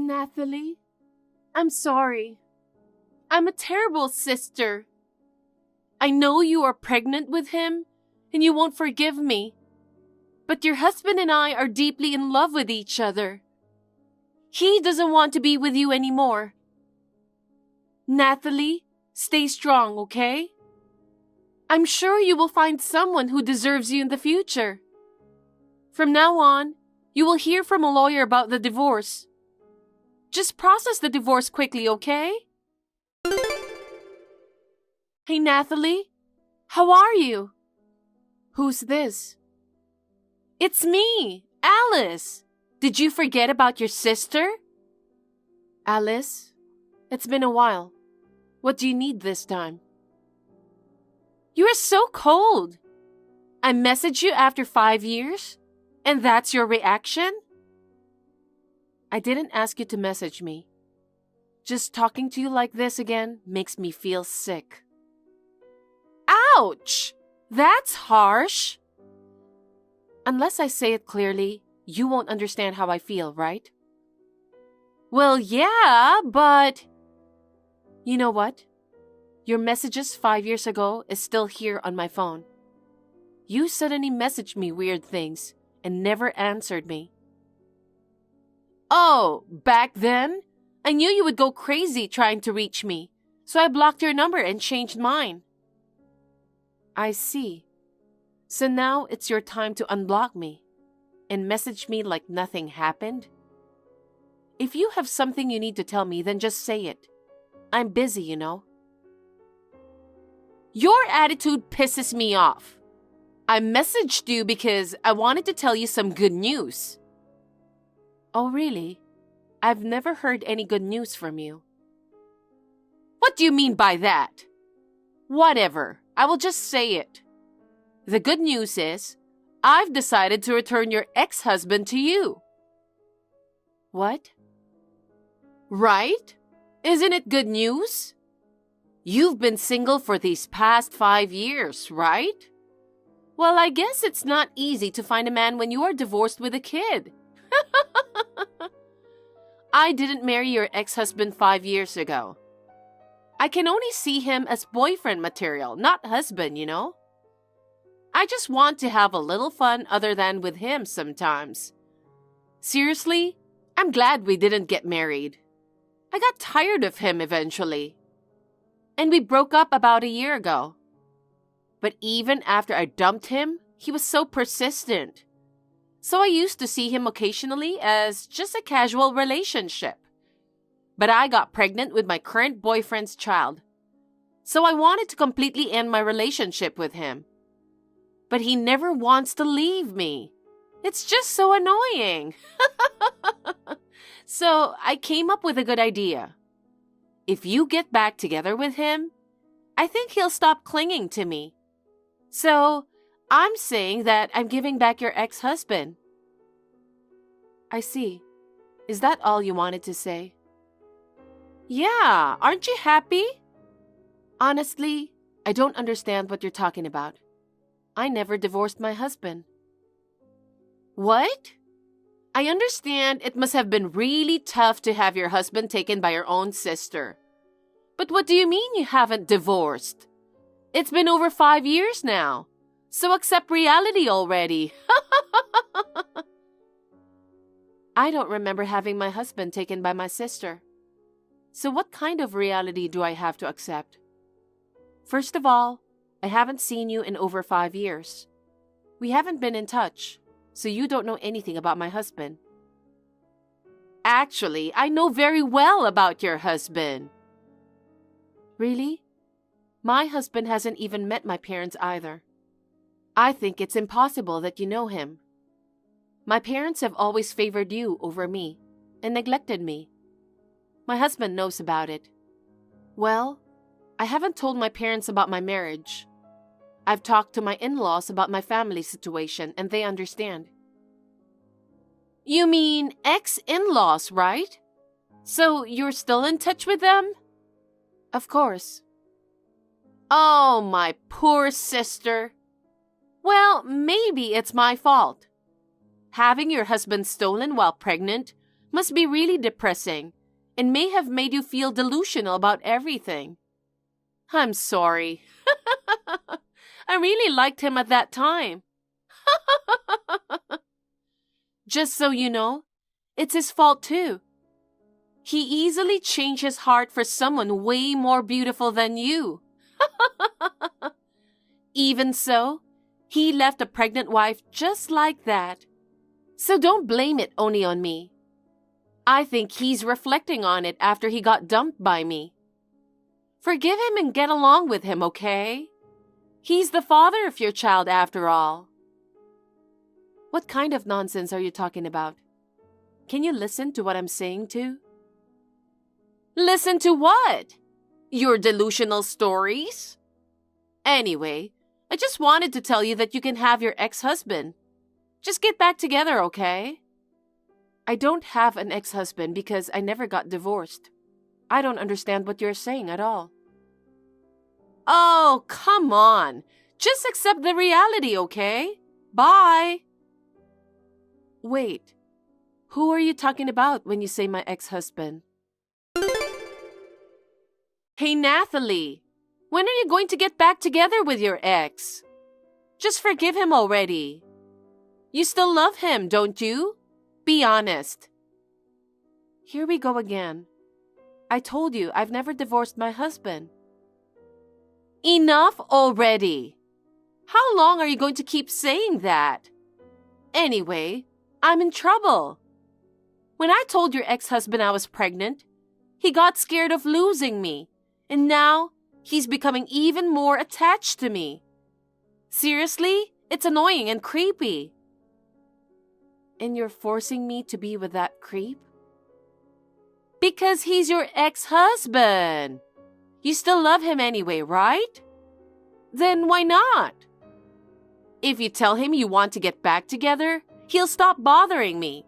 Natalie, I'm sorry. I'm a terrible sister. I know you are pregnant with him and you won't forgive me. But your husband and I are deeply in love with each other. He doesn't want to be with you anymore. Natalie, stay strong, okay? I'm sure you will find someone who deserves you in the future. From now on, you will hear from a lawyer about the divorce. Just process the divorce quickly, okay? Hey, Natalie, how are you? Who's this? It's me, Alice. Did you forget about your sister? Alice, it's been a while. What do you need this time? You are so cold. I messaged you after 5 years, and that's your reaction? I didn't ask you to message me. Just talking to you like this again makes me feel sick. Ouch! That's harsh. Unless I say it clearly, you won't understand how I feel, right? Well, yeah, but... You know what? Your messages 5 years ago is still here on my phone. You suddenly messaged me weird things and never answered me. Oh, back then? I knew you would go crazy trying to reach me, so I blocked your number and changed mine. I see. So now it's your time to unblock me and message me like nothing happened? If you have something you need to tell me, then just say it. I'm busy, you know. Your attitude pisses me off. I messaged you because I wanted to tell you some good news. Oh, really? I've never heard any good news from you. What do you mean by that? Whatever. I will just say it. The good news is, I've decided to return your ex-husband to you. What? Right? Isn't it good news? You've been single for these past 5 years, right? Well, I guess it's not easy to find a man when you are divorced with a kid. I didn't marry your ex-husband 5 years ago. I can only see him as boyfriend material, not husband, you know? I just want to have a little fun other than with him sometimes. Seriously, I'm glad we didn't get married. I got tired of him eventually. And we broke up about a year ago. But even after I dumped him, he was so persistent. So I used to see him occasionally as just a casual relationship. But I got pregnant with my current boyfriend's child. So I wanted to completely end my relationship with him. But he never wants to leave me. It's just so annoying. So I came up with a good idea. If you get back together with him, I think he'll stop clinging to me. So I'm saying that I'm giving back your ex-husband. I see. Is that all you wanted to say? Yeah, aren't you happy? Honestly, I don't understand what you're talking about. I never divorced my husband. What? I understand it must have been really tough to have your husband taken by your own sister. But what do you mean you haven't divorced? It's been over 5 years now. So accept reality already. I don't remember having my husband taken by my sister. So what kind of reality do I have to accept? First of all, I haven't seen you in over 5 years. We haven't been in touch, so you don't know anything about my husband. Actually, I know very well about your husband. Really? My husband hasn't even met my parents either. I think it's impossible that you know him. My parents have always favored you over me and neglected me. My husband knows about it. Well, I haven't told my parents about my marriage. I've talked to my in-laws about my family situation and they understand. You mean ex-in-laws, right? So you're still in touch with them? Of course. Oh, my poor sister. Well, maybe it's my fault. Having your husband stolen while pregnant Must be really depressing and may have made you feel delusional about everything. I'm sorry. I really liked him at that time. Just so you know, it's his fault too. He easily changed his heart for someone way more beautiful than you. Even so, he left a pregnant wife just like that. So don't blame it only on me. I think he's reflecting on it after he got dumped by me. Forgive him and get along with him, okay? He's the father of your child after all. What kind of nonsense are you talking about? Can you listen to what I'm saying too? Listen to what? Your delusional stories? Anyway, I just wanted to tell you that you can have your ex-husband. Just get back together, okay? I don't have an ex-husband because I never got divorced. I don't understand what you're saying at all. Oh, come on. Just accept the reality, okay? Bye. Wait. Who are you talking about when you say my ex-husband? Hey, Natalie. When are you going to get back together with your ex? Just forgive him already. You still love him, don't you? Be honest. Here we go again. I told you I've never divorced my husband. Enough already. How long are you going to keep saying that? Anyway, I'm in trouble. When I told your ex-husband I was pregnant, he got scared of losing me, and now he's becoming even more attached to me. Seriously, it's annoying and creepy. And you're forcing me to be with that creep? Because he's your ex-husband. You still love him anyway, right? Then why not? If you tell him you want to get back together, he'll stop bothering me.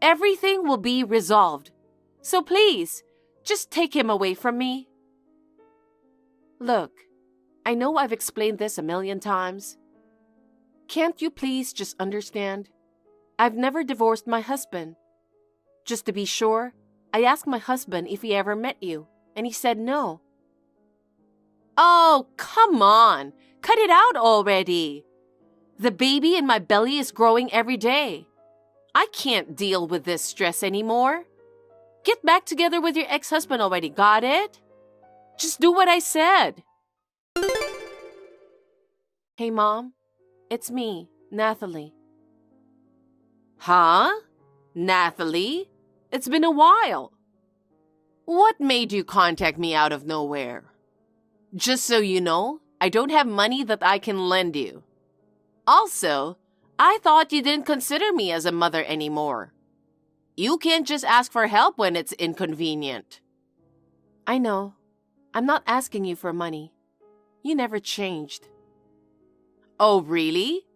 Everything will be resolved. So please, just take him away from me. Look, I know I've explained this a million times. Can't you please just understand? I've never divorced my husband. Just to be sure, I asked my husband if he ever met you, and he said no. Oh, come on! Cut it out already! The baby in my belly is growing every day. I can't deal with this stress anymore. Get back together with your ex-husband already, got it? Just do what I said. Hey, Mom. It's me, Natalie. Huh? Natalie? It's been a while. What made you contact me out of nowhere? Just so you know, I don't have money that I can lend you. Also, I thought you didn't consider me as a mother anymore. You can't just ask for help when it's inconvenient. I know. I'm not asking you for money. You never changed. Oh, really?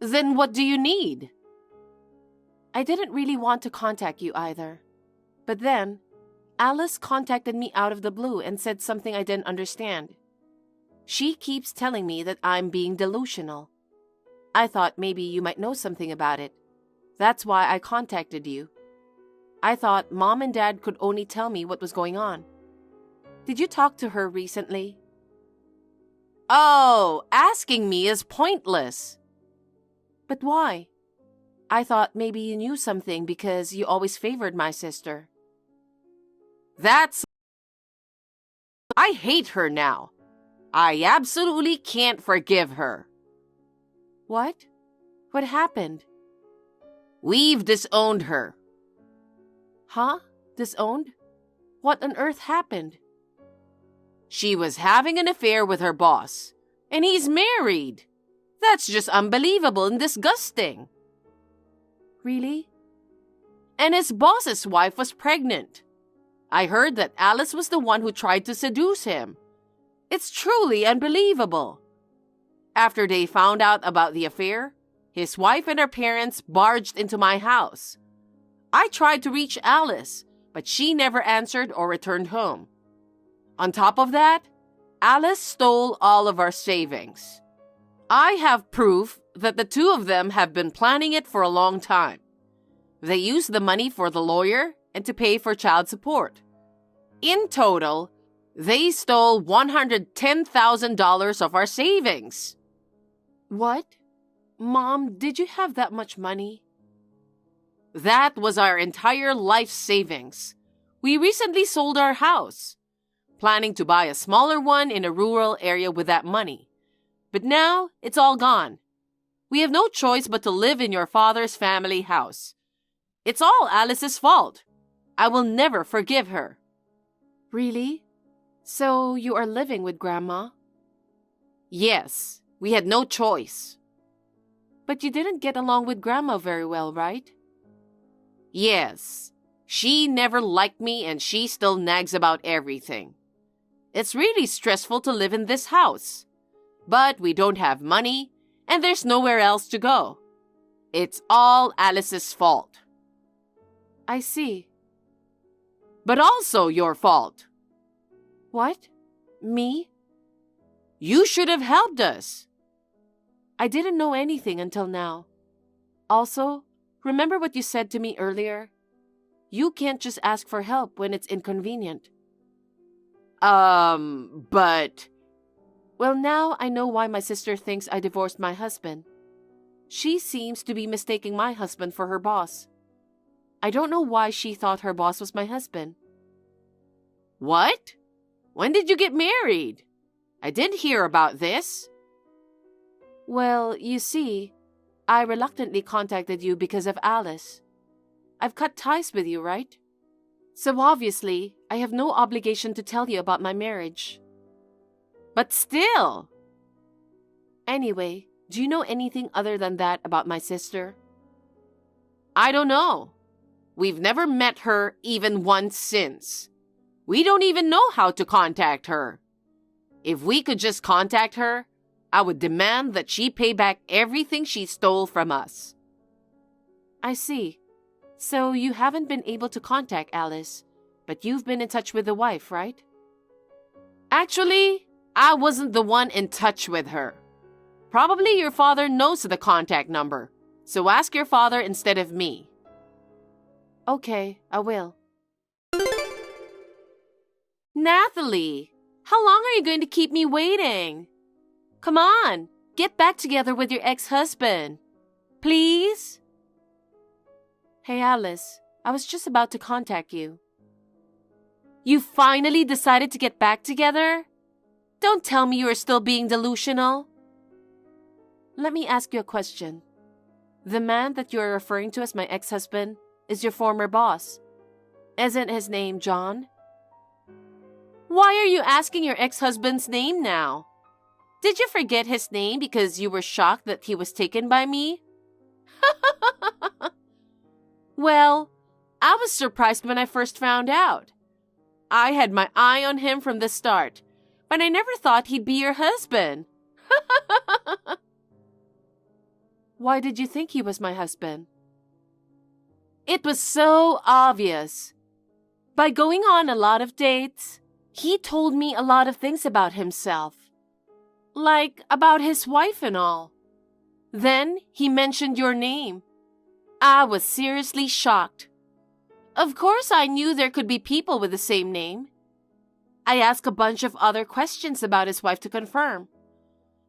Then what do you need? I didn't really want to contact you either. But then, Alice contacted me out of the blue and said something I didn't understand. She keeps telling me that I'm being delusional. I thought maybe you might know something about it. That's why I contacted you. I thought Mom and Dad could only tell me what was going on. Did you talk to her recently? Oh, asking me is pointless. But why? I thought maybe you knew something because you always favored my sister. I hate her now. I absolutely can't forgive her. What? What happened? We've disowned her. Huh? Disowned? What on earth happened? She was having an affair with her boss, and he's married. That's just unbelievable and disgusting. Really? And his boss's wife was pregnant. I heard that Alice was the one who tried to seduce him. It's truly unbelievable. After they found out about the affair, his wife and her parents barged into my house. I tried to reach Alice, but she never answered or returned home. On top of that, Alice stole all of our savings. I have proof that the two of them have been planning it for a long time. They used the money for the lawyer and to pay for child support. In total, they stole $110,000 of our savings. What? Mom, did you have that much money? That was our entire life savings. We recently sold our house, planning to buy a smaller one in a rural area with that money. But now, it's all gone. We have no choice but to live in your father's family house. It's all Alice's fault. I will never forgive her. Really? So you are living with Grandma? Yes, we had no choice. But you didn't get along with Grandma very well, right? Yes. She never liked me and she still nags about everything. It's really stressful to live in this house. But we don't have money and there's nowhere else to go. It's all Alice's fault. I see. But also your fault. What? Me? You should have helped us. I didn't know anything until now. Also, remember what you said to me earlier? You can't just ask for help when it's inconvenient. But... Well, now I know why my sister thinks I divorced my husband. She seems to be mistaking my husband for her boss. I don't know why she thought her boss was my husband. What? When did you get married? I didn't hear about this. Well, you see, I reluctantly contacted you because of Alice. I've cut ties with you, right? So obviously, I have no obligation to tell you about my marriage. But still. Anyway, do you know anything other than that about my sister? I don't know. We've never met her even once since. We don't even know how to contact her. If we could just contact her, I would demand that she pay back everything she stole from us. I see. So you haven't been able to contact Alice, but you've been in touch with the wife, right? Actually, I wasn't the one in touch with her. Probably your father knows the contact number, so ask your father instead of me. Okay, I will. Natalie, how long are you going to keep me waiting? Come on, get back together with your ex-husband. Please? Hey, Alice, I was just about to contact you. You finally decided to get back together? Don't tell me you are still being delusional. Let me ask you a question. The man that you are referring to as my ex-husband is your former boss. Isn't his name John? Why are you asking your ex-husband's name now? Did you forget his name because you were shocked that he was taken by me? Well, I was surprised when I first found out. I had my eye on him from the start, but I never thought he'd be your husband. Why did you think he was my husband? It was so obvious. By going on a lot of dates, he told me a lot of things about himself. Like about his wife and all. Then he mentioned your name. I was seriously shocked. Of course, I knew there could be people with the same name. I asked a bunch of other questions about his wife to confirm.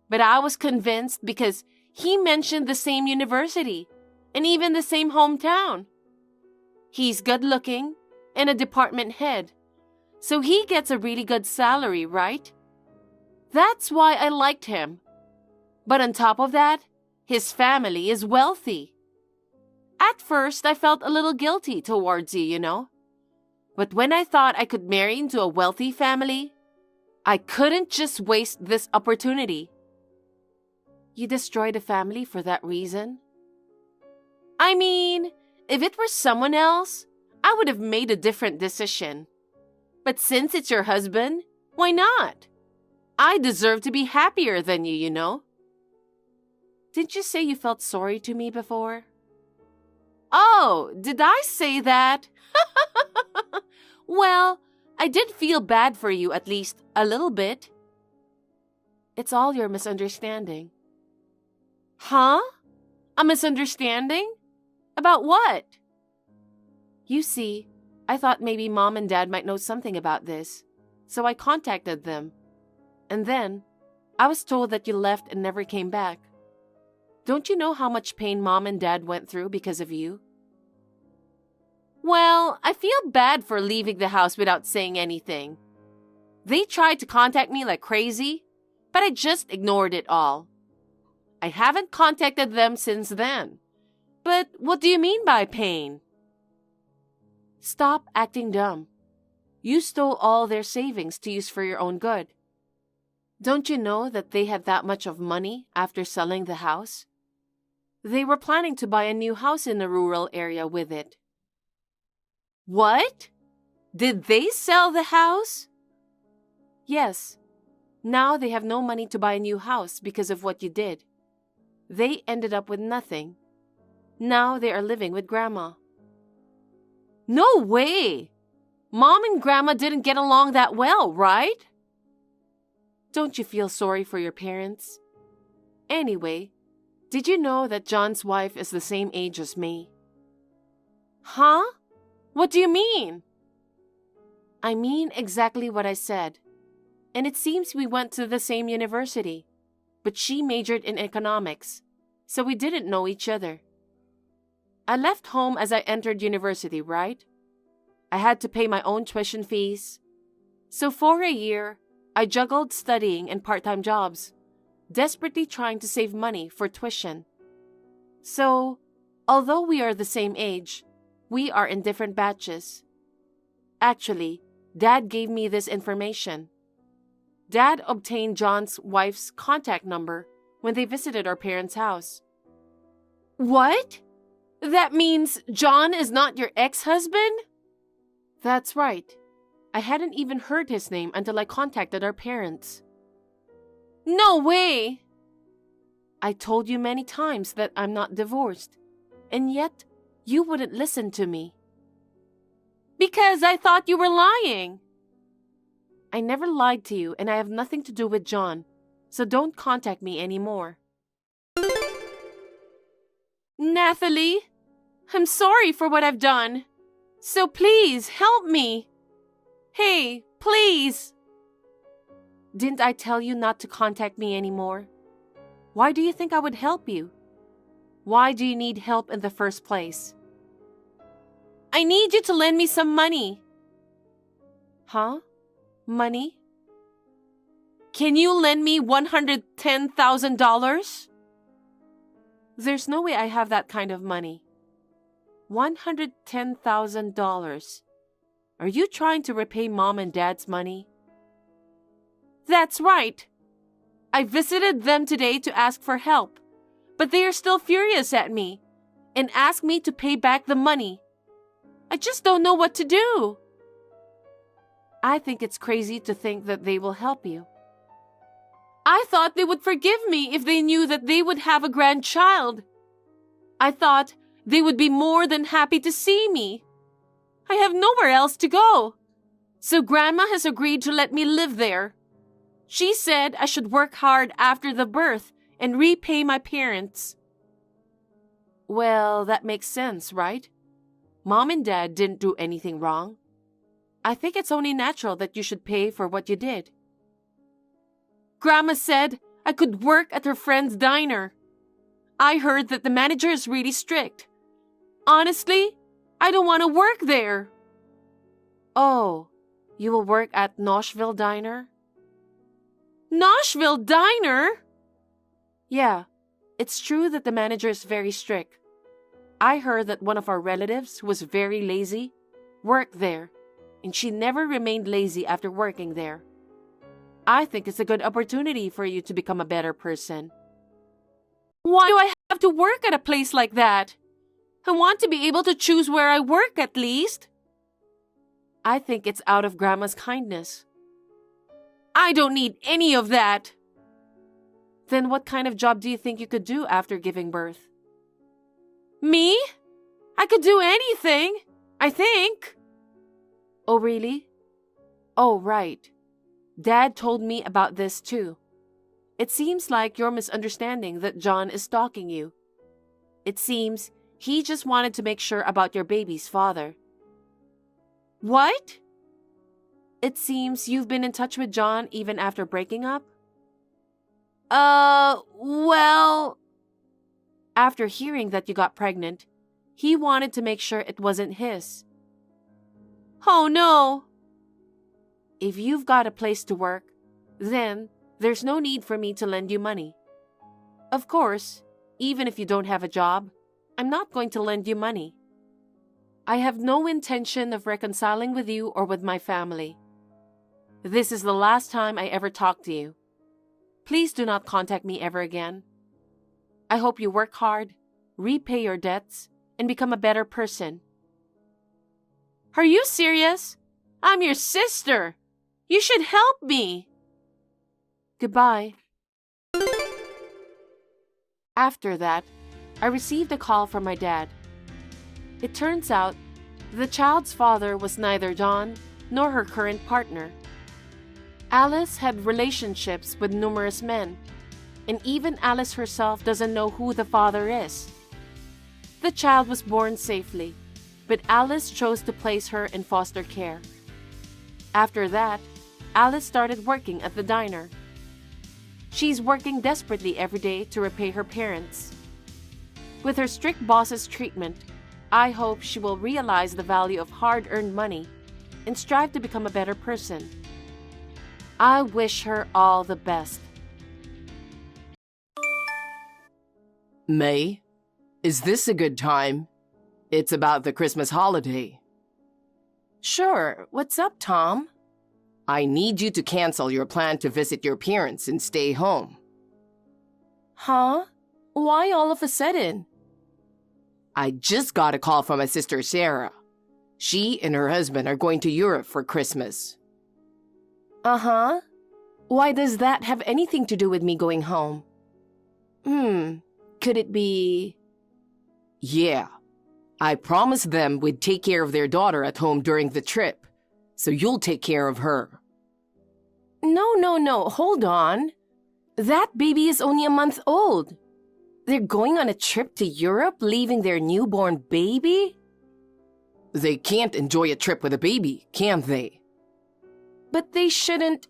But I was convinced because he mentioned the same university and even the same hometown. He's good-looking and a department head, so he gets a really good salary, right? That's why I liked him. But on top of that, his family is wealthy. At first, I felt a little guilty towards you, you know. But when I thought I could marry into a wealthy family, I couldn't just waste this opportunity. You destroyed a family for that reason? I mean, if it were someone else, I would have made a different decision. But since it's your husband, why not? I deserve to be happier than you, you know. Didn't you say you felt sorry to me before? Oh, did I say that? Well, I did feel bad for you at least a little bit. It's all your misunderstanding. Huh? A misunderstanding? About what? You see, I thought maybe Mom and Dad might know something about this, so I contacted them. And then, I was told that you left and never came back. Don't you know how much pain Mom and Dad went through because of you? Well, I feel bad for leaving the house without saying anything. They tried to contact me like crazy, but I just ignored it all. I haven't contacted them since then. But what do you mean by pain? Stop acting dumb. You stole all their savings to use for your own good. Don't you know that they had that much of money after selling the house? They were planning to buy a new house in a rural area with it. What? Did they sell the house? Yes. Now they have no money to buy a new house because of what you did. They ended up with nothing. Now they are living with Grandma. No way! Mom and Grandma didn't get along that well, right? Don't you feel sorry for your parents? Anyway, did you know that John's wife is the same age as me? Huh? What do you mean? I mean exactly what I said. And it seems we went to the same university, but she majored in economics, so we didn't know each other. I left home as I entered university, right? I had to pay my own tuition fees. So for a year, I juggled studying and part-time jobs, desperately trying to save money for tuition. So, although we are the same age, we are in different batches. Actually, Dad gave me this information. Dad obtained John's wife's contact number when they visited our parents' house. What? That means John is not your ex-husband? That's right. I hadn't even heard his name until I contacted our parents. No way! I told you many times that I'm not divorced, and yet you wouldn't listen to me. Because I thought you were lying. I never lied to you, and I have nothing to do with John, so don't contact me anymore. Natalie, I'm sorry for what I've done, so please help me. Hey, please! Didn't I tell you not to contact me anymore? Why do you think I would help you? Why do you need help in the first place? I need you to lend me some money. Huh? Money? Can you lend me $110,000? There's no way I have that kind of money. $110,000. Are you trying to repay Mom and Dad's money? That's right. I visited them today to ask for help, but they are still furious at me and ask me to pay back the money. I just don't know what to do. I think it's crazy to think that they will help you. I thought they would forgive me if they knew that they would have a grandchild. I thought they would be more than happy to see me. I have nowhere else to go. So Grandma has agreed to let me live there. She said I should work hard after the birth and repay my parents. Well, that makes sense, right? Mom and Dad didn't do anything wrong. I think it's only natural that you should pay for what you did. Grandma said I could work at her friend's diner. I heard that the manager is really strict. Honestly, I don't want to work there. Oh, you will work at Nashville Diner? Nashville Diner? Yeah, it's true that the manager is very strict. I heard that one of our relatives who was very lazy worked there, and she never remained lazy after working there. I think it's a good opportunity for you to become a better person. Why do I have to work at a place like that? I want to be able to choose where I work at least. I think it's out of Grandma's kindness. I don't need any of that. Then what kind of job do you think you could do after giving birth? Me? I could do anything, I think. Oh, really? Oh, right. Dad told me about this too. It seems like you're misunderstanding that John is stalking you. It seems he just wanted to make sure about your baby's father. What? It seems you've been in touch with John even after breaking up? Well... After hearing that you got pregnant, he wanted to make sure it wasn't his. Oh no! If you've got a place to work, then there's no need for me to lend you money. Of course, even if you don't have a job, I'm not going to lend you money. I have no intention of reconciling with you or with my family. This is the last time I ever talk to you. Please do not contact me ever again. I hope you work hard, repay your debts, and become a better person. Are you serious? I'm your sister. You should help me. Goodbye. After that, I received a call from my dad. It turns out the child's father was neither John nor her current partner. Alice had relationships with numerous men, and even Alice herself doesn't know who the father is. The child was born safely, but Alice chose to place her in foster care. After that, Alice started working at the diner. She's working desperately every day to repay her parents. With her strict boss's treatment, I hope she will realize the value of hard-earned money and strive to become a better person. I wish her all the best. May, is this a good time? It's about the Christmas holiday. Sure, what's up, Tom? I need you to cancel your plan to visit your parents and stay home. Huh? Why all of a sudden? I just got a call from my sister Sarah. She and her husband are going to Europe for Christmas. Uh-huh. Why does that have anything to do with me going home? Could it be... Yeah. I promised them we'd take care of their daughter at home during the trip, so you'll take care of her. No, hold on. That baby is only a month old. They're going on a trip to Europe, leaving their newborn baby? They can't enjoy a trip with a baby, can they? But they shouldn't...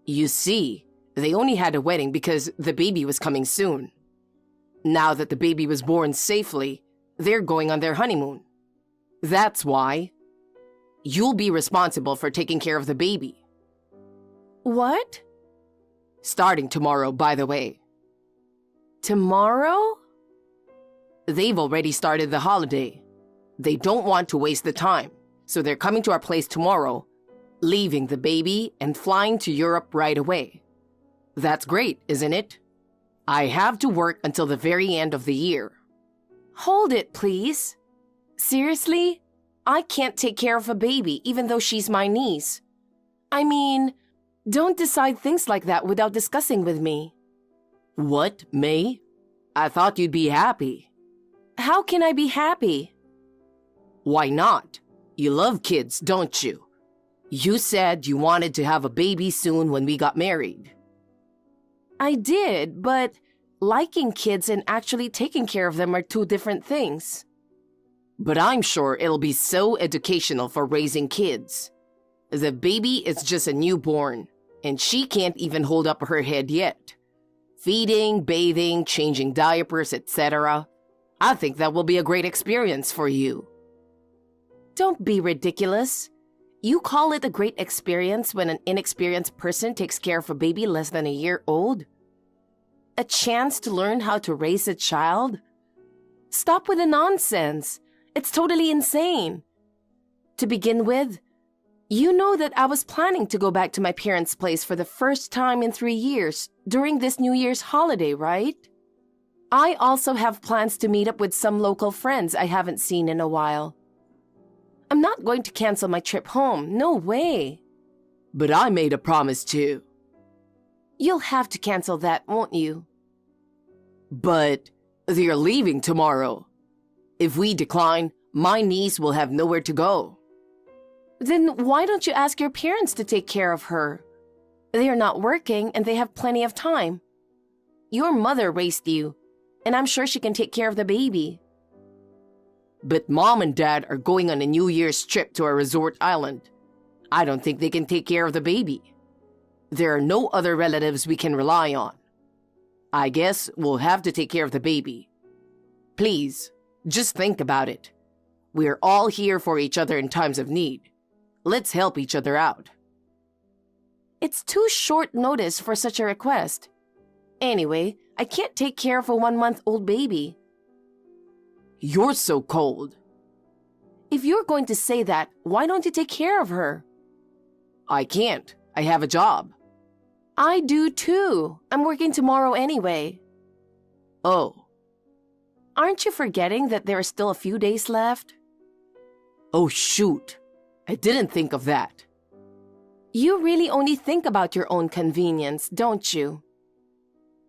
You see, they only had a wedding because the baby was coming soon. Now that the baby was born safely, they're going on their honeymoon. That's why. You'll be responsible for taking care of the baby. What? Starting tomorrow, by the way. Tomorrow? They've already started the holiday. They don't want to waste the time, so they're coming to our place tomorrow, leaving the baby and flying to Europe right away. That's great, isn't it? I have to work until the very end of the year. Hold it, please. Seriously? I can't take care of a baby, even though she's my niece. I mean, don't decide things like that without discussing with me. What, May? I thought you'd be happy. How can I be happy? Why not? You love kids, don't you? You said you wanted to have a baby soon when we got married. I did, but liking kids and actually taking care of them are two different things. But I'm sure it'll be so educational for raising kids. The baby is just a newborn, and she can't even hold up her head yet. Feeding, bathing, changing diapers, etc. I think that will be a great experience for you. Don't be ridiculous. You call it a great experience when an inexperienced person takes care of a baby less than a year old? A chance to learn how to raise a child? Stop with the nonsense. It's totally insane. To begin with, you know that I was planning to go back to my parents' place for the first time in 3 years during this New Year's holiday, right? I also have plans to meet up with some local friends I haven't seen in a while. I'm not going to cancel my trip home, no way. But I made a promise too. You'll have to cancel that, won't you? But they're leaving tomorrow. If we decline, my niece will have nowhere to go. Then why don't you ask your parents to take care of her? They are not working and they have plenty of time. Your mother raised you, and I'm sure she can take care of the baby. But Mom and Dad are going on a New Year's trip to a resort island. I don't think they can take care of the baby. There are no other relatives we can rely on. I guess we'll have to take care of the baby. Please, just think about it. We're all here for each other in times of need. Let's help each other out. It's too short notice for such a request. Anyway, I can't take care of a 1-month-old baby. You're so cold. If you're going to say that, why don't you take care of her? I can't. I have a job. I do too. I'm working tomorrow anyway. Oh. Aren't you forgetting that there are still a few days left? Oh, shoot. I didn't think of that. You really only think about your own convenience, don't you?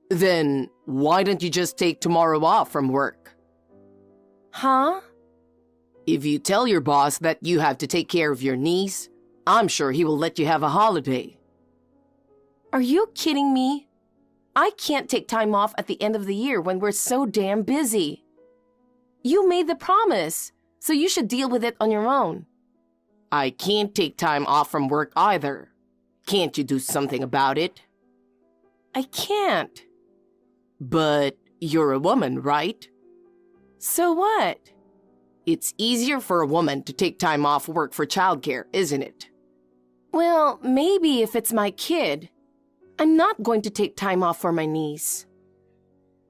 Then why don't you just take tomorrow off from work? Huh? If you tell your boss that you have to take care of your niece, I'm sure he will let you have a holiday. Are you kidding me? I can't take time off at the end of the year when we're so damn busy. You made the promise, so you should deal with it on your own. I can't take time off from work either. Can't you do something about it? I can't. But you're a woman, right? So what? It's easier for a woman to take time off work for childcare, isn't it? Well, maybe if it's my kid. I'm not going to take time off for my niece.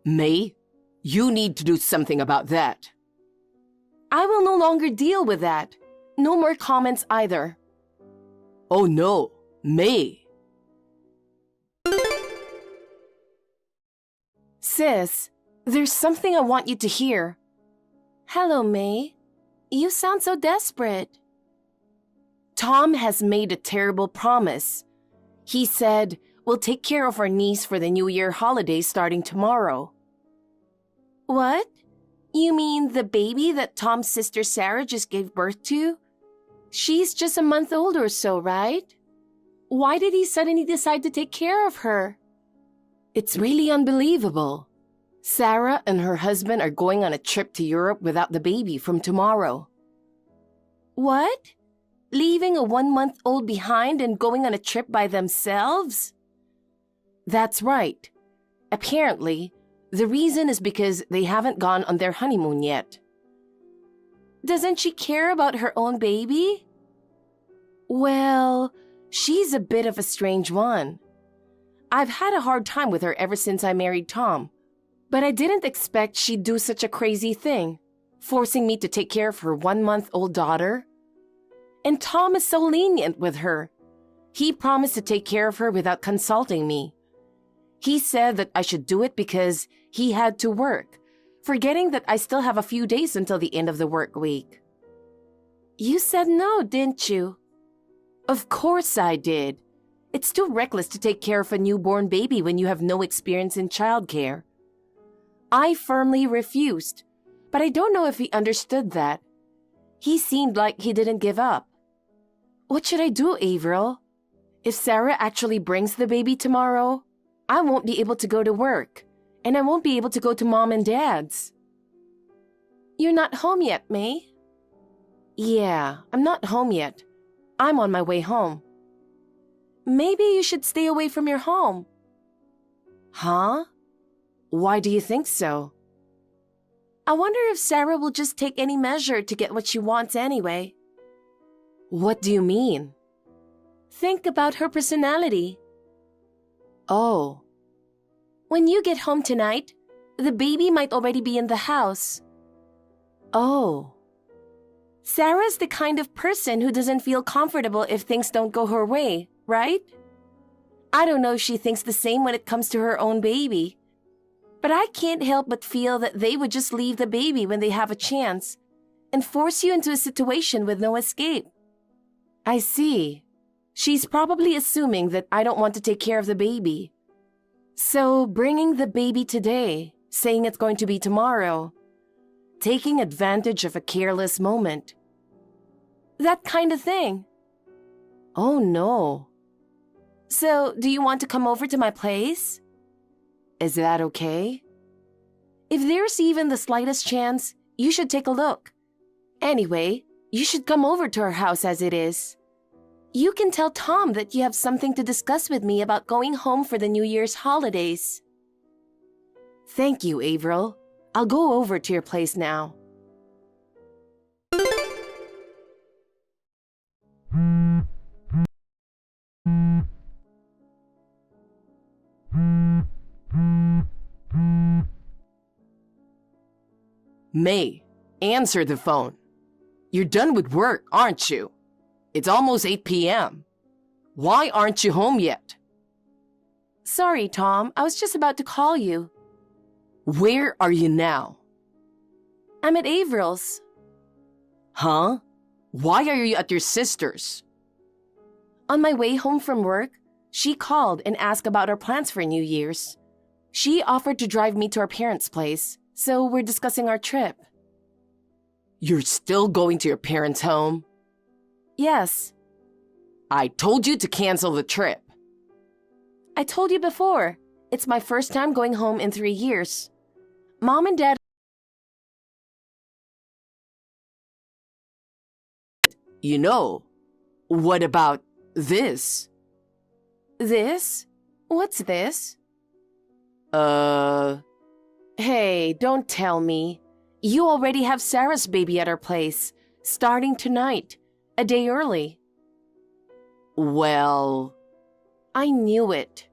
May, you need to do something about that. I will no longer deal with that. No more comments either. Oh no, May. Sis, there's something I want you to hear. Hello, May. You sound so desperate. Tom has made a terrible promise. He said, we'll take care of our niece for the New Year holiday starting tomorrow. What? You mean the baby that Tom's sister Sarah just gave birth to? She's just a month old or so, right? Why did he suddenly decide to take care of her? It's really unbelievable. Sarah and her husband are going on a trip to Europe without the baby from tomorrow. What? Leaving a 1-month-old behind and going on a trip by themselves? That's right. Apparently, the reason is because they haven't gone on their honeymoon yet. Doesn't she care about her own baby? Well, she's a bit of a strange one. I've had a hard time with her ever since I married Tom, but I didn't expect she'd do such a crazy thing, forcing me to take care of her 1-month-old daughter. And Tom is so lenient with her. He promised to take care of her without consulting me. He said that I should do it because he had to work, forgetting that I still have a few days until the end of the work week. You said no, didn't you? Of course I did. It's too reckless to take care of a newborn baby when you have no experience in childcare. I firmly refused, but I don't know if he understood that. He seemed like he didn't give up. What should I do, Avril? If Sarah actually brings the baby tomorrow, I won't be able to go to work, and I won't be able to go to Mom and Dad's. You're not home yet, May? Yeah, I'm not home yet. I'm on my way home. Maybe you should stay away from your home. Huh? Why do you think so? I wonder if Sarah will just take any measure to get what she wants anyway. What do you mean? Think about her personality. Oh. When you get home tonight, the baby might already be in the house. Oh. Sarah's the kind of person who doesn't feel comfortable if things don't go her way, right? I don't know if she thinks the same when it comes to her own baby. But I can't help but feel that they would just leave the baby when they have a chance and force you into a situation with no escape. I see. She's probably assuming that I don't want to take care of the baby. So bringing the baby today, saying it's going to be tomorrow, taking advantage of a careless moment. That kind of thing. Oh no. So, do you want to come over to my place? Is that okay? If there's even the slightest chance, you should take a look. Anyway, you should come over to our house as it is. You can tell Tom that you have something to discuss with me about going home for the New Year's holidays. Thank you, Avril. I'll go over to your place now. May, answer the phone. You're done with work, aren't you? It's almost 8 p.m. Why aren't you home yet? Sorry, Tom. I was just about to call you. Where are you now? I'm at Avril's. Huh? Why are you at your sister's? On my way home from work, she called and asked about our plans for New Year's. She offered to drive me to our parents' place, so we're discussing our trip. You're still going to your parents' home? Yes. I told you to cancel the trip. I told you before, it's my first time going home in 3 years. Mom and Dad. You know, what about this? This? What's this? Hey, don't tell me. You already have Sarah's baby at our place, starting tonight, a day early. Well, I knew it.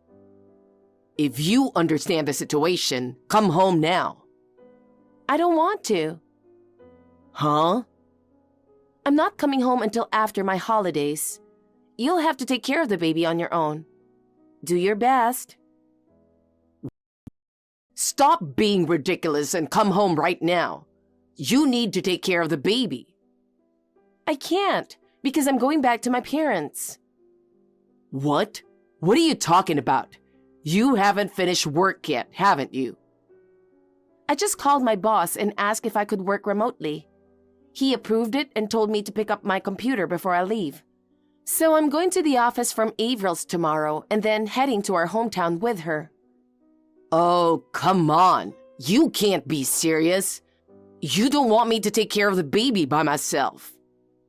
if you understand the situation, come home now. I don't want to. Huh? I'm not coming home until after my holidays. You'll have to take care of the baby on your own. Do your best. Stop being ridiculous and come home right now. You need to take care of the baby. I can't, because I'm going back to my parents. What? What are you talking about? You haven't finished work yet, haven't you? I just called my boss and asked if I could work remotely. He approved it and told me to pick up my computer before I leave. So I'm going to the office from Avril's tomorrow and then heading to our hometown with her. Oh, come on. You can't be serious. You don't want me to take care of the baby by myself.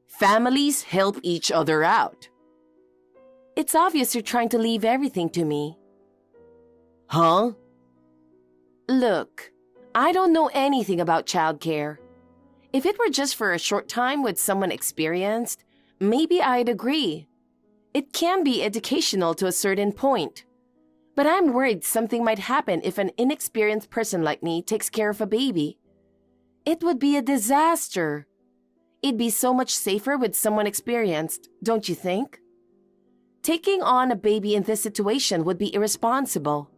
Families help each other out. It's obvious you're trying to leave everything to me. Huh? Look, I don't know anything about childcare. If it were just for a short time with someone experienced, maybe I'd agree. It can be educational to a certain point. But I'm worried something might happen if an inexperienced person like me takes care of a baby. It would be a disaster. It'd be so much safer with someone experienced, don't you think? Taking on a baby in this situation would be irresponsible.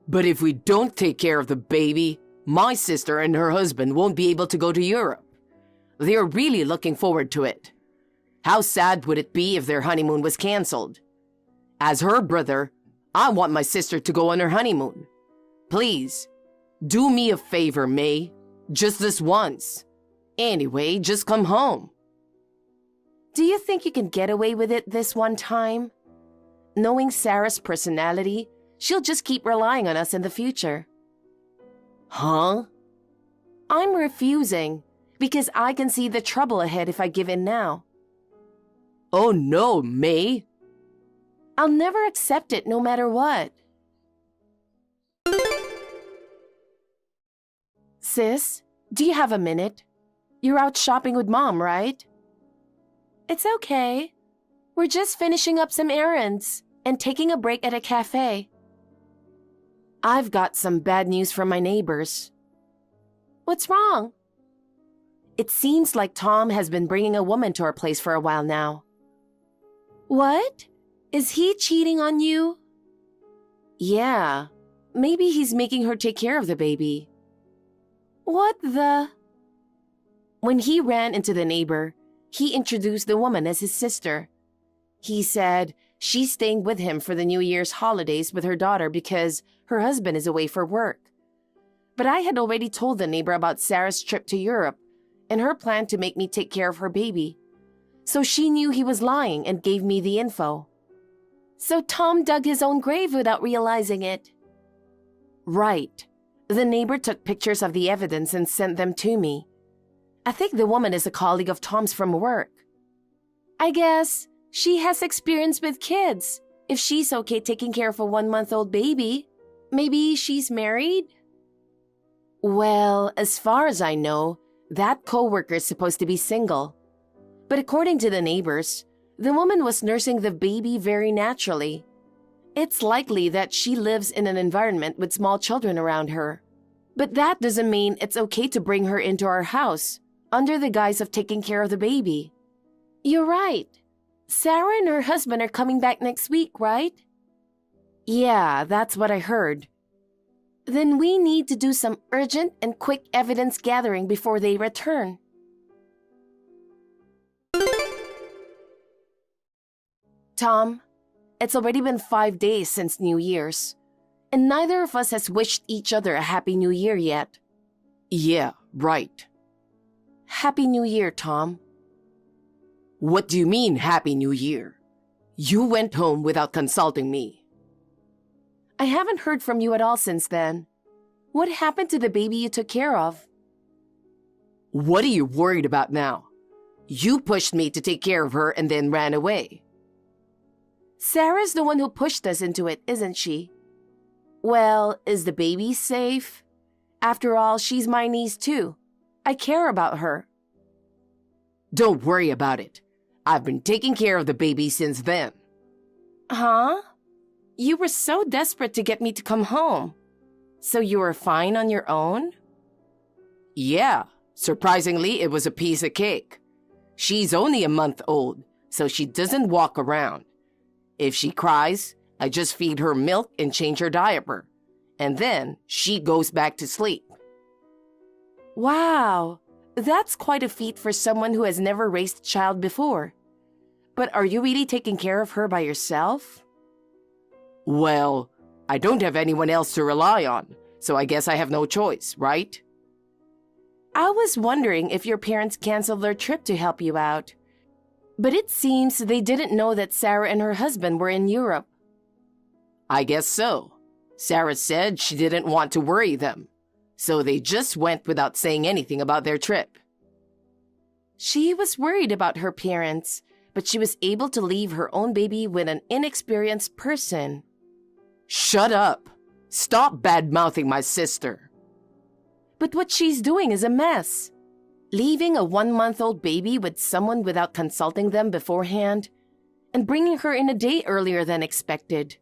But if we don't take care of the baby, my sister and her husband won't be able to go to Europe. They're really looking forward to it. How sad would it be if their honeymoon was canceled? As her brother, I want my sister to go on her honeymoon. Please, do me a favor, May. Just this once. Anyway, just come home. Do you think you can get away with it this one time? Knowing Sarah's personality, she'll just keep relying on us in the future. Huh? I'm refusing because I can see the trouble ahead if I give in now. Oh no, May. I'll never accept it no matter what. Sis, do you have a minute? You're out shopping with Mom, right? It's okay. We're just finishing up some errands and taking a break at a cafe. I've got some bad news from my neighbors. What's wrong? It seems like Tom has been bringing a woman to our place for a while now. What? Is he cheating on you? Yeah. Maybe he's making her take care of the baby. What the? When he ran into the neighbor, he introduced the woman as his sister. He said she's staying with him for the New Year's holidays with her daughter because her husband is away for work. But I had already told the neighbor about Sarah's trip to Europe and her plan to make me take care of her baby. So she knew he was lying and gave me the info. So Tom dug his own grave without realizing it. Right. The neighbor took pictures of the evidence and sent them to me. I think the woman is a colleague of Tom's from work. I guess she has experience with kids. If she's okay taking care of a 1-month-old baby, maybe she's married? Well, as far as I know, that coworker is supposed to be single. But according to the neighbors, the woman was nursing the baby very naturally. It's likely that she lives in an environment with small children around her. But that doesn't mean it's okay to bring her into our house under the guise of taking care of the baby. You're right. Sarah and her husband are coming back next week, right? Yeah, that's what I heard. Then we need to do some urgent and quick evidence gathering before they return. Tom, it's already been 5 days since New Year's, and neither of us has wished each other a Happy New Year yet. Yeah, right. Happy New Year, Tom. What do you mean, Happy New Year? You went home without consulting me. I haven't heard from you at all since then. What happened to the baby you took care of? What are you worried about now? You pushed me to take care of her and then ran away. Sarah's the one who pushed us into it, isn't she? Well, is the baby safe? After all, she's my niece too. I care about her. Don't worry about it. I've been taking care of the baby since then. Huh? You were so desperate to get me to come home. So you were fine on your own? Yeah, surprisingly, it was a piece of cake. She's only a month old, so she doesn't walk around. If she cries, I just feed her milk and change her diaper. And then she goes back to sleep. Wow, that's quite a feat for someone who has never raised a child before. But are you really taking care of her by yourself? Well, I don't have anyone else to rely on, so I guess I have no choice, right? I was wondering if your parents canceled their trip to help you out. But it seems they didn't know that Sarah and her husband were in Europe. I guess so. Sarah said she didn't want to worry them, so they just went without saying anything about their trip. She was worried about her parents, but she was able to leave her own baby with an inexperienced person. Shut up! Stop bad-mouthing my sister. But what she's doing is a mess. Leaving a 1-month-old baby with someone without consulting them beforehand, and bringing her in a day earlier than expected.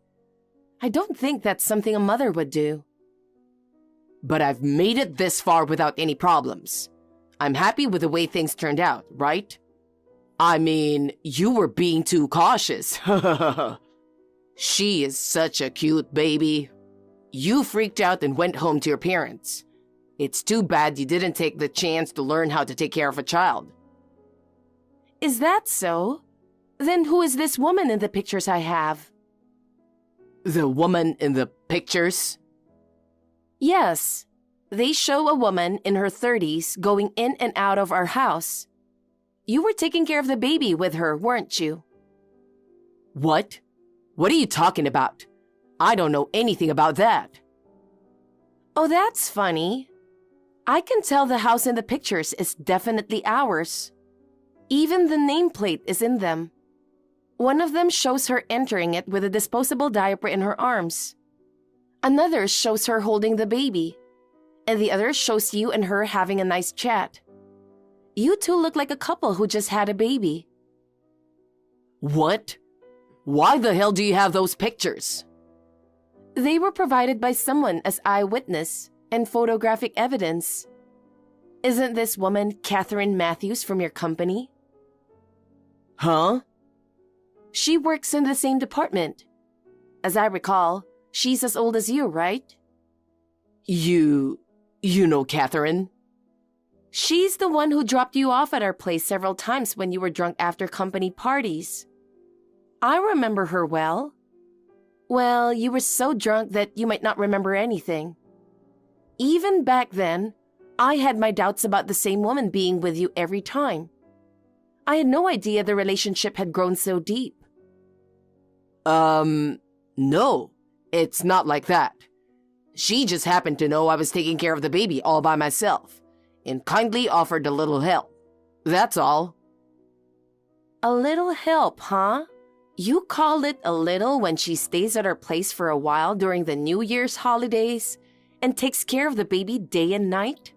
I don't think that's something a mother would do. But I've made it this far without any problems. I'm happy with the way things turned out, right? I mean, you were being too cautious. She is such a cute baby. You freaked out and went home to your parents. It's too bad you didn't take the chance to learn how to take care of a child. Is that so? Then who is this woman in the pictures I have? The woman in the pictures? Yes. They show a woman in her 30s going in and out of our house. You were taking care of the baby with her, weren't you? What? What are you talking about? I don't know anything about that. Oh, that's funny. I can tell the house in the pictures is definitely ours. Even the nameplate is in them. One of them shows her entering it with a disposable diaper in her arms. Another shows her holding the baby. And the other shows you and her having a nice chat. You two look like a couple who just had a baby. What? Why the hell do you have those pictures? They were provided by someone as eyewitness and photographic evidence. Isn't this woman Catherine Matthews from your company? Huh? She works in the same department. As I recall, she's as old as you, right? You know Catherine? She's the one who dropped you off at our place several times when you were drunk after company parties. I remember her well. Well, you were so drunk that you might not remember anything. Even back then, I had my doubts about the same woman being with you every time. I had no idea the relationship had grown so deep. No, it's not like that. She just happened to know I was taking care of the baby all by myself, and kindly offered a little help. That's all. A little help, huh? You call it a little when she stays at our place for a while during the New Year's holidays and takes care of the baby day and night?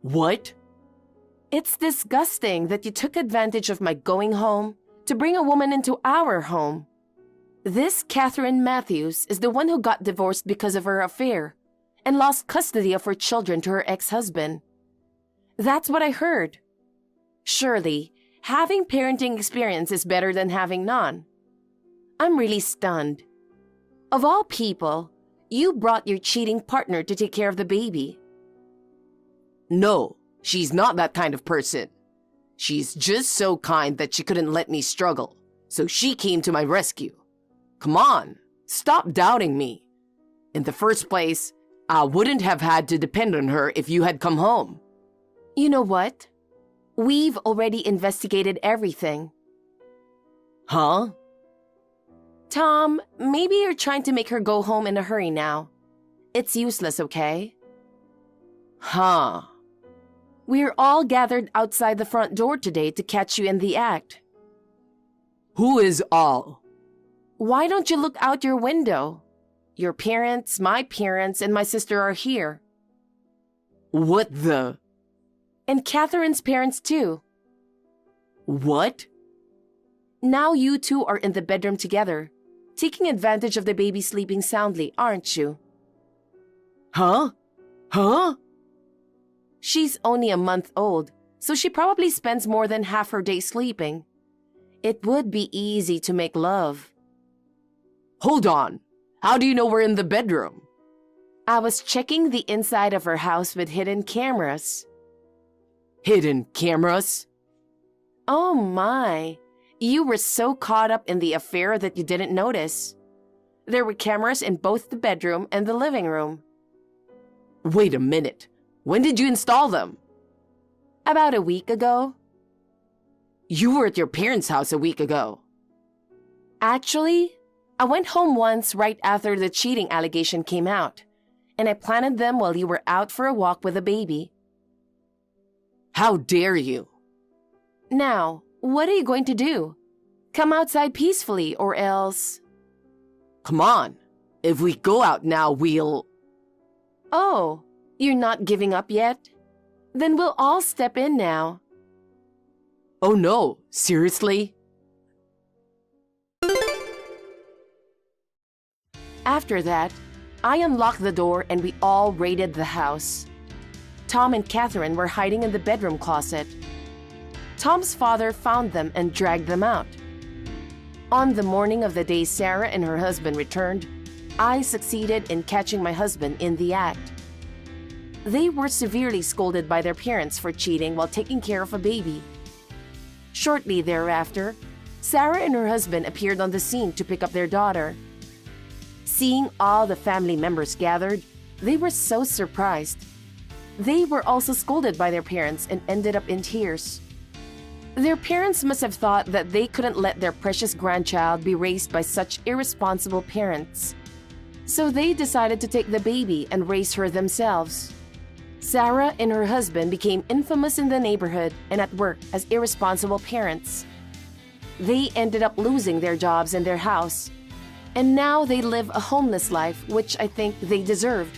What? It's disgusting that you took advantage of my going home to bring a woman into our home. This Catherine Matthews is the one who got divorced because of her affair and lost custody of her children to her ex-husband. That's what I heard. Surely, having parenting experience is better than having none. I'm really stunned. Of all people, you brought your cheating partner to take care of the baby. No, she's not that kind of person. She's just so kind that she couldn't let me struggle, so she came to my rescue. Come on, stop doubting me. In the first place, I wouldn't have had to depend on her if you had come home. You know what? We've already investigated everything. Huh? Tom, maybe you're trying to make her go home in a hurry now. It's useless, okay? Huh. We're all gathered outside the front door today to catch you in the act. Who is all? Why don't you look out your window? Your parents, my parents, and my sister are here. What the? And Catherine's parents too. What? Now you two are in the bedroom together, taking advantage of the baby sleeping soundly, aren't you? Huh? Huh? She's only a month old, so she probably spends more than half her day sleeping. It would be easy to make love. Hold on. How do you know we're in the bedroom? I was checking the inside of her house with hidden cameras. Hidden cameras? Oh my. You were so caught up in the affair that you didn't notice. There were cameras in both the bedroom and the living room. Wait a minute. When did you install them? About a week ago. You were at your parents' house a week ago. Actually, I went home once right after the cheating allegation came out, and I planted them while you were out for a walk with a baby. How dare you? Now, what are you going to do? Come outside peacefully or else... Come on. If we go out now, we'll... Oh, you're not giving up yet? Then we'll all step in now. Oh no, seriously? After that, I unlocked the door and we all raided the house. Tom and Catherine were hiding in the bedroom closet. Tom's father found them and dragged them out. On the morning of the day Sarah and her husband returned, I succeeded in catching my husband in the act. They were severely scolded by their parents for cheating while taking care of a baby. Shortly thereafter, Sarah and her husband appeared on the scene to pick up their daughter. Seeing all the family members gathered, they were so surprised. They were also scolded by their parents and ended up in tears. Their parents must have thought that they couldn't let their precious grandchild be raised by such irresponsible parents. So they decided to take the baby and raise her themselves. Sarah and her husband became infamous in the neighborhood and at work as irresponsible parents. They ended up losing their jobs and their house, and now they live a homeless life, which I think they deserved.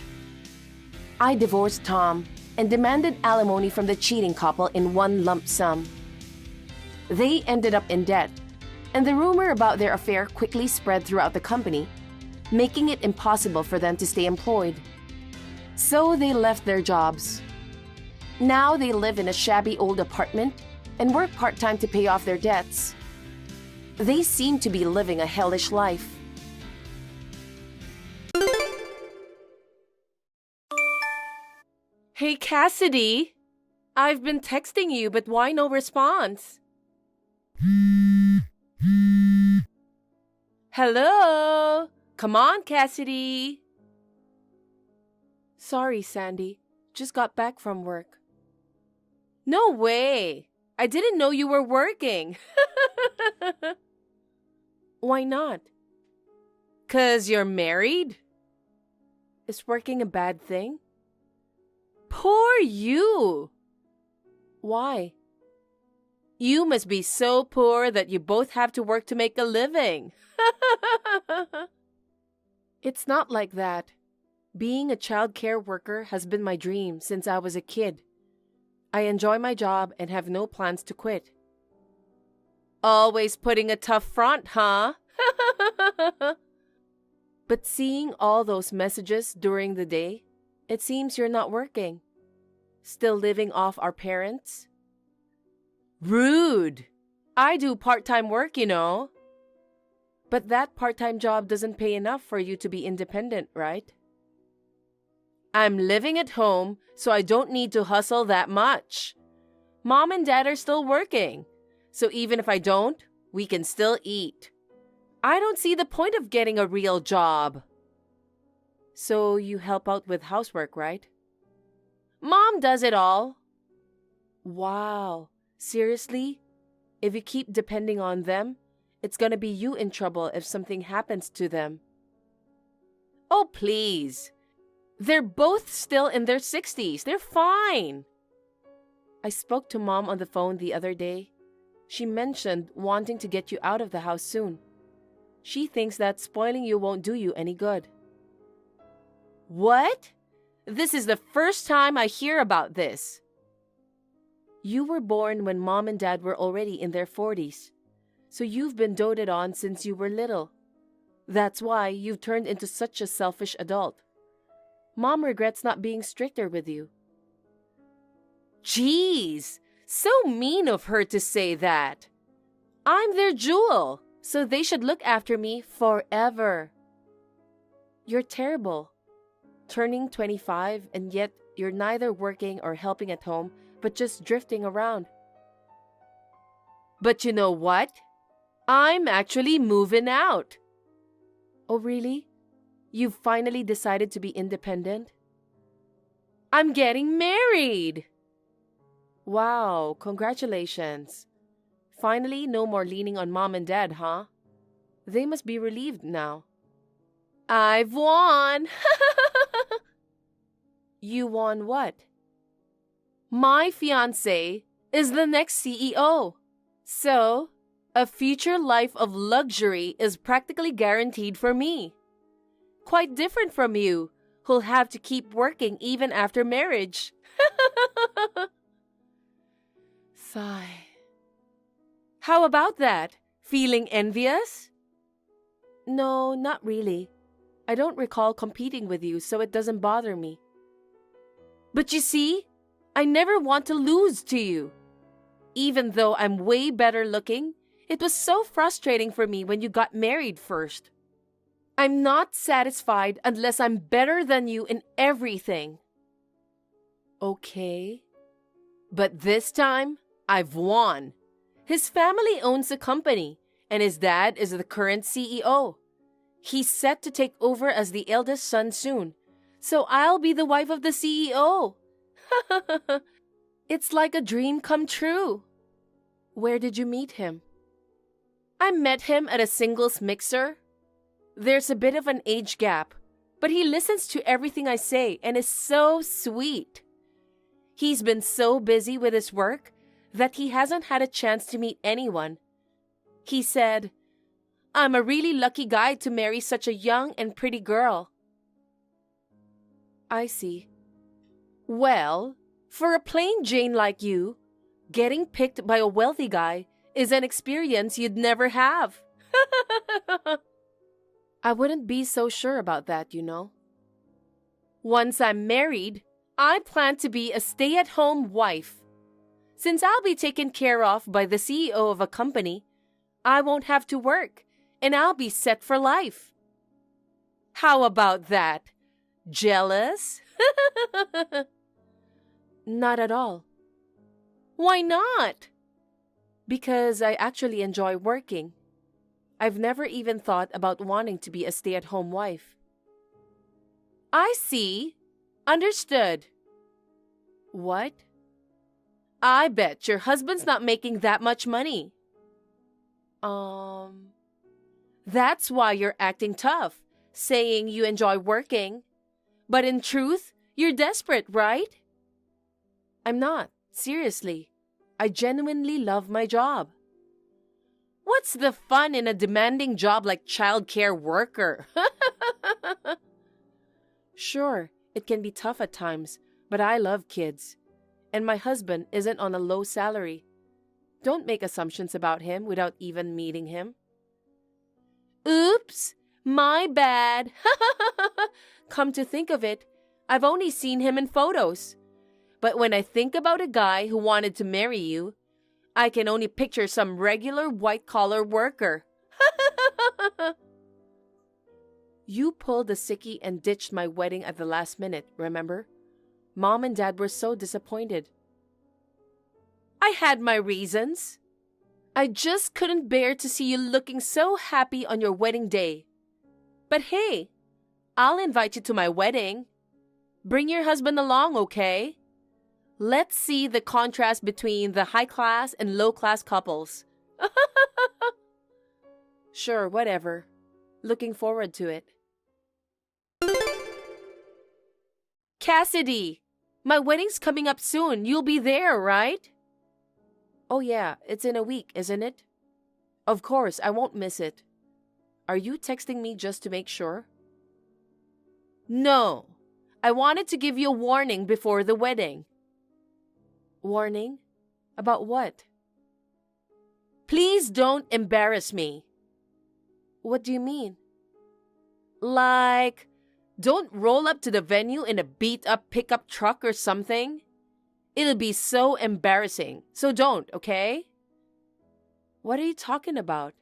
I divorced Tom and demanded alimony from the cheating couple in one lump sum. They ended up in debt, and the rumor about their affair quickly spread throughout the company, making it impossible for them to stay employed. So they left their jobs. Now they live in a shabby old apartment and work part-time to pay off their debts. They seem to be living a hellish life. Hey, Cassidy. I've been texting you, but why no response? Hello? Come on, Cassidy. Sorry, Sandy. Just got back from work. No way. I didn't know you were working. Why not? 'Cause you're married? Is working a bad thing? Poor you! Why? You must be so poor that you both have to work to make a living. It's not like that. Being a child care worker has been my dream since I was a kid. I enjoy my job and have no plans to quit. Always putting a tough front, huh? But seeing all those messages during the day, it seems you're not working. Still living off our parents? Rude! I do part-time work, you know. But that part-time job doesn't pay enough for you to be independent, right? I'm living at home, so I don't need to hustle that much. Mom and Dad are still working, so even if I don't, we can still eat. I don't see the point of getting a real job. So you help out with housework, right? Mom does it all. Wow, seriously? If you keep depending on them, it's gonna be you in trouble if something happens to them. Oh, please. They're both still in their 60s. They're fine. I spoke to Mom on the phone the other day. She mentioned wanting to get you out of the house soon. She thinks that spoiling you won't do you any good. What? This is the first time I hear about this. You were born when Mom and Dad were already in their 40s. So you've been doted on since you were little. That's why you've turned into such a selfish adult. Mom regrets not being stricter with you. Jeez, so mean of her to say that. I'm their jewel, so they should look after me forever. You're terrible. Turning 25 and yet you're neither working or helping at home, but just drifting around. But you know what? I'm actually moving out. Oh, really? You've finally decided to be independent? I'm getting married! Wow, congratulations. Finally, no more leaning on Mom and Dad, huh? They must be relieved now. I've won! You won what? My fiancé is the next CEO. So, a future life of luxury is practically guaranteed for me. Quite different from you, who'll have to keep working even after marriage. Sigh. How about that? Feeling envious? No, not really. I don't recall competing with you, so it doesn't bother me. But you see, I never want to lose to you. Even though I'm way better looking, it was so frustrating for me when you got married first. I'm not satisfied unless I'm better than you in everything. Okay. But this time, I've won. His family owns the company, and his dad is the current CEO. He's set to take over as the eldest son soon, so I'll be the wife of the CEO. It's like a dream come true. Where did you meet him? I met him at a singles mixer. There's a bit of an age gap, but he listens to everything I say and is so sweet. He's been so busy with his work that he hasn't had a chance to meet anyone. He said, "I'm a really lucky guy to marry such a young and pretty girl." I see. Well, for a plain Jane like you, getting picked by a wealthy guy is an experience you'd never have. I wouldn't be so sure about that, you know. Once I'm married, I plan to be a stay-at-home wife. Since I'll be taken care of by the CEO of a company, I won't have to work, and I'll be set for life. How about that? Jealous? Not at all. Why not? Because I actually enjoy working. I've never even thought about wanting to be a stay-at-home wife. I see. Understood. What? I bet your husband's not making that much money. That's why you're acting tough, saying you enjoy working. But in truth, you're desperate, right? I'm not. Seriously. I genuinely love my job. What's the fun in a demanding job like childcare worker? Sure, it can be tough at times, but I love kids. And my husband isn't on a low salary. Don't make assumptions about him without even meeting him. Oops, my bad. Come to think of it, I've only seen him in photos. But when I think about a guy who wanted to marry you, I can only picture some regular white-collar worker. You pulled the sickie and ditched my wedding at the last minute, remember? Mom and Dad were so disappointed. I had my reasons. I just couldn't bear to see you looking so happy on your wedding day. But hey, I'll invite you to my wedding. Bring your husband along, okay? Let's see the contrast between the high-class and low-class couples. Sure, whatever. Looking forward to it. Cassidy, my wedding's coming up soon. You'll be there, right? Oh yeah, it's in a week, isn't it? Of course, I won't miss it. Are you texting me just to make sure? No, I wanted to give you a warning before the wedding. Warning? About what? Please don't embarrass me. What do you mean? Like, don't roll up to the venue in a beat-up pickup truck or something. It'll be so embarrassing, so don't, okay? What are you talking about?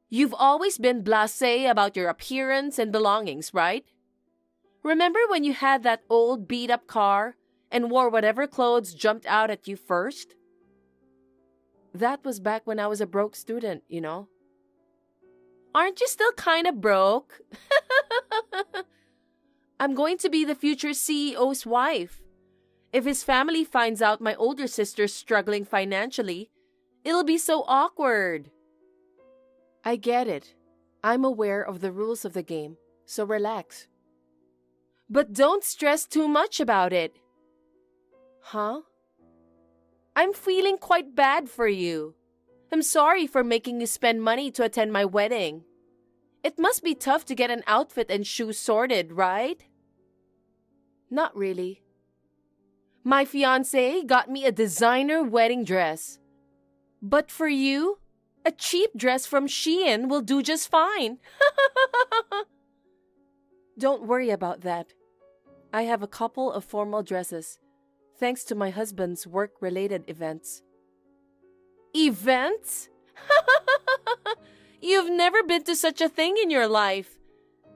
You've always been blasé about your appearance and belongings, right? Remember when you had that old beat-up car and wore whatever clothes jumped out at you first? That was back when I was a broke student, you know. Aren't you still kind of broke? I'm going to be the future CEO's wife. If his family finds out my older sister's struggling financially, it'll be so awkward. I get it. I'm aware of the rules of the game, so relax. But don't stress too much about it. Huh? I'm feeling quite bad for you. I'm sorry for making you spend money to attend my wedding. It must be tough to get an outfit and shoes sorted, right? Not really. My fiancé got me a designer wedding dress. But for you, a cheap dress from Shein will do just fine. Don't worry about that. I have a couple of formal dresses, thanks to my husband's work-related events. Events? You've never been to such a thing in your life.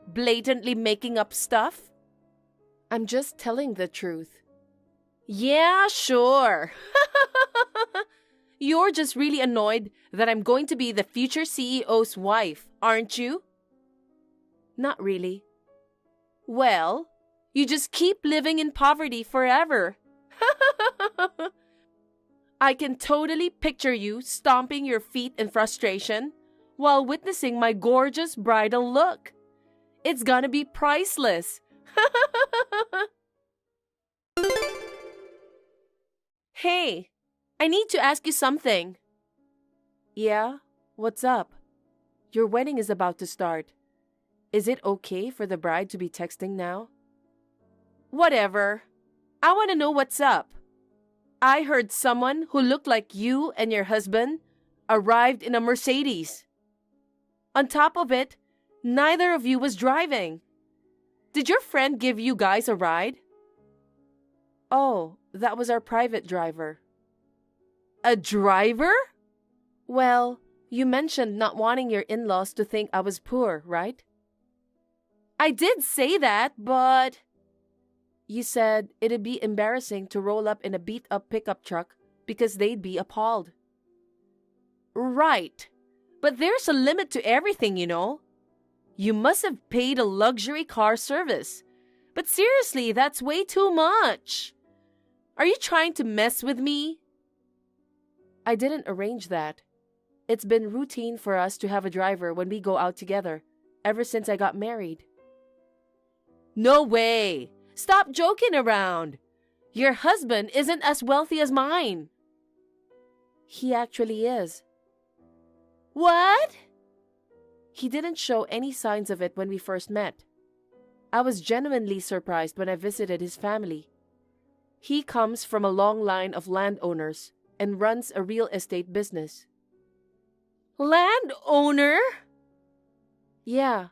Blatantly making up stuff? I'm just telling the truth. Yeah, sure. You're just really annoyed that I'm going to be the future CEO's wife, aren't you? Not really. Well, you just keep living in poverty forever. I can totally picture you stomping your feet in frustration while witnessing my gorgeous bridal look. It's gonna be priceless. Hey, I need to ask you something. Yeah? What's up? Your wedding is about to start. Is it okay for the bride to be texting now? Whatever. I want to know what's up. I heard someone who looked like you and your husband arrived in a Mercedes. On top of it, neither of you was driving. Did your friend give you guys a ride? Oh, that was our private driver. A driver? Well, you mentioned not wanting your in-laws to think I was poor, right? I did say that, but... You said it'd be embarrassing to roll up in a beat-up pickup truck because they'd be appalled. Right. But there's a limit to everything, you know. You must have paid a luxury car service. But seriously, that's way too much. Are you trying to mess with me? I didn't arrange that. It's been routine for us to have a driver when we go out together, ever since I got married. No way! Stop joking around. Your husband isn't as wealthy as mine. He actually is. What? He didn't show any signs of it when we first met. I was genuinely surprised when I visited his family. He comes from a long line of landowners and runs a real estate business. Landowner? Yeah,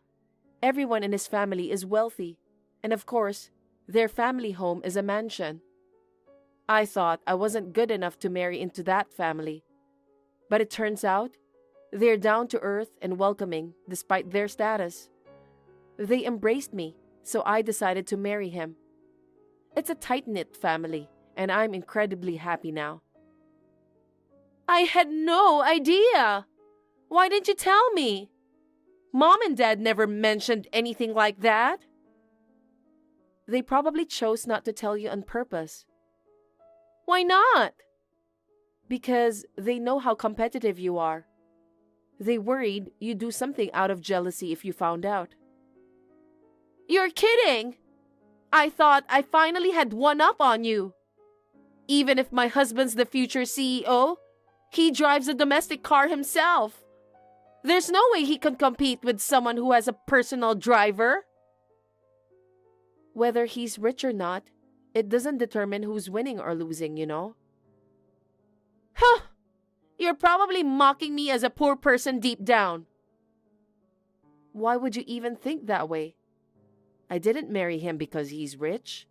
everyone in his family is wealthy, and of course, their family home is a mansion. I thought I wasn't good enough to marry into that family, but it turns out they're down to earth and welcoming despite their status. They embraced me, so I decided to marry him. It's a tight-knit family, and I'm incredibly happy now. I had no idea. Why didn't you tell me? Mom and Dad never mentioned anything like that. They probably chose not to tell you on purpose. Why not? Because they know how competitive you are. They worried you'd do something out of jealousy if you found out. You're kidding! I thought I finally had one up on you. Even if my husband's the future CEO, he drives a domestic car himself. There's no way he can compete with someone who has a personal driver. Whether he's rich or not, it doesn't determine who's winning or losing, you know? Huh! You're probably mocking me as a poor person deep down. Why would you even think that way? I didn't marry him because he's rich.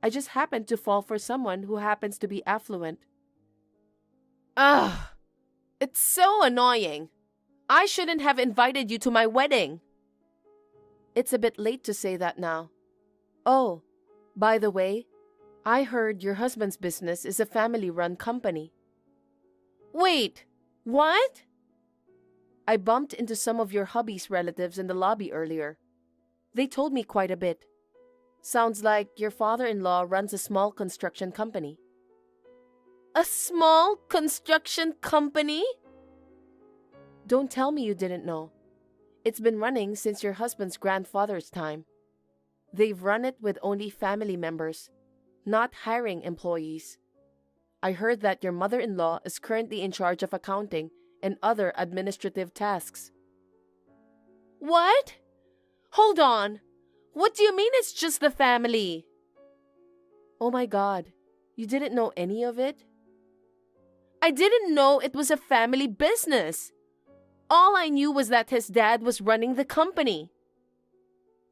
I just happened to fall for someone who happens to be affluent. Ugh! It's so annoying. I shouldn't have invited you to my wedding. It's a bit late to say that now. Oh, by the way, I heard your husband's business is a family-run company. Wait, what? I bumped into some of your hubby's relatives in the lobby earlier. They told me quite a bit. Sounds like your father-in-law runs a small construction company. A small construction company? Don't tell me you didn't know. It's been running since your husband's grandfather's time. They've run it with only family members, not hiring employees. I heard that your mother-in-law is currently in charge of accounting and other administrative tasks. What? Hold on. What do you mean it's just the family? Oh my God, you didn't know any of it? I didn't know it was a family business. All I knew was that his dad was running the company.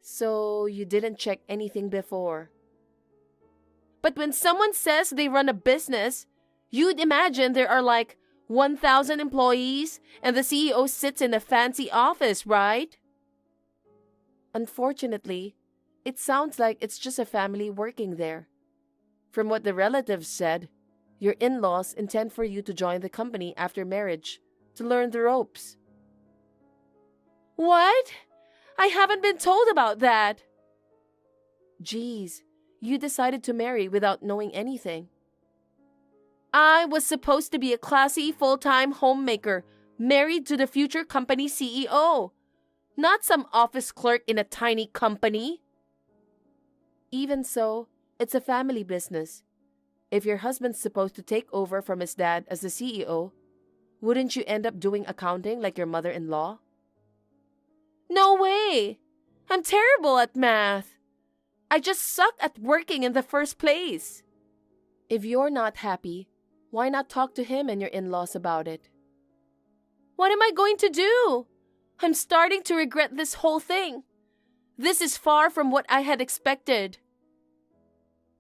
So you didn't check anything before? But when someone says they run a business, you'd imagine there are like 1,000 employees and the CEO sits in a fancy office, right? Unfortunately, it sounds like it's just a family working there. From what the relatives said, your in-laws intend for you to join the company after marriage to learn the ropes. What? I haven't been told about that. Geez, you decided to marry without knowing anything. I was supposed to be a classy full-time homemaker, married to the future company CEO, not some office clerk in a tiny company. Even so, it's a family business. If your husband's supposed to take over from his dad as the CEO, wouldn't you end up doing accounting like your mother-in-law? No way! I'm terrible at math. I just suck at working in the first place. If you're not happy, why not talk to him and your in-laws about it? What am I going to do? I'm starting to regret this whole thing. This is far from what I had expected.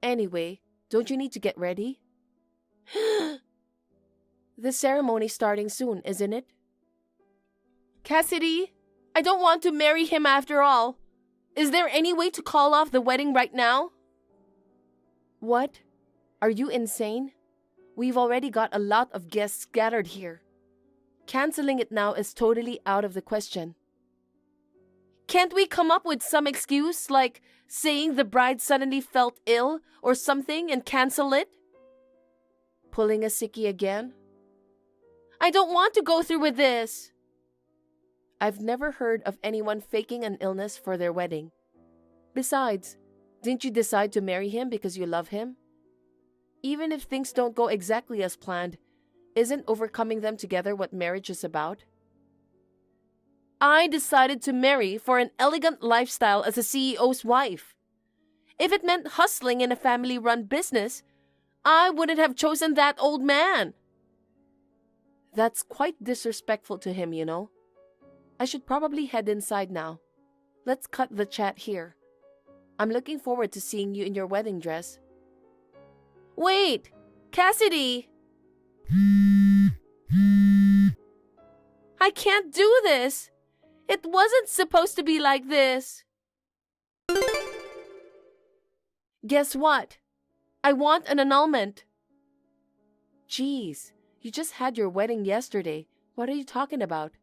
Anyway, don't you need to get ready? The ceremony's starting soon, isn't it? Cassidy, I don't want to marry him after all. Is there any way to call off the wedding right now? What? Are you insane? We've already got a lot of guests scattered here. Canceling it now is totally out of the question. Can't we come up with some excuse, like saying the bride suddenly felt ill or something and cancel it? Pulling a sickie again? I don't want to go through with this. I've never heard of anyone faking an illness for their wedding. Besides, didn't you decide to marry him because you love him? Even if things don't go exactly as planned, isn't overcoming them together what marriage is about? I decided to marry for an elegant lifestyle as a CEO's wife. If it meant hustling in a family-run business, I wouldn't have chosen that old man. That's quite disrespectful to him, you know. I should probably head inside now. Let's cut the chat here. I'm looking forward to seeing you in your wedding dress. Wait! Cassidy! I can't do this! It wasn't supposed to be like this. Guess what? I want an annulment. Jeez, you just had your wedding yesterday. What are you talking about?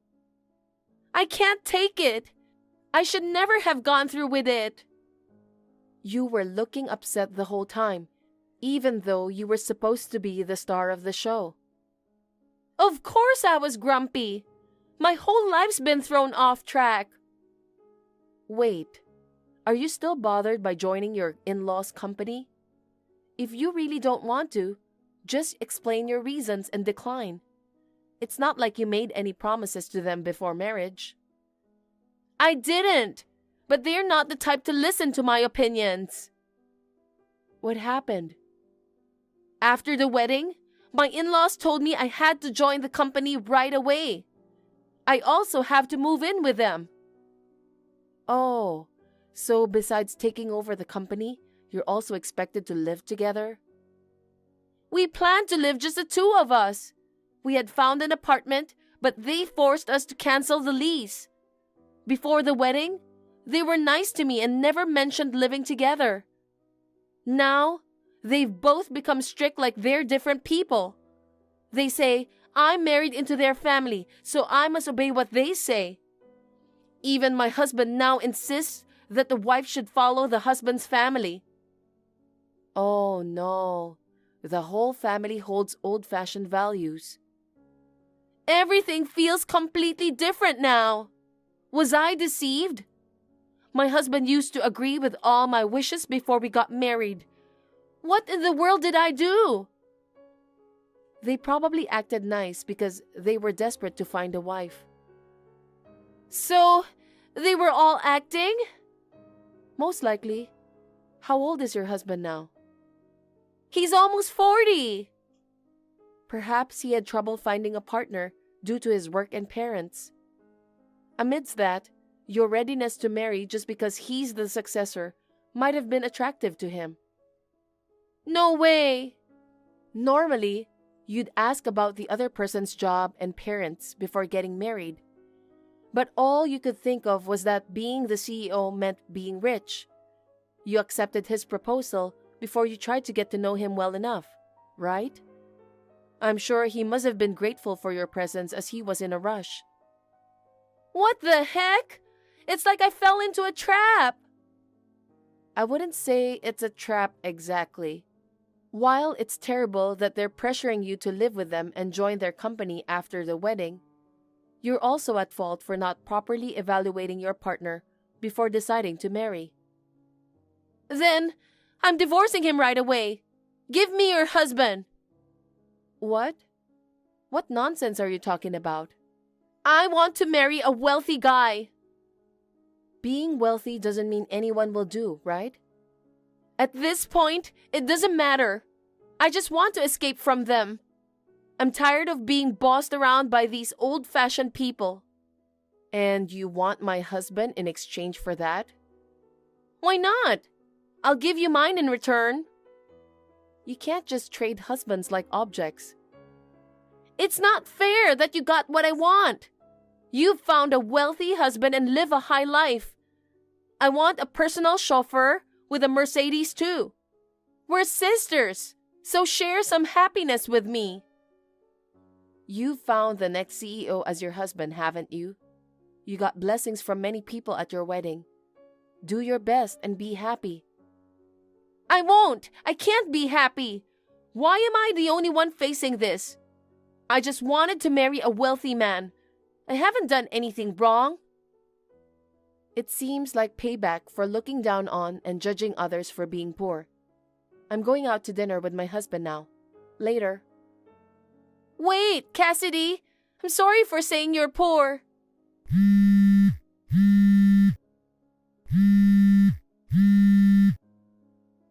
I can't take it. I should never have gone through with it. You were looking upset the whole time, even though you were supposed to be the star of the show. Of course I was grumpy. My whole life's been thrown off track. Wait, are you still bothered by joining your in-laws' company? If you really don't want to, just explain your reasons and decline. It's not like you made any promises to them before marriage. I didn't, but they're not the type to listen to my opinions. What happened? After the wedding, my in-laws told me I had to join the company right away. I also have to move in with them. Oh, so besides taking over the company, you're also expected to live together? We planned to live just the two of us. We had found an apartment, but they forced us to cancel the lease. Before the wedding, they were nice to me and never mentioned living together. Now, they've both become strict like they're different people. They say, I'm married into their family, so I must obey what they say. Even my husband now insists that the wife should follow the husband's family. Oh no, the whole family holds old-fashioned values. Everything feels completely different now. Was I deceived? My husband used to agree with all my wishes before we got married. What in the world did I do? They probably acted nice because they were desperate to find a wife. So, they were all acting? Most likely. How old is your husband now? He's almost 40. Perhaps he had trouble finding a partner due to his work and parents. Amidst that, your readiness to marry just because he's the successor might have been attractive to him. No way! Normally, you'd ask about the other person's job and parents before getting married. But all you could think of was that being the CEO meant being rich. You accepted his proposal before you tried to get to know him well enough, right? I'm sure he must have been grateful for your presence as he was in a rush. What the heck? It's like I fell into a trap. I wouldn't say it's a trap exactly. While it's terrible that they're pressuring you to live with them and join their company after the wedding, you're also at fault for not properly evaluating your partner before deciding to marry. Then, I'm divorcing him right away. Give me your husband. What? What nonsense are you talking about? I want to marry a wealthy guy. Being wealthy doesn't mean anyone will do, right? At this point, it doesn't matter. I just want to escape from them. I'm tired of being bossed around by these old-fashioned people. And you want my husband in exchange for that? Why not? I'll give you mine in return. You can't just trade husbands like objects. It's not fair that you got what I want. You've found a wealthy husband and live a high life. I want a personal chauffeur with a Mercedes too. We're sisters, so share some happiness with me. You found the next CEO as your husband, haven't you? You got blessings from many people at your wedding. Do your best and be happy. I won't! I can't be happy! Why am I the only one facing this? I just wanted to marry a wealthy man. I haven't done anything wrong. It seems like payback for looking down on and judging others for being poor. I'm going out to dinner with my husband now. Later. Wait, Cassidy! I'm sorry for saying you're poor.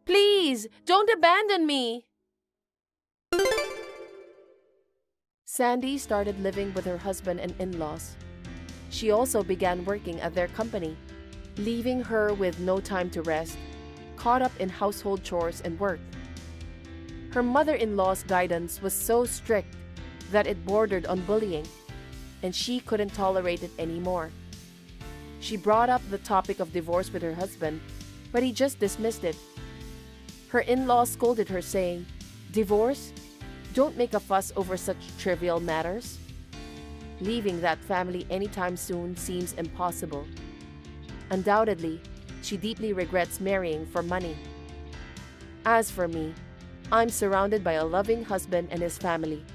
Please, don't abandon me. Sandy started living with her husband and in-laws. She also began working at their company, leaving her with no time to rest, caught up in household chores and work. Her mother-in-law's guidance was so strict that it bordered on bullying, and she couldn't tolerate it anymore. She brought up the topic of divorce with her husband, but he just dismissed it. Her in-laws scolded her, saying, "Divorce? Don't make a fuss over such trivial matters." Leaving that family anytime soon seems impossible. Undoubtedly, she deeply regrets marrying for money. As for me, I'm surrounded by a loving husband and his family,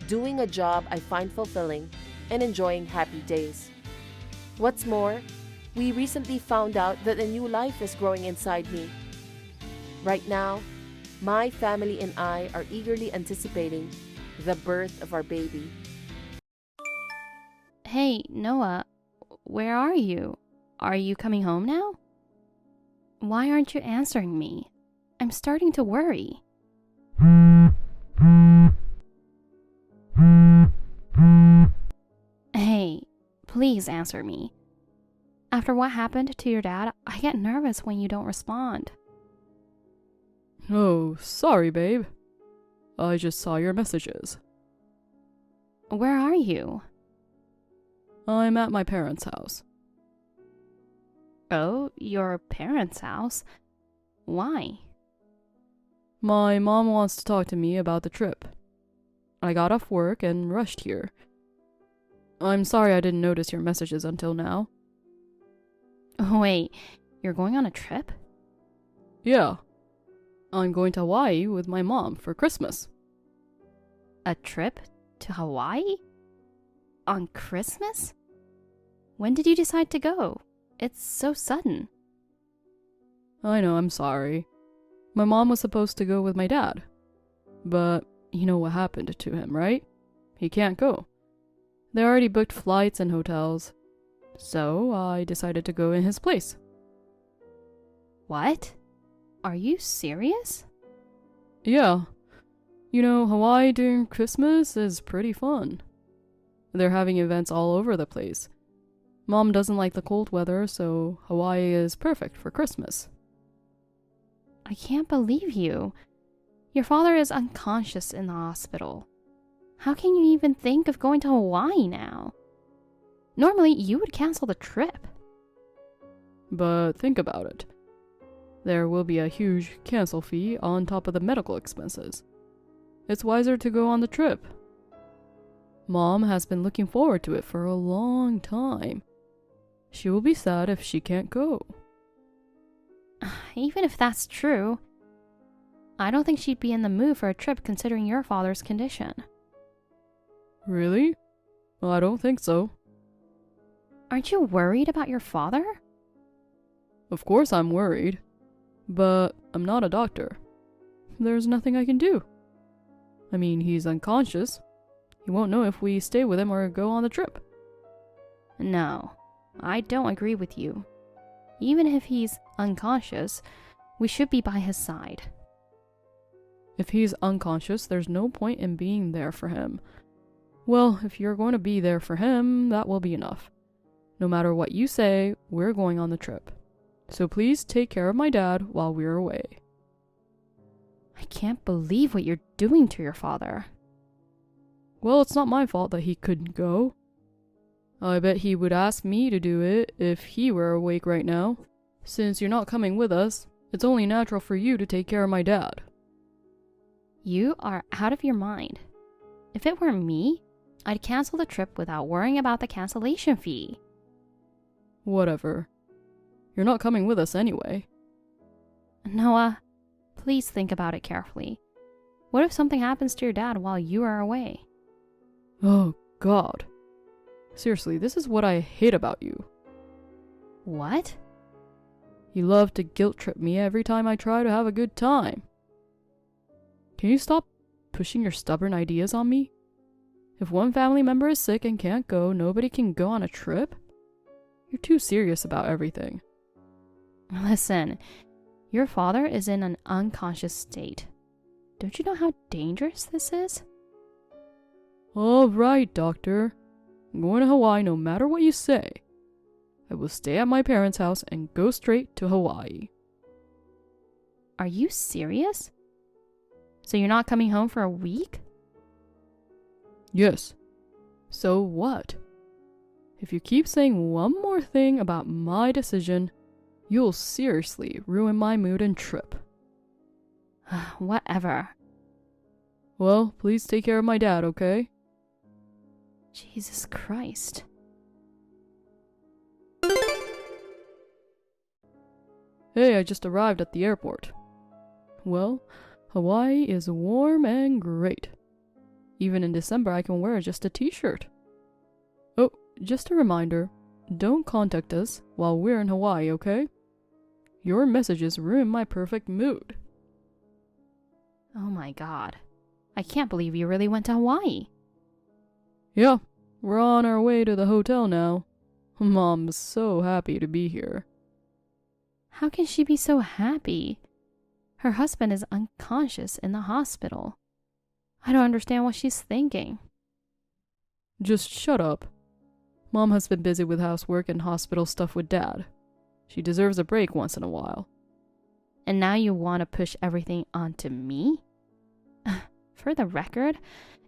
doing a job I find fulfilling and enjoying happy days. What's more, we recently found out that a new life is growing inside me. Right now, my family and I are eagerly anticipating the birth of our baby. Hey, Noah, where are you? Are you coming home now? Why aren't you answering me? I'm starting to worry. Hey, please answer me. After what happened to your dad, I get nervous when you don't respond. Oh, sorry, babe. I just saw your messages. Where are you? I'm at my parents' house. Oh, your parents' house? Why? My mom wants to talk to me about the trip. I got off work and rushed here. I'm sorry I didn't notice your messages until now. Wait, you're going on a trip? Yeah. I'm going to Hawaii with my mom for Christmas. A trip to Hawaii? On Christmas? When did you decide to go? It's so sudden. I know, I'm sorry. My mom was supposed to go with my dad. But you know what happened to him, right? He can't go. They already booked flights and hotels. So I decided to go in his place. What? Are you serious? Yeah. You know, Hawaii during Christmas is pretty fun. They're having events all over the place. Mom doesn't like the cold weather, so Hawaii is perfect for Christmas. I can't believe you. Your father is unconscious in the hospital. How can you even think of going to Hawaii now? Normally, you would cancel the trip. But think about it. There will be a huge cancel fee on top of the medical expenses. It's wiser to go on the trip. Mom has been looking forward to it for a long time. She will be sad if she can't go. Even if that's true, I don't think she'd be in the mood for a trip considering your father's condition. Really? Well, I don't think so. Aren't you worried about your father? Of course I'm worried. But I'm not a doctor. There's nothing I can do. I mean, he's unconscious. He won't know if we stay with him or go on the trip. No, I don't agree with you. Even if he's unconscious, we should be by his side. If he's unconscious, there's no point in being there for him. Well, if you're going to be there for him, that will be enough. No matter what you say, we're going on the trip. So please take care of my dad while we're away. I can't believe what you're doing to your father. Well, it's not my fault that he couldn't go. I bet he would ask me to do it if he were awake right now. Since you're not coming with us, it's only natural for you to take care of my dad. You are out of your mind. If it were me, I'd cancel the trip without worrying about the cancellation fee. Whatever. You're not coming with us anyway. Noah, please think about it carefully. What if something happens to your dad while you are away? Oh, God. Seriously, this is what I hate about you. What? You love to guilt trip me every time I try to have a good time. Can you stop pushing your stubborn ideas on me? If one family member is sick and can't go, nobody can go on a trip? You're too serious about everything. Listen, your father is in an unconscious state. Don't you know how dangerous this is? All right, doctor. I'm going to Hawaii no matter what you say. I will stay at my parents' house and go straight to Hawaii. Are you serious? So you're not coming home for a week? Yes. So what? If you keep saying one more thing about my decision, you'll seriously ruin my mood and trip. Whatever. Well, please take care of my dad, okay? Jesus Christ. Hey, I just arrived at the airport. Well, Hawaii is warm and great. Even in December, I can wear just a t-shirt. Oh, just a reminder, don't contact us while we're in Hawaii, okay? Your messages ruin my perfect mood. Oh my God. I can't believe you really went to Hawaii. Yeah, we're on our way to the hotel now. Mom's so happy to be here. How can she be so happy? Her husband is unconscious in the hospital. I don't understand what she's thinking. Just shut up. Mom has been busy with housework and hospital stuff with Dad. She deserves a break once in a while. And now you want to push everything onto me? For the record,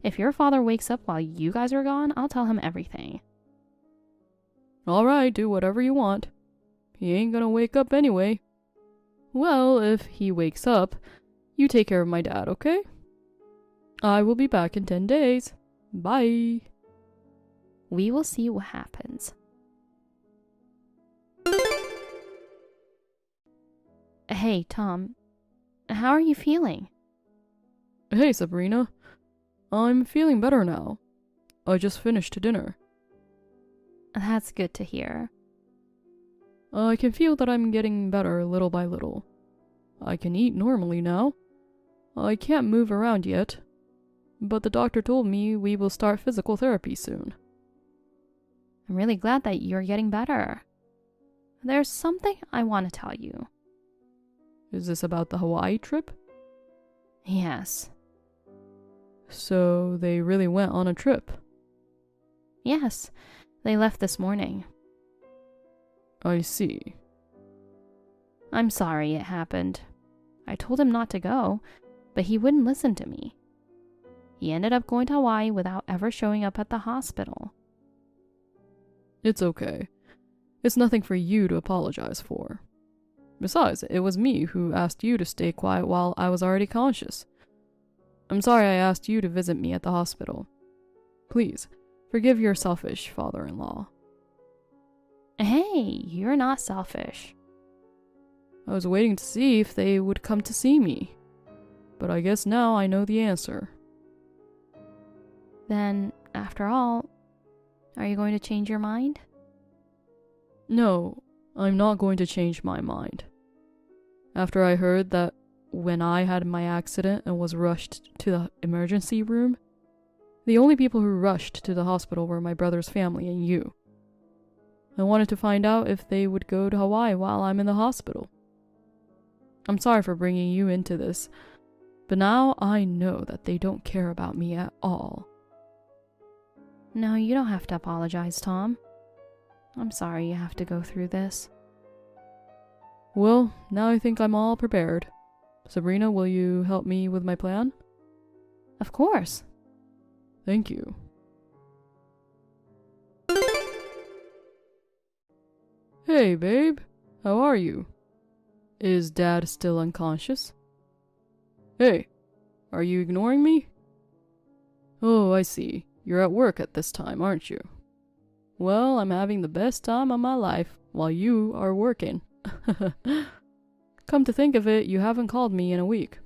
if your father wakes up while you guys are gone, I'll tell him everything. Alright, do whatever you want. He ain't gonna wake up anyway. Well, if he wakes up, you take care of my dad, okay? I will be back in 10 days. Bye. We will see what happens. Hey, Tom. How are you feeling? Hey, Sabrina. I'm feeling better now. I just finished dinner. That's good to hear. I can feel that I'm getting better little by little. I can eat normally now. I can't move around yet, but the doctor told me we will start physical therapy soon. I'm really glad that you're getting better. There's something I want to tell you. Is this about the Hawaii trip? Yes. So they really went on a trip? Yes, they left this morning. I see. I'm sorry it happened. I told him not to go, but he wouldn't listen to me. He ended up going to Hawaii without ever showing up at the hospital. It's okay. It's nothing for you to apologize for. Besides, it was me who asked you to stay quiet while I was already conscious. I'm sorry I asked you to visit me at the hospital. Please, forgive your selfish father-in-law. Hey, you're not selfish. I was waiting to see if they would come to see me. But I guess now I know the answer. Then, after all, are you going to change your mind? No, I'm not going to change my mind. After I heard that when I had my accident and was rushed to the emergency room, the only people who rushed to the hospital were my brother's family and you. I wanted to find out if they would go to Hawaii while I'm in the hospital. I'm sorry for bringing you into this, but now I know that they don't care about me at all. No, you don't have to apologize, Tom. I'm sorry you have to go through this. Well, now I think I'm all prepared. Sabrina, will you help me with my plan? Of course. Thank you. Hey, babe. How are you? Is Dad still unconscious? Hey, are you ignoring me? Oh, I see. You're at work at this time, aren't you? Well, I'm having the best time of my life while you are working. Come to think of it, you haven't called me in a week.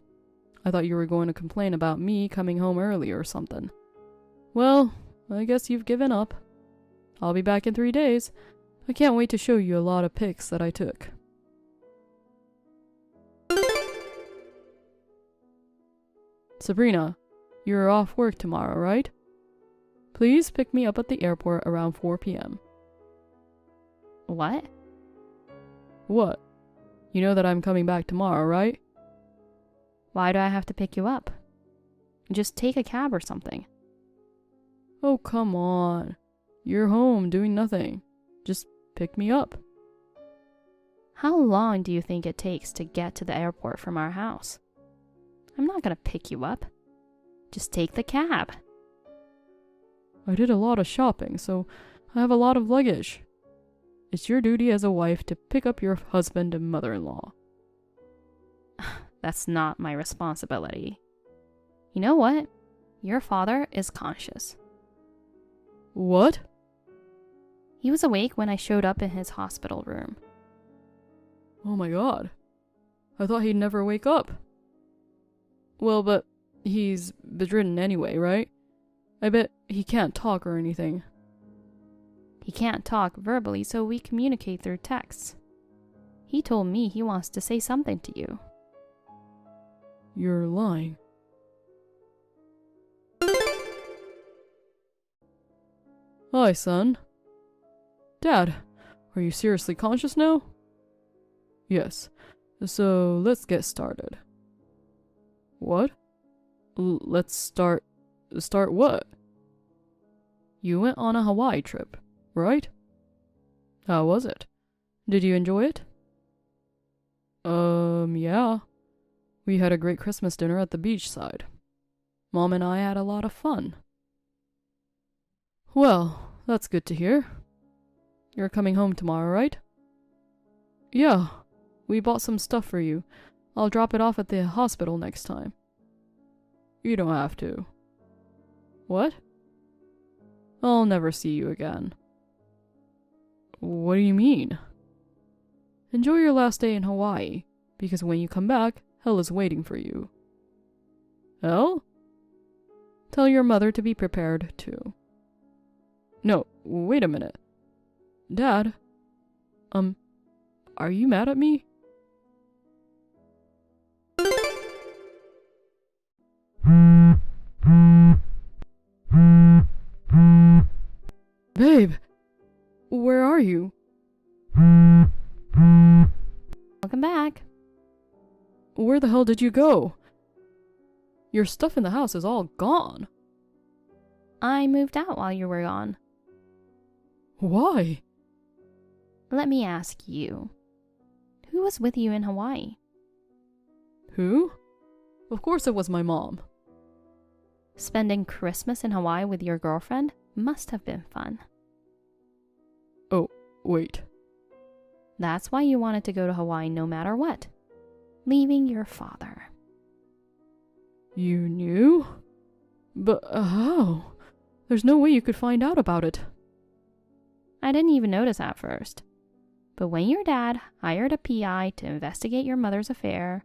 I thought you were going to complain about me coming home early or something. Well, I guess you've given up. I'll be back in 3 days. I can't wait to show you a lot of pics that I took. Sabrina, you're off work tomorrow, right? Please pick me up at the airport around 4 p.m. What? What? You know that I'm coming back tomorrow, right? Why do I have to pick you up? Just take a cab or something. Oh, come on. You're home doing nothing. Just pick me up. How long do you think it takes to get to the airport from our house? I'm not gonna pick you up. Just take the cab. I did a lot of shopping, so I have a lot of luggage. It's your duty as a wife to pick up your husband and mother-in-law. That's not my responsibility. You know what? Your father is conscious. What? He was awake when I showed up in his hospital room. Oh my god. I thought he'd never wake up. Well, but he's bedridden anyway, right? I bet he can't talk or anything. He can't talk verbally, so we communicate through texts. He told me he wants to say something to you. You're lying. Hi, son. Dad, are you seriously conscious now? Yes. So let's get started. What? Let's start... Start what? You went on a Hawaii trip, right? How was it? Did you enjoy it? Yeah. We had a great Christmas dinner at the beachside. Mom and I had a lot of fun. Well, that's good to hear. You're coming home tomorrow, right? Yeah. We bought some stuff for you. I'll drop it off at the hospital next time. You don't have to. What? I'll never see you again. What do you mean? Enjoy your last day in Hawaii, because when you come back, hell is waiting for you. Hell? Tell your mother to be prepared, too. No, wait a minute. Dad? Are you mad at me? Babe, where are you? Welcome back. Where the hell did you go? Your stuff in the house is all gone. I moved out while you were gone. Why? Let me ask you. Who was with you in Hawaii? Who? Of course it was my mom. Spending Christmas in Hawaii with your girlfriend must have been fun. Oh, wait. That's why you wanted to go to Hawaii no matter what. Leaving your father. You knew? But how? There's no way you could find out about it. I didn't even notice at first. But when your dad hired a PI to investigate your mother's affair,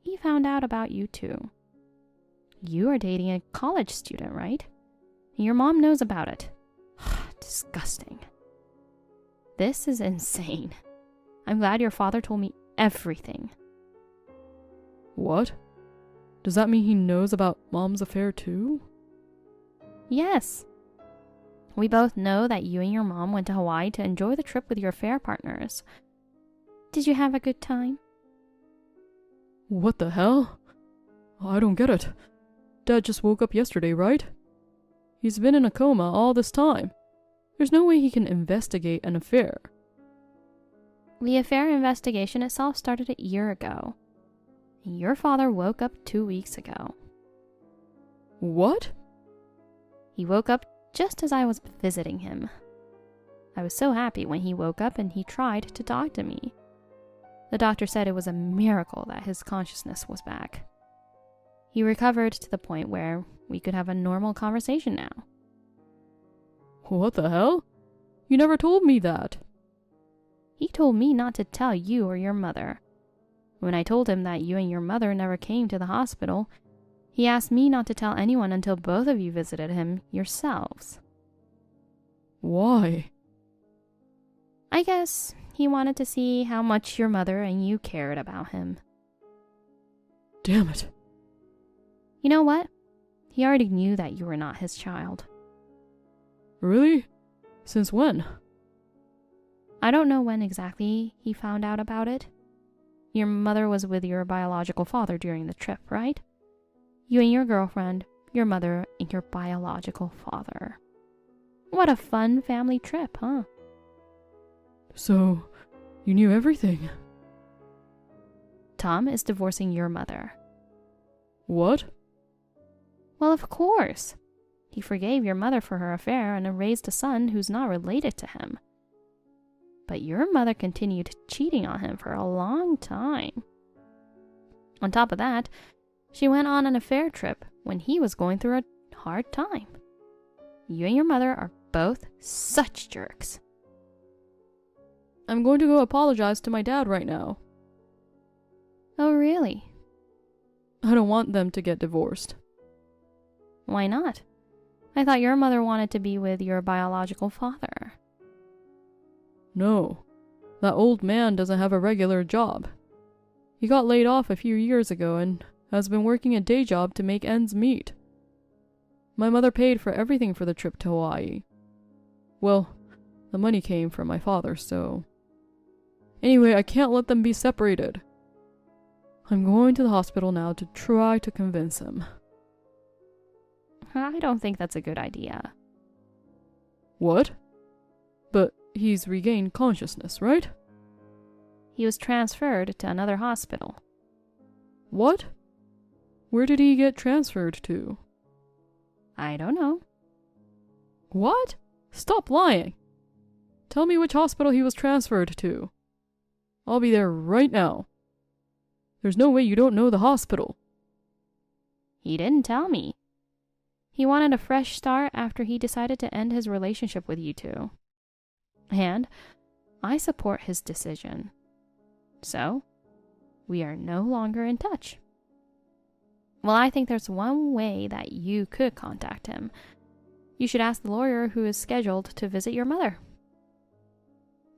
he found out about you too. You are dating a college student, right? And your mom knows about it. Disgusting. This is insane. I'm glad your father told me everything. What? Does that mean he knows about Mom's affair too? Yes. We both know that you and your mom went to Hawaii to enjoy the trip with your affair partners. Did you have a good time? What the hell? I don't get it. Dad just woke up yesterday, right? He's been in a coma all this time. There's no way he can investigate an affair. The affair investigation itself started a year ago. Your father woke up 2 weeks ago. What? He woke up just as I was visiting him. I was so happy when he woke up and he tried to talk to me. The doctor said it was a miracle that his consciousness was back. He recovered to the point where we could have a normal conversation now. What the hell? You never told me that. He told me not to tell you or your mother. When I told him that you and your mother never came to the hospital, he asked me not to tell anyone until both of you visited him yourselves. Why? I guess he wanted to see how much your mother and you cared about him. Damn it. You know what? He already knew that you were not his child. Really? Since when? I don't know when exactly he found out about it. Your mother was with your biological father during the trip, right? You and your girlfriend, your mother, and your biological father. What a fun family trip, huh? So, you knew everything? Tom is divorcing your mother. What? Well, of course. He forgave your mother for her affair and raised a son who's not related to him. But your mother continued cheating on him for a long time. On top of that, she went on an affair trip when he was going through a hard time. You and your mother are both such jerks. I'm going to go apologize to my dad right now. Oh, really? I don't want them to get divorced. Why not? I thought your mother wanted to be with your biological father. No, that old man doesn't have a regular job. He got laid off a few years ago and has been working a day job to make ends meet. My mother paid for everything for the trip to Hawaii. Well, the money came from my father, so... Anyway, I can't let them be separated. I'm going to the hospital now to try to convince him. I don't think that's a good idea. What? But he's regained consciousness, right? He was transferred to another hospital. What? Where did he get transferred to? I don't know. What? Stop lying. Tell me which hospital he was transferred to. I'll be there right now. There's no way you don't know the hospital. He didn't tell me. He wanted a fresh start after he decided to end his relationship with you two. And I support his decision. So, we are no longer in touch. Well, I think there's one way that you could contact him. You should ask the lawyer who is scheduled to visit your mother.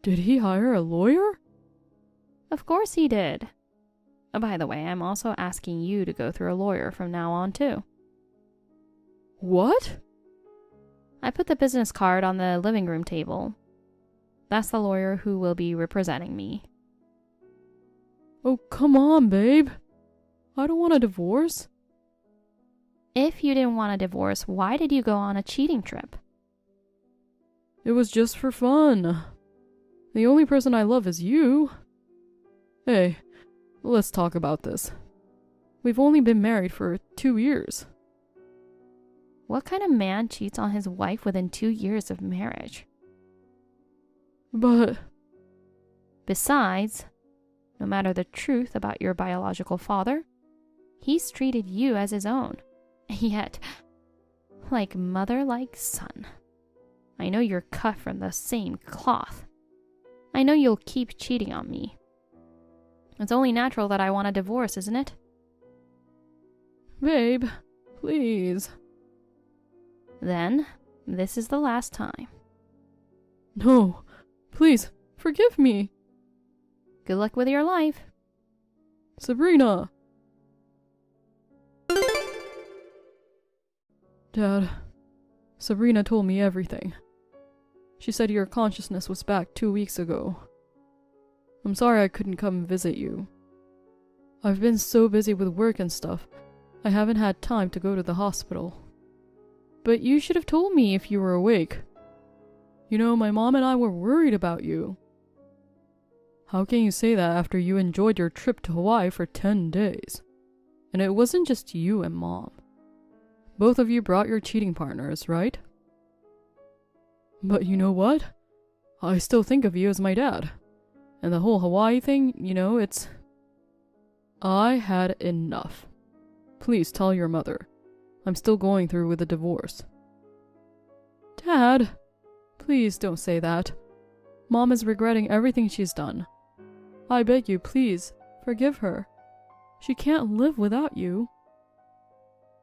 Did he hire a lawyer? Of course he did. Oh, by the way, I'm also asking you to go through a lawyer from now on, too. What? I put the business card on the living room table. That's the lawyer who will be representing me. Oh, come on, babe. I don't want a divorce. If you didn't want a divorce, why did you go on a cheating trip? It was just for fun. The only person I love is you. Hey, let's talk about this. We've only been married for 2 years. What kind of man cheats on his wife within 2 years of marriage? But... Besides, no matter the truth about your biological father, he's treated you as his own. Yet, like mother, like son. I know you're cut from the same cloth. I know you'll keep cheating on me. It's only natural that I want a divorce, isn't it? Babe, please. Then, this is the last time. No, please, forgive me. Good luck with your life. Sabrina. Dad, Sabrina told me everything. She said your consciousness was back 2 weeks ago. I'm sorry I couldn't come visit you. I've been so busy with work and stuff, I haven't had time to go to the hospital. But you should have told me if you were awake. You know, my mom and I were worried about you. How can you say that after you enjoyed your trip to Hawaii for 10 days? And it wasn't just you and Mom. Both of you brought your cheating partners, right? But you know what? I still think of you as my dad. And the whole Hawaii thing, you know, it's... I had enough. Please tell your mother. I'm still going through with the divorce. Dad, please don't say that. Mom is regretting everything she's done. I beg you, please, forgive her. She can't live without you.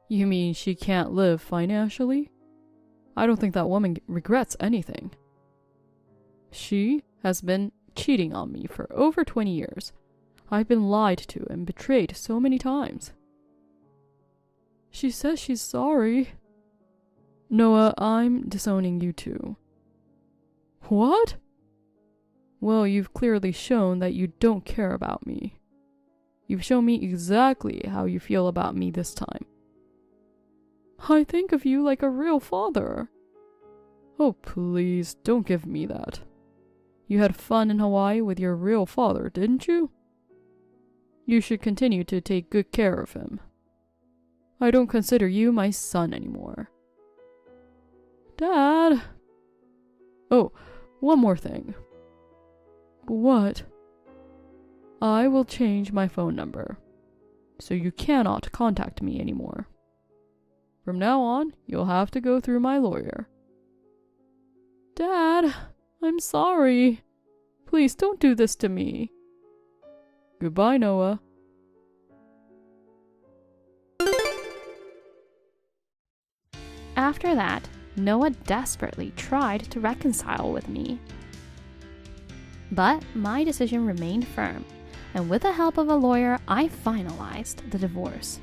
You mean she can't live financially? I don't think that woman regrets anything. She has been cheating on me for over 20 years. I've been lied to and betrayed so many times. She says she's sorry. Noah, I'm disowning you too. What? Well, you've clearly shown that you don't care about me. You've shown me exactly how you feel about me this time. I think of you like a real father. Oh, please, don't give me that. You had fun in Hawaii with your real father, didn't you? You should continue to take good care of him. I don't consider you my son anymore. Dad! Oh, one more thing. What? I will change my phone number, so you cannot contact me anymore. From now on, you'll have to go through my lawyer. Dad, I'm sorry. Please don't do this to me. Goodbye, Noah. After that, Noah desperately tried to reconcile with me. But my decision remained firm, and with the help of a lawyer, I finalized the divorce.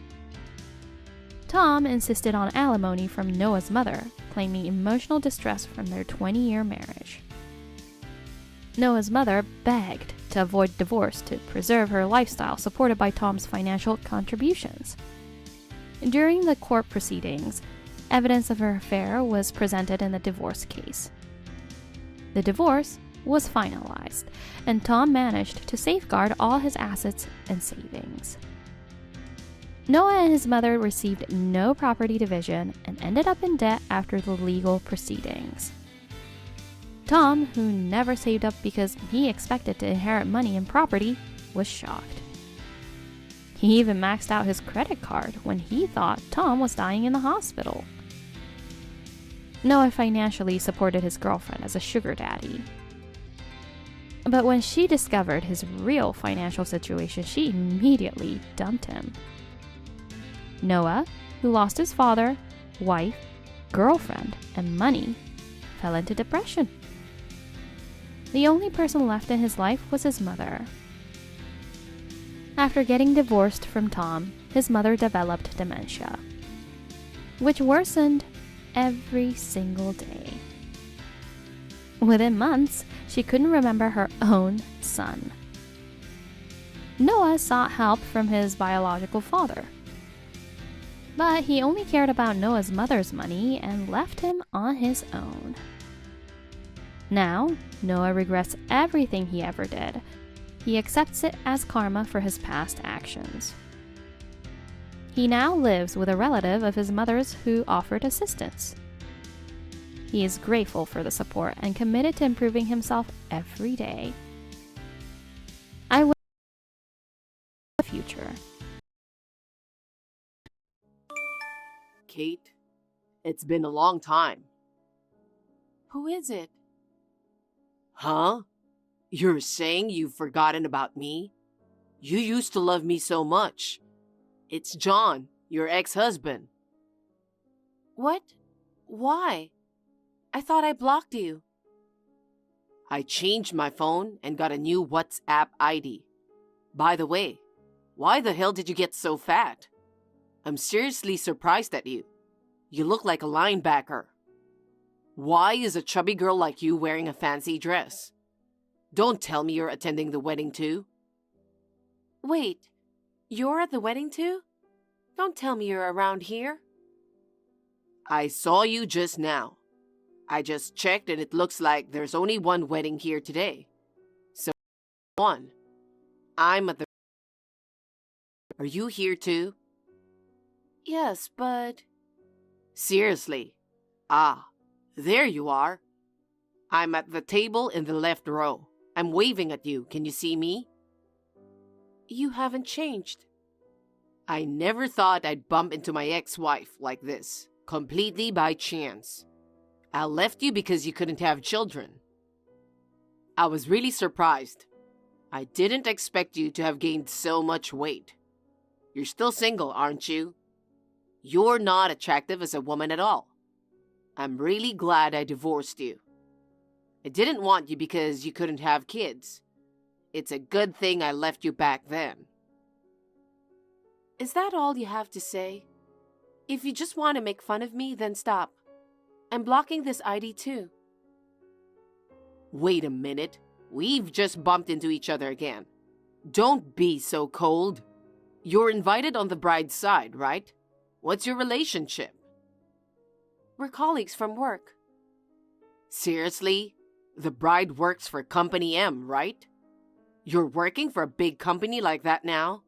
Tom insisted on alimony from Noah's mother, claiming emotional distress from their 20-year marriage. Noah's mother begged to avoid divorce to preserve her lifestyle supported by Tom's financial contributions. During the court proceedings, evidence of her affair was presented in the divorce case. The divorce was finalized, and Tom managed to safeguard all his assets and savings. Noah and his mother received no property division and ended up in debt after the legal proceedings. Tom, who never saved up because he expected to inherit money and property, was shocked. He even maxed out his credit card when he thought Tom was dying in the hospital. Noah financially supported his girlfriend as a sugar daddy. But when she discovered his real financial situation, she immediately dumped him. Noah, who lost his father, wife, girlfriend, and money, fell into depression. The only person left in his life was his mother. After getting divorced from Tom, his mother developed dementia, which worsened every single day. Within months, she couldn't remember her own son. Noah sought help from his biological father, but he only cared about Noah's mother's money and left him on his own. Now, Noah regrets everything he ever did. He accepts it as karma for his past actions. He now lives with a relative of his mother's who offered assistance. He is grateful for the support and committed to improving himself every day. I will in the future. Kate, it's been a long time. Who is it? Huh? You're saying you've forgotten about me? You used to love me so much. It's John, your ex-husband. What? Why? I thought I blocked you. I changed my phone and got a new WhatsApp ID. By the way, why the hell did you get so fat? I'm seriously surprised at you. You look like a linebacker. Why is a chubby girl like you wearing a fancy dress? Don't tell me you're attending the wedding too. Wait, you're at the wedding too? Don't tell me you're around here. I saw you just now. I just checked and it looks like there's only one wedding here today. So, one. I'm at the... Are you here too? Yes, but... Seriously. Ah, there you are. I'm at the table in the left row. I'm waving at you. Can you see me? You haven't changed. I never thought I'd bump into my ex-wife like this, completely by chance. I left you because you couldn't have children. I was really surprised. I didn't expect you to have gained so much weight. You're still single, aren't you? You're not attractive as a woman at all. I'm really glad I divorced you. I didn't want you because you couldn't have kids. It's a good thing I left you back then. Is that all you have to say? If you just want to make fun of me, then stop. I'm blocking this ID too. Wait a minute. We've just bumped into each other again. Don't be so cold. You're invited on the bride's side, right? What's your relationship? We're colleagues from work. Seriously? The bride works for Company M, right? You're working for a big company like that now?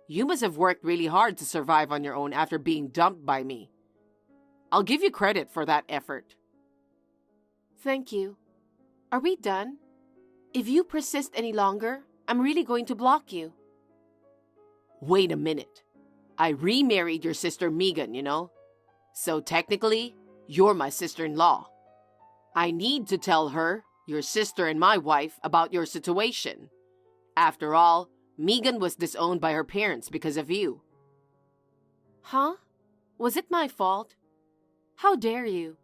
You must have worked really hard to survive on your own after being dumped by me. I'll give you credit for that effort. Thank you. Are we done? If you persist any longer, I'm really going to block you. Wait a minute. I remarried your sister Megan, you know? So technically, you're my sister-in-law. I need to tell her, your sister and my wife, about your situation. After all, Megan was disowned by her parents because of you. Huh? Was it my fault? How dare you?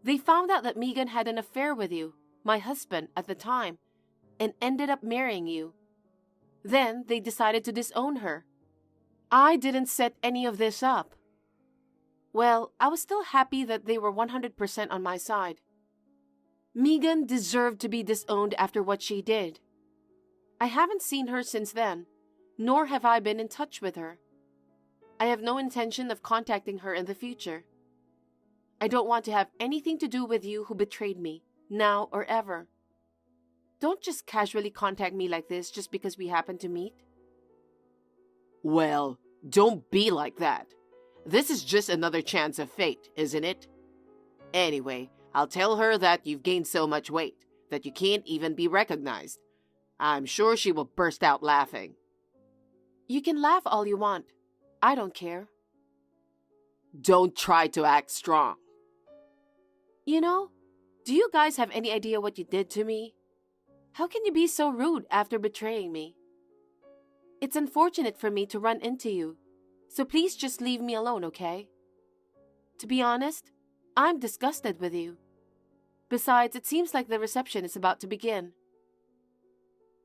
They found out that Megan had an affair with you, my husband at the time, and ended up marrying you. Then they decided to disown her. I didn't set any of this up. Well, I was still happy that they were 100% on my side. Megan deserved to be disowned after what she did. I haven't seen her since then, nor have I been in touch with her. I have no intention of contacting her in the future. I don't want to have anything to do with you who betrayed me, now or ever. Don't just casually contact me like this just because we happen to meet. Well, don't be like that. This is just another chance of fate, isn't it? Anyway, I'll tell her that you've gained so much weight that you can't even be recognized. I'm sure she will burst out laughing. You can laugh all you want. I don't care. Don't try to act strong. You know, do you guys have any idea what you did to me? How can you be so rude after betraying me? It's unfortunate for me to run into you, so please just leave me alone, okay? To be honest, I'm disgusted with you. Besides, it seems like the reception is about to begin.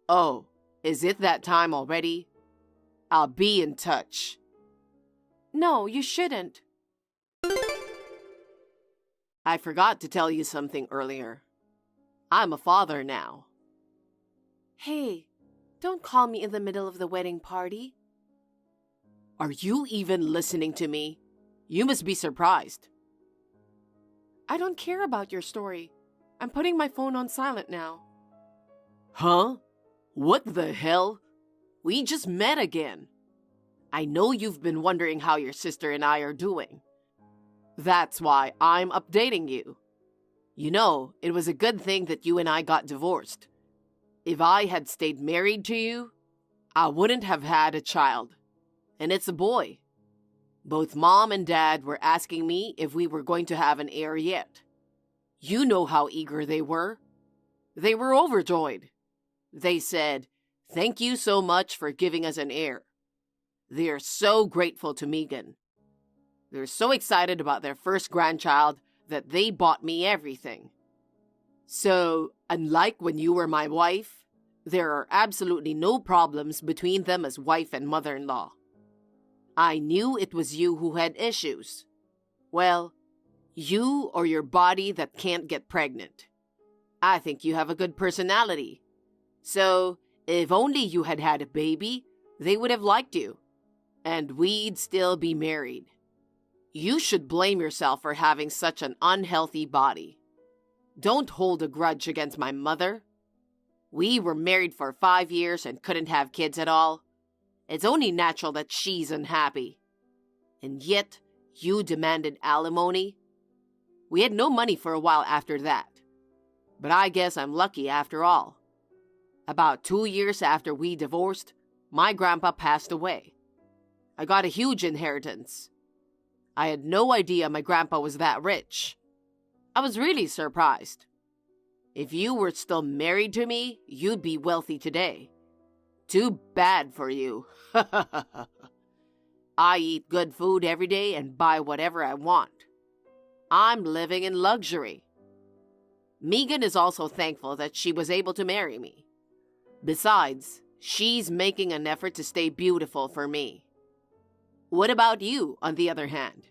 Oh, is it that time already? I'll be in touch. No, you shouldn't. I forgot to tell you something earlier. I'm a father now. Hey, don't call me in the middle of the wedding party. Are you even listening to me? You must be surprised. I don't care about your story. I'm putting my phone on silent now. Huh? What the hell? We just met again. I know you've been wondering how your sister and I are doing. That's why I'm updating you. You know, it was a good thing that you and I got divorced. If I had stayed married to you, I wouldn't have had a child. And it's a boy. Both Mom and Dad were asking me if we were going to have an heir yet. You know how eager they were. They were overjoyed. They said, "Thank you so much for giving us an heir." They are so grateful to Megan. They're so excited about their first grandchild that they bought me everything. So, unlike when you were my wife, there are absolutely no problems between them as wife and mother-in-law. I knew it was you who had issues. Well, you or your body that can't get pregnant. I think you have a good personality. So, if only you had had a baby, they would have liked you. And we'd still be married. You should blame yourself for having such an unhealthy body. Don't hold a grudge against my mother. We were married for 5 years and couldn't have kids at all. It's only natural that she's unhappy. And yet, you demanded alimony. We had no money for a while after that. But I guess I'm lucky after all. About 2 years after we divorced, my grandpa passed away. I got a huge inheritance. I had no idea my grandpa was that rich. I was really surprised. If you were still married to me, you'd be wealthy today. Too bad for you. I eat good food every day and buy whatever I want. I'm living in luxury. Megan is also thankful that she was able to marry me. Besides, she's making an effort to stay beautiful for me. What about you, on the other hand?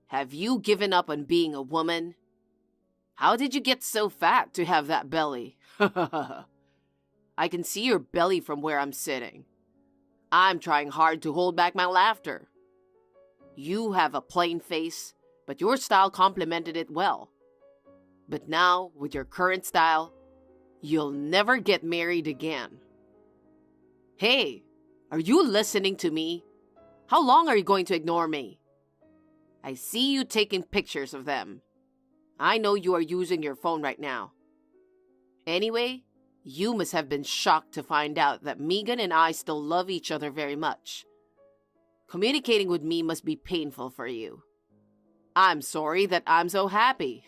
Have you given up on being a woman? How did you get so fat to have that belly? I can see your belly from where I'm sitting. I'm trying hard to hold back my laughter. You have a plain face, but your style complemented it well. But now, with your current style, you'll never get married again. Hey, are you listening to me? How long are you going to ignore me? I see you taking pictures of them. I know you are using your phone right now. Anyway, you must have been shocked to find out that Megan and I still love each other very much. Communicating with me must be painful for you. I'm sorry that I'm so happy.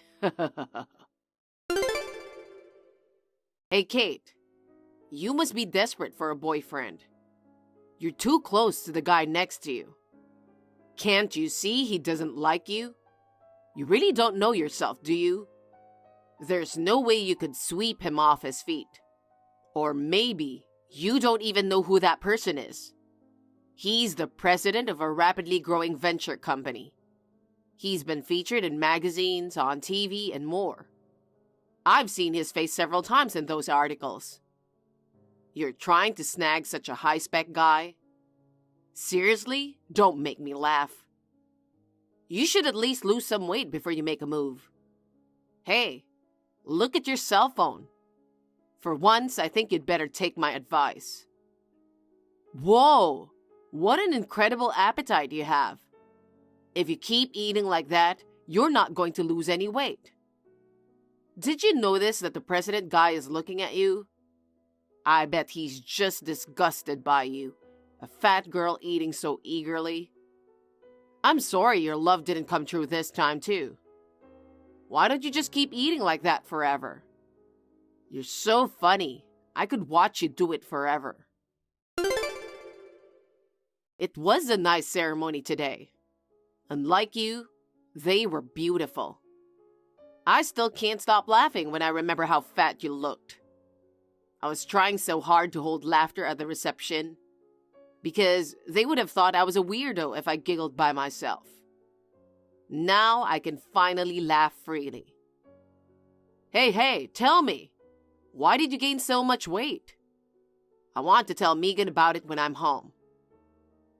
Hey, Kate. You must be desperate for a boyfriend. You're too close to the guy next to you. Can't you see he doesn't like you? You really don't know yourself, do you? There's no way you could sweep him off his feet. Or maybe you don't even know who that person is. He's the president of a rapidly growing venture company. He's been featured in magazines, on TV, and more. I've seen his face several times in those articles. You're trying to snag such a high-spec guy? Seriously? Don't make me laugh. You should at least lose some weight before you make a move. Hey, look at your cell phone. For once, I think you'd better take my advice. Whoa! What an incredible appetite you have. If you keep eating like that, you're not going to lose any weight. Did you notice that the president guy is looking at you? I bet he's just disgusted by you, a fat girl eating so eagerly. I'm sorry your love didn't come true this time too. Why don't you just keep eating like that forever? You're so funny. I could watch you do it forever. It was a nice ceremony today. Unlike you, they were beautiful. I still can't stop laughing when I remember how fat you looked. I was trying so hard to hold laughter at the reception because they would have thought I was a weirdo if I giggled by myself. Now I can finally laugh freely. Hey, tell me, why did you gain so much weight? I want to tell Megan about it when I'm home.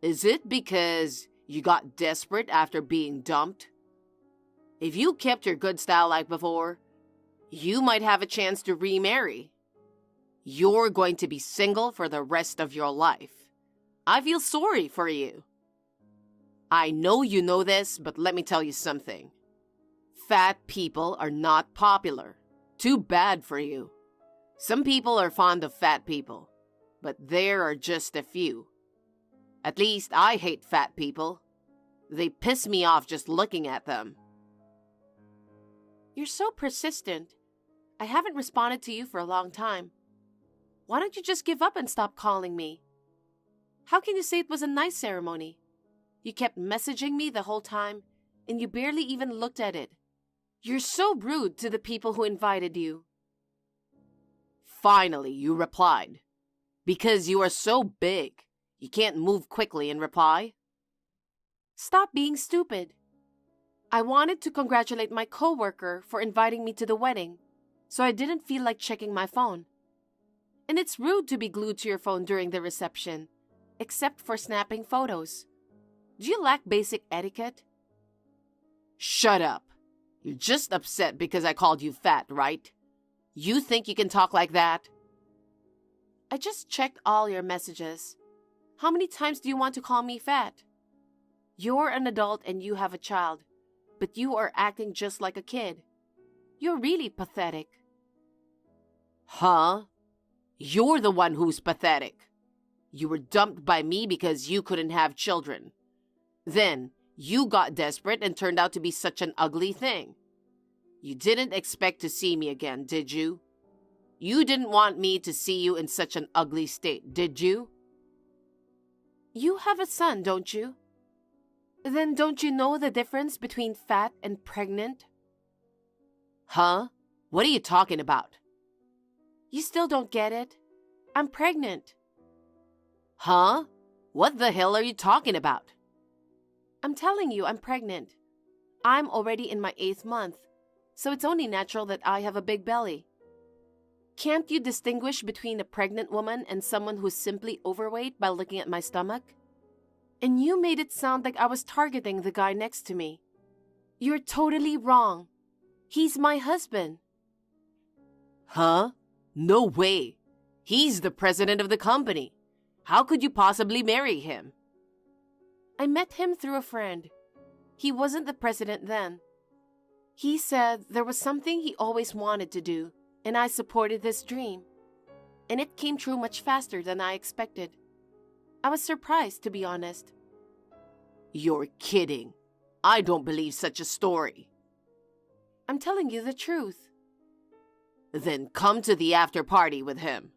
Is it because you got desperate after being dumped? If you kept your good style like before, you might have a chance to remarry. You're going to be single for the rest of your life. I feel sorry for you. I know you know this, but let me tell you something. Fat people are not popular. Too bad for you. Some people are fond of fat people, but there are just a few. At least I hate fat people. They piss me off just looking at them. You're so persistent. I haven't responded to you for a long time. Why don't you just give up and stop calling me? How can you say it was a nice ceremony? You kept messaging me the whole time, and you barely even looked at it. You're so rude to the people who invited you. Finally, you replied. Because you are so big, you can't move quickly and reply. Stop being stupid. I wanted to congratulate my coworker for inviting me to the wedding, so I didn't feel like checking my phone. And it's rude to be glued to your phone during the reception, except for snapping photos. Do you lack basic etiquette? Shut up. You're just upset because I called you fat, right? You think you can talk like that? I just checked all your messages. How many times do you want to call me fat? You're an adult and you have a child, but you are acting just like a kid. You're really pathetic. Huh? You're the one who's pathetic. You were dumped by me because you couldn't have children. Then, you got desperate and turned out to be such an ugly thing. You didn't expect to see me again, did you? You didn't want me to see you in such an ugly state, did you? You have a son, don't you? Then don't you know the difference between fat and pregnant? Huh? What are you talking about? You still don't get it? I'm pregnant. Huh? What the hell are you talking about? I'm telling you, I'm pregnant. I'm already in my 8th month, so it's only natural that I have a big belly. Can't you distinguish between a pregnant woman and someone who's simply overweight by looking at my stomach? And you made it sound like I was targeting the guy next to me. You're totally wrong. He's my husband. Huh? No way. He's the president of the company. How could you possibly marry him? I met him through a friend. He wasn't the president then. He said there was something he always wanted to do, and I supported this dream. And it came true much faster than I expected. I was surprised, to be honest. You're kidding. I don't believe such a story. I'm telling you the truth. Then come to the after party with him.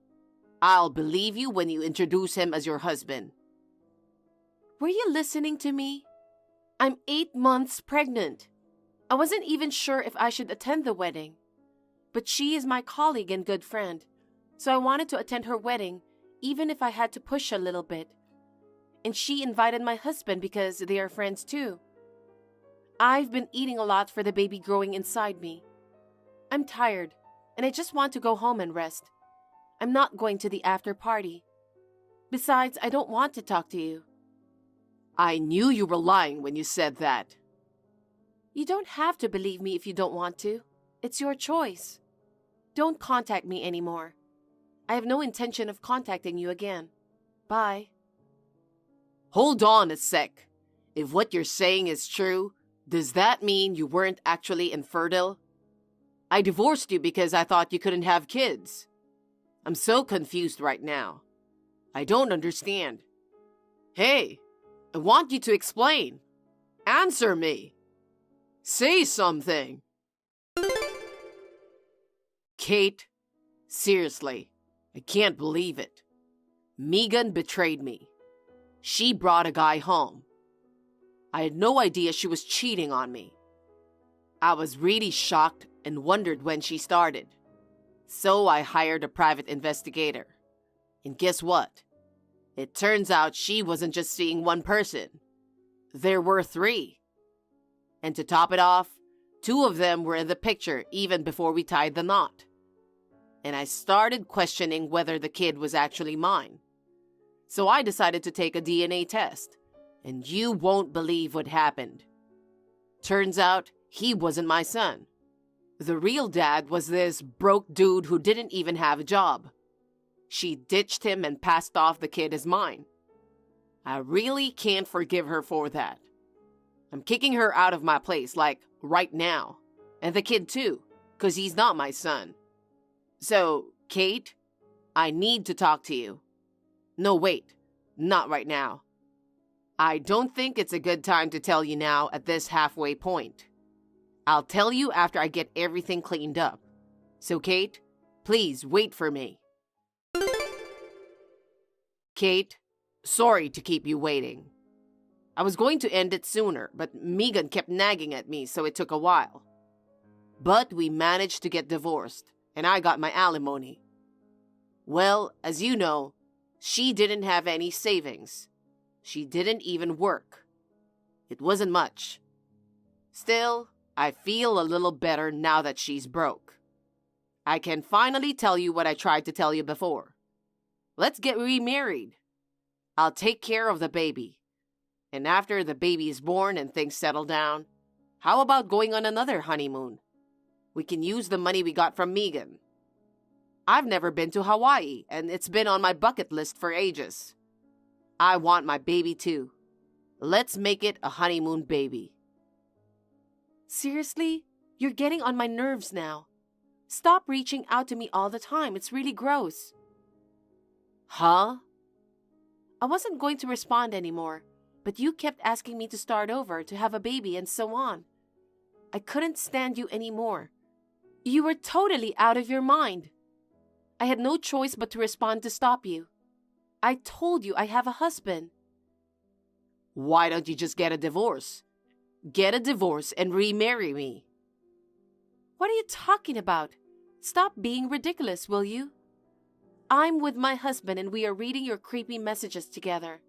I'll believe you when you introduce him as your husband. Were you listening to me? I'm 8 months pregnant. I wasn't even sure if I should attend the wedding. But she is my colleague and good friend, so I wanted to attend her wedding, even if I had to push a little bit. And she invited my husband because they are friends too. I've been eating a lot for the baby growing inside me. I'm tired, and I just want to go home and rest. I'm not going to the after party. Besides, I don't want to talk to you. I knew you were lying when you said that. You don't have to believe me if you don't want to. It's your choice. Don't contact me anymore. I have no intention of contacting you again. Bye. Hold on a sec. If what you're saying is true, does that mean you weren't actually infertile? I divorced you because I thought you couldn't have kids. I'm so confused right now. I don't understand. Hey, I want you to explain. Answer me. Say something. Kate, seriously, I can't believe it. Megan betrayed me. She brought a guy home. I had no idea she was cheating on me. I was really shocked and wondered when she started. So I hired a private investigator. And guess what? It turns out she wasn't just seeing one person. There were 3. And to top it off, 2 of them were in the picture even before we tied the knot. And I started questioning whether the kid was actually mine. So I decided to take a DNA test. And you won't believe what happened. Turns out he wasn't my son. The real dad was this broke dude who didn't even have a job. She ditched him and passed off the kid as mine. I really can't forgive her for that. I'm kicking her out of my place, like, right now. And the kid too, because he's not my son. So, Kate, I need to talk to you. No, wait, not right now. I don't think it's a good time to tell you now at this halfway point. I'll tell you after I get everything cleaned up. So, Kate, please wait for me. Kate, sorry to keep you waiting. I was going to end it sooner, but Megan kept nagging at me, so it took a while. But we managed to get divorced, and I got my alimony. Well, as you know, she didn't have any savings. She didn't even work. It wasn't much. Still, I feel a little better now that she's broke. I can finally tell you what I tried to tell you before. Let's get remarried. I'll take care of the baby. And after the baby is born and things settle down, how about going on another honeymoon? We can use the money we got from Megan. I've never been to Hawaii, and it's been on my bucket list for ages. I want my baby too. Let's make it a honeymoon baby. Seriously? You're getting on my nerves now. Stop reaching out to me all the time. It's really gross. Huh? I wasn't going to respond anymore, but you kept asking me to start over, to have a baby, and so on. I couldn't stand you anymore. You were totally out of your mind. I had no choice but to respond to stop you. I told you I have a husband. Why don't you just get a divorce? Get a divorce and remarry me. What are you talking about? Stop being ridiculous, will you? I'm with my husband and we are reading your creepy messages together.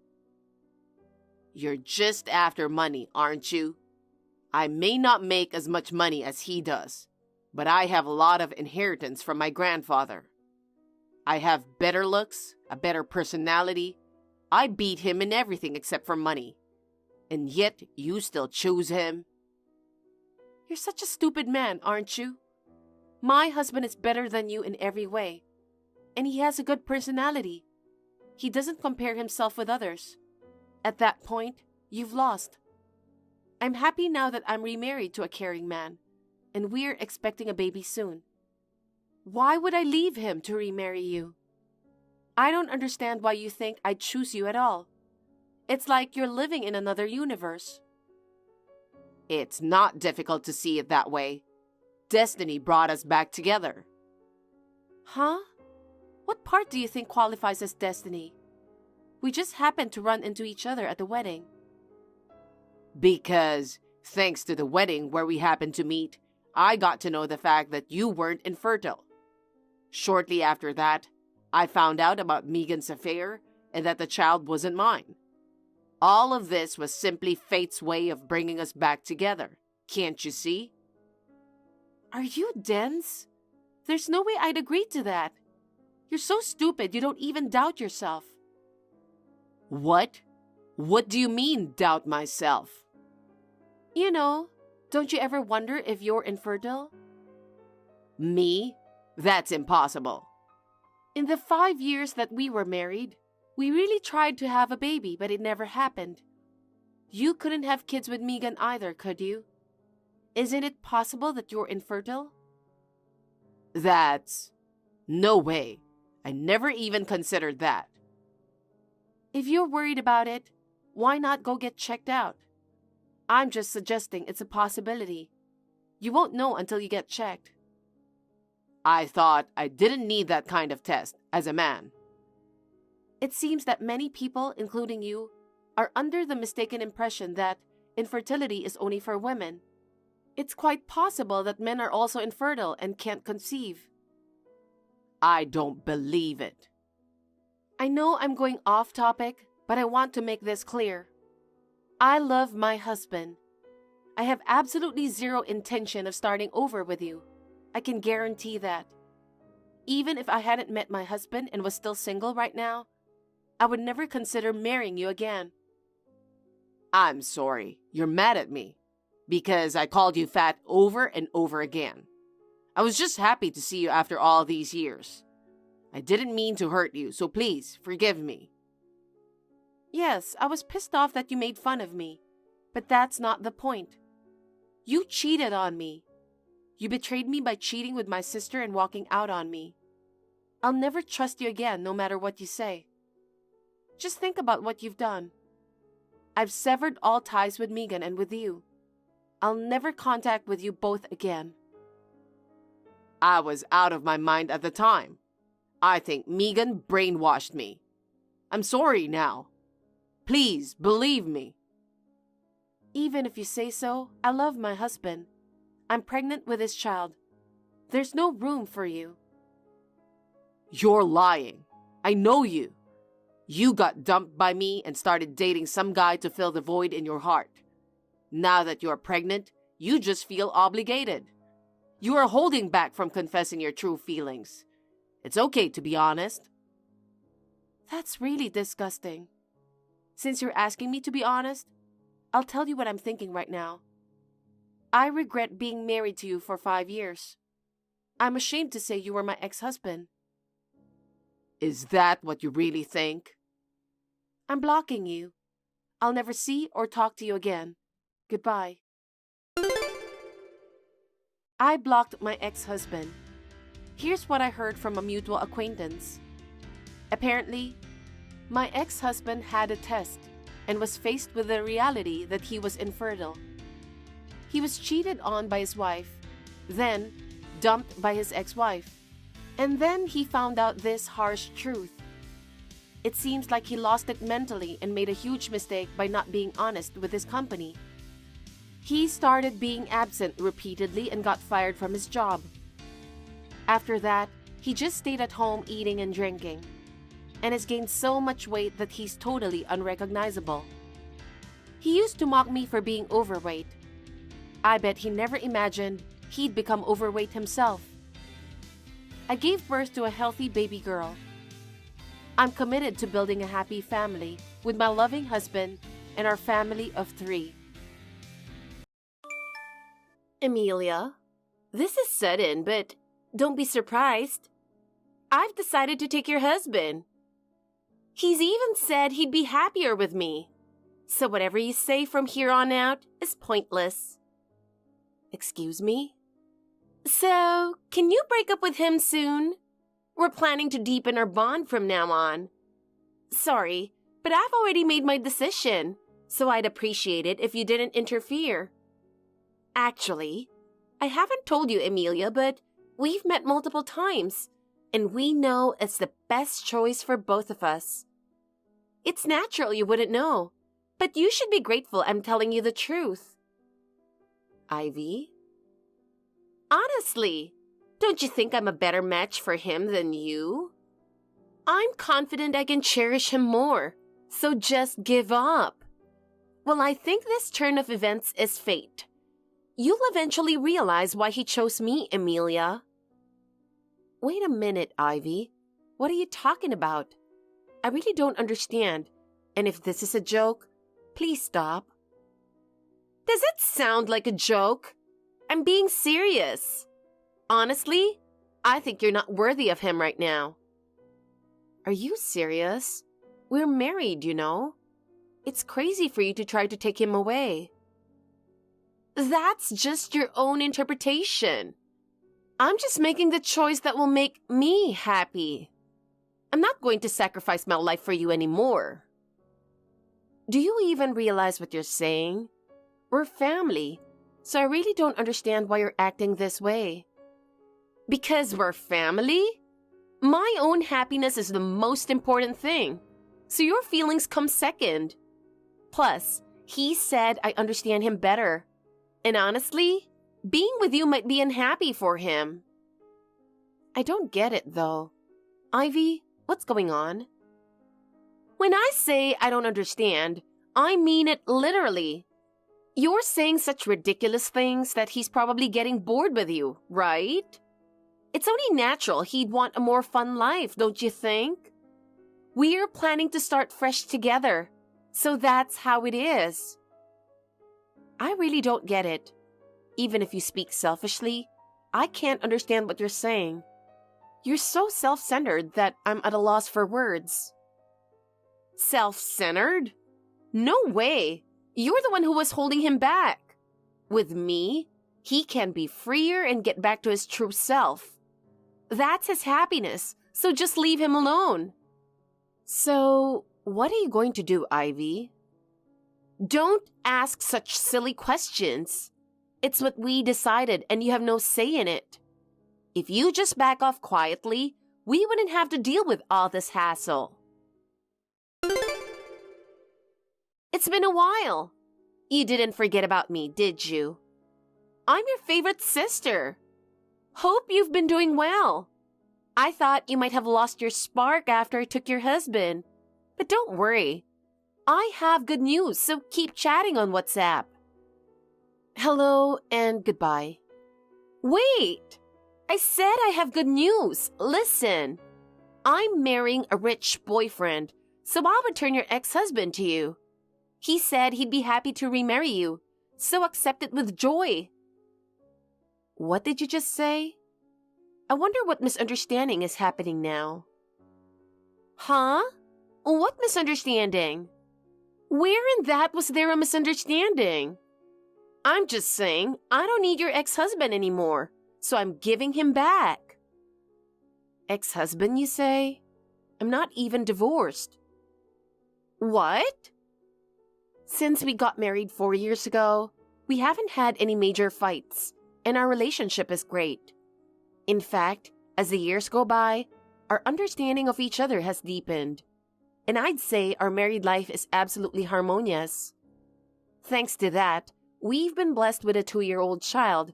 You're just after money, aren't you? I may not make as much money as he does, but I have a lot of inheritance from my grandfather. I have better looks, a better personality. I beat him in everything except for money. And yet you still choose him? You're such a stupid man, aren't you? My husband is better than you in every way. And he has a good personality. He doesn't compare himself with others. At that point, you've lost. I'm happy now that I'm remarried to a caring man, and we're expecting a baby soon. Why would I leave him to remarry you? I don't understand why you think I'd choose you at all. It's like you're living in another universe. It's not difficult to see it that way. Destiny brought us back together. Huh? What part do you think qualifies as destiny? We just happened to run into each other at the wedding. Because, thanks to the wedding where we happened to meet, I got to know the fact that you weren't infertile. Shortly after that, I found out about Megan's affair and that the child wasn't mine. All of this was simply fate's way of bringing us back together. Can't you see? Are you dense? There's no way I'd agree to that. You're so stupid you don't even doubt yourself. What? What do you mean, doubt myself? You know, don't you ever wonder if you're infertile? Me? That's impossible. In the 5 years that we were married, we really tried to have a baby, but it never happened. You couldn't have kids with Megan either, could you? Isn't it possible that you're infertile? That's... no way. I never even considered that. If you're worried about it, why not go get checked out? I'm just suggesting it's a possibility. You won't know until you get checked. I thought I didn't need that kind of test as a man. It seems that many people, including you, are under the mistaken impression that infertility is only for women. It's quite possible that men are also infertile and can't conceive. I don't believe it. I know I'm going off topic, but I want to make this clear. I love my husband. I have absolutely zero intention of starting over with you. I can guarantee that. Even if I hadn't met my husband and was still single right now, I would never consider marrying you again. I'm sorry, you're mad at me because I called you fat over and over again. I was just happy to see you after all these years. I didn't mean to hurt you, so please forgive me. Yes, I was pissed off that you made fun of me, but that's not the point. You cheated on me. You betrayed me by cheating with my sister and walking out on me. I'll never trust you again, no matter what you say. Just think about what you've done. I've severed all ties with Megan and with you. I'll never contact with you both again. I was out of my mind at the time. I think Megan brainwashed me. I'm sorry now. Please believe me. Even if you say so, I love my husband. I'm pregnant with his child. There's no room for you. You're lying. I know you. You got dumped by me and started dating some guy to fill the void in your heart. Now that you're pregnant, you just feel obligated. You are holding back from confessing your true feelings. It's okay to be honest. That's really disgusting. Since you're asking me to be honest, I'll tell you what I'm thinking right now. I regret being married to you for 5 years. I'm ashamed to say you were my ex-husband. Is that what you really think? I'm blocking you. I'll never see or talk to you again. Goodbye. I blocked my ex-husband. Here's what I heard from a mutual acquaintance. Apparently, my ex-husband had a test and was faced with the reality that he was infertile. He was cheated on by his wife, then dumped by his ex-wife, and then he found out this harsh truth. It seems like he lost it mentally and made a huge mistake by not being honest with his company. He started being absent repeatedly and got fired from his job. After that, he just stayed at home eating and drinking, and has gained so much weight that he's totally unrecognizable. He used to mock me for being overweight. I bet he never imagined he'd become overweight himself. I gave birth to a healthy baby girl. I'm committed to building a happy family with my loving husband and our family of 3. Emilia, this is sudden, but don't be surprised. I've decided to take your husband. He's even said he'd be happier with me. So whatever you say from here on out is pointless. Excuse me? So, can you break up with him soon? We're planning to deepen our bond from now on. Sorry, but I've already made my decision, so I'd appreciate it if you didn't interfere. Actually, I haven't told you, Emilia, but we've met multiple times, and we know it's the best choice for both of us. It's natural you wouldn't know, but you should be grateful I'm telling you the truth. Ivy? Honestly, don't you think I'm a better match for him than you? I'm confident I can cherish him more, so just give up. Well, I think this turn of events is fate. You'll eventually realize why he chose me, Emilia. Wait a minute, Ivy. What are you talking about? I really don't understand, and if this is a joke, please stop. Does it sound like a joke? I'm being serious. Honestly, I think you're not worthy of him right now. Are you serious? We're married, you know. It's crazy for you to try to take him away. That's just your own interpretation. I'm just making the choice that will make me happy. I'm not going to sacrifice my life for you anymore. Do you even realize what you're saying? We're family, so I really don't understand why you're acting this way. Because we're family? My own happiness is the most important thing, so your feelings come second. Plus, he said I understand him better. And honestly, being with you might be unhappy for him. I don't get it, though. Ivy, what's going on? When I say I don't understand, I mean it literally. You're saying such ridiculous things that he's probably getting bored with you, right? It's only natural he'd want a more fun life, don't you think? We're planning to start fresh together, so that's how it is. I really don't get it. Even if you speak selfishly, I can't understand what you're saying. You're so self-centered that I'm at a loss for words. Self-centered? No way! You're the one who was holding him back. With me, he can be freer and get back to his true self. That's his happiness, so just leave him alone. So, what are you going to do, Ivy? Don't ask such silly questions. It's what we decided, and you have no say in it. If you just back off quietly, we wouldn't have to deal with all this hassle. It's been a while. You didn't forget about me, did you? I'm your favorite sister. Hope you've been doing well. I thought you might have lost your spark after I took your husband. But don't worry. I have good news, so keep chatting on WhatsApp. Hello and goodbye. Wait! I said I have good news. Listen. I'm marrying a rich boyfriend, so I'll return your ex-husband to you. He said he'd be happy to remarry you, so accept it with joy. What did you just say? I wonder what misunderstanding is happening now. Huh? What misunderstanding? Where in that was there a misunderstanding? I'm just saying I don't need your ex-husband anymore, so I'm giving him back. Ex-husband, you say? I'm not even divorced. What? Since we got married 4 years ago, we haven't had any major fights, and our relationship is great. In fact, as the years go by, our understanding of each other has deepened, and I'd say our married life is absolutely harmonious. Thanks to that, we've been blessed with a 2-year-old child,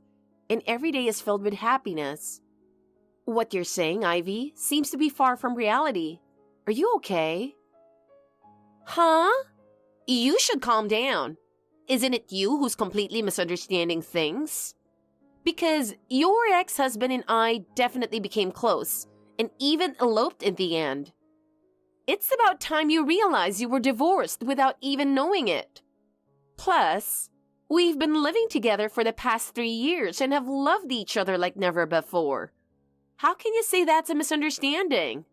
and every day is filled with happiness. What you're saying, Ivy, seems to be far from reality. Are you okay? Huh? you should calm down. Isn't it you who's completely misunderstanding things? Because your ex-husband and I definitely became close and even eloped in the end. It's about time you realize you were divorced without even knowing it. Plus, we've been living together for the past 3 years and have loved each other like never before. How can you say that's a misunderstanding?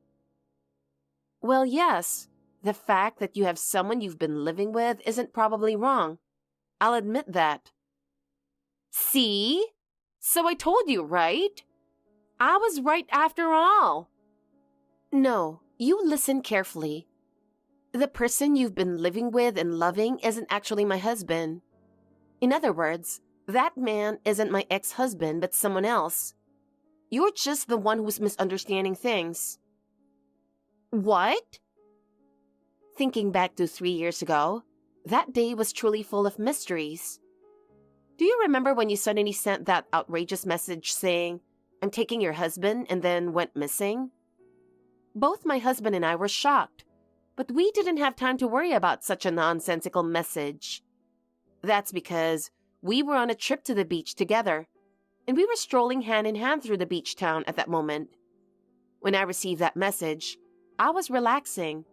Well, yes, the fact that you have someone you've been living with isn't probably wrong. I'll admit that. See? So I told you, right? I was right after all. No, you listen carefully. The person you've been living with and loving isn't actually my husband. In other words, that man isn't my ex-husband but someone else. You're just the one who's misunderstanding things. What? Thinking back to 3 years ago, that day was truly full of mysteries. Do you remember when you suddenly sent that outrageous message saying, "I'm taking your husband," and then went missing? Both my husband and I were shocked, but we didn't have time to worry about such a nonsensical message. That's because we were on a trip to the beach together, and we were strolling hand in hand through the beach town at that moment. When I received that message, I was relaxing,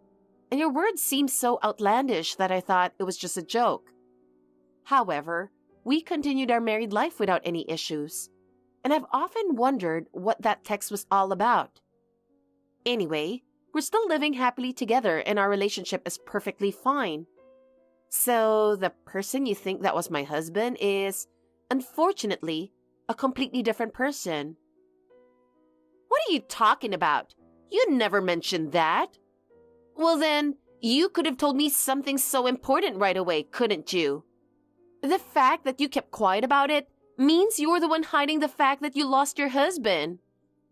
and your words seemed so outlandish that I thought it was just a joke. However, we continued our married life without any issues, and I've often wondered what that text was all about. Anyway, we're still living happily together and our relationship is perfectly fine. So the person you think that was my husband is, unfortunately, a completely different person. What are you talking about? You never mentioned that. Well then, you could have told me something so important right away, couldn't you? The fact that you kept quiet about it means you're the one hiding the fact that you lost your husband.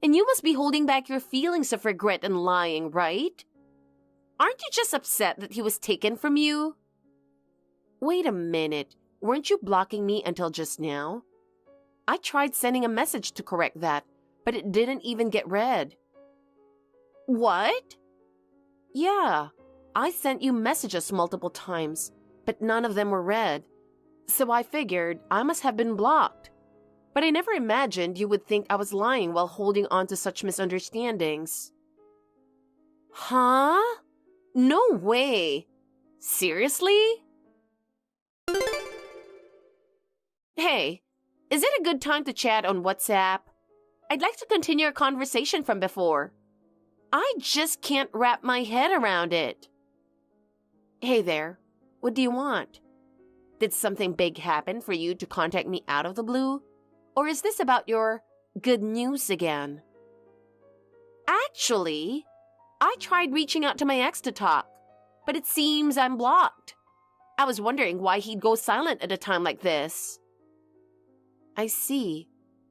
And you must be holding back your feelings of regret and lying, right? Aren't you just upset that he was taken from you? Wait a minute, weren't you blocking me until just now? I tried sending a message to correct that, but it didn't even get read. What? Yeah, I sent you messages multiple times, but none of them were read. So I figured I must have been blocked. But I never imagined you would think I was lying while holding on to such misunderstandings. Huh? No way. Seriously? Hey, is it a good time to chat on WhatsApp? I'd like to continue our conversation from before. I just can't wrap my head around it. Hey there, what do you want? Did something big happen for you to contact me out of the blue? Or is this about your good news again? Actually, I tried reaching out to my ex to talk, but it seems I'm blocked. I was wondering why he'd go silent at a time like this. I see.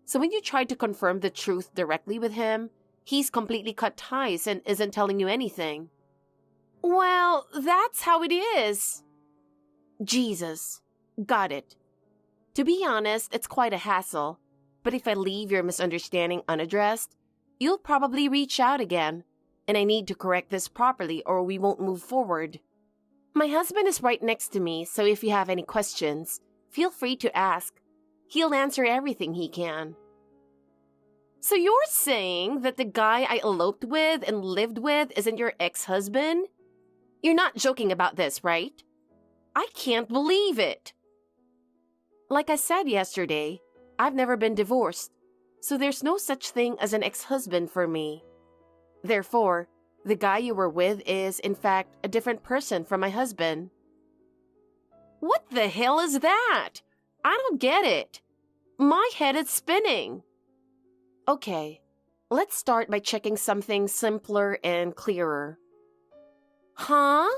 So when you tried to confirm the truth directly with him, he's completely cut ties and isn't telling you anything. Well, that's how it is. Jesus. Got it. To be honest, it's quite a hassle. But if I leave your misunderstanding unaddressed, you'll probably reach out again. And I need to correct this properly or we won't move forward. My husband is right next to me, so if you have any questions, feel free to ask. He'll answer everything he can. So you're saying that the guy I eloped with and lived with isn't your ex-husband? You're not joking about this, right? I can't believe it. Like I said yesterday, I've never been divorced, so there's no such thing as an ex-husband for me. Therefore, the guy you were with is, in fact, a different person from my husband. What the hell is that? I don't get it. My head is spinning. Okay, let's start by checking something simpler and clearer. Huh?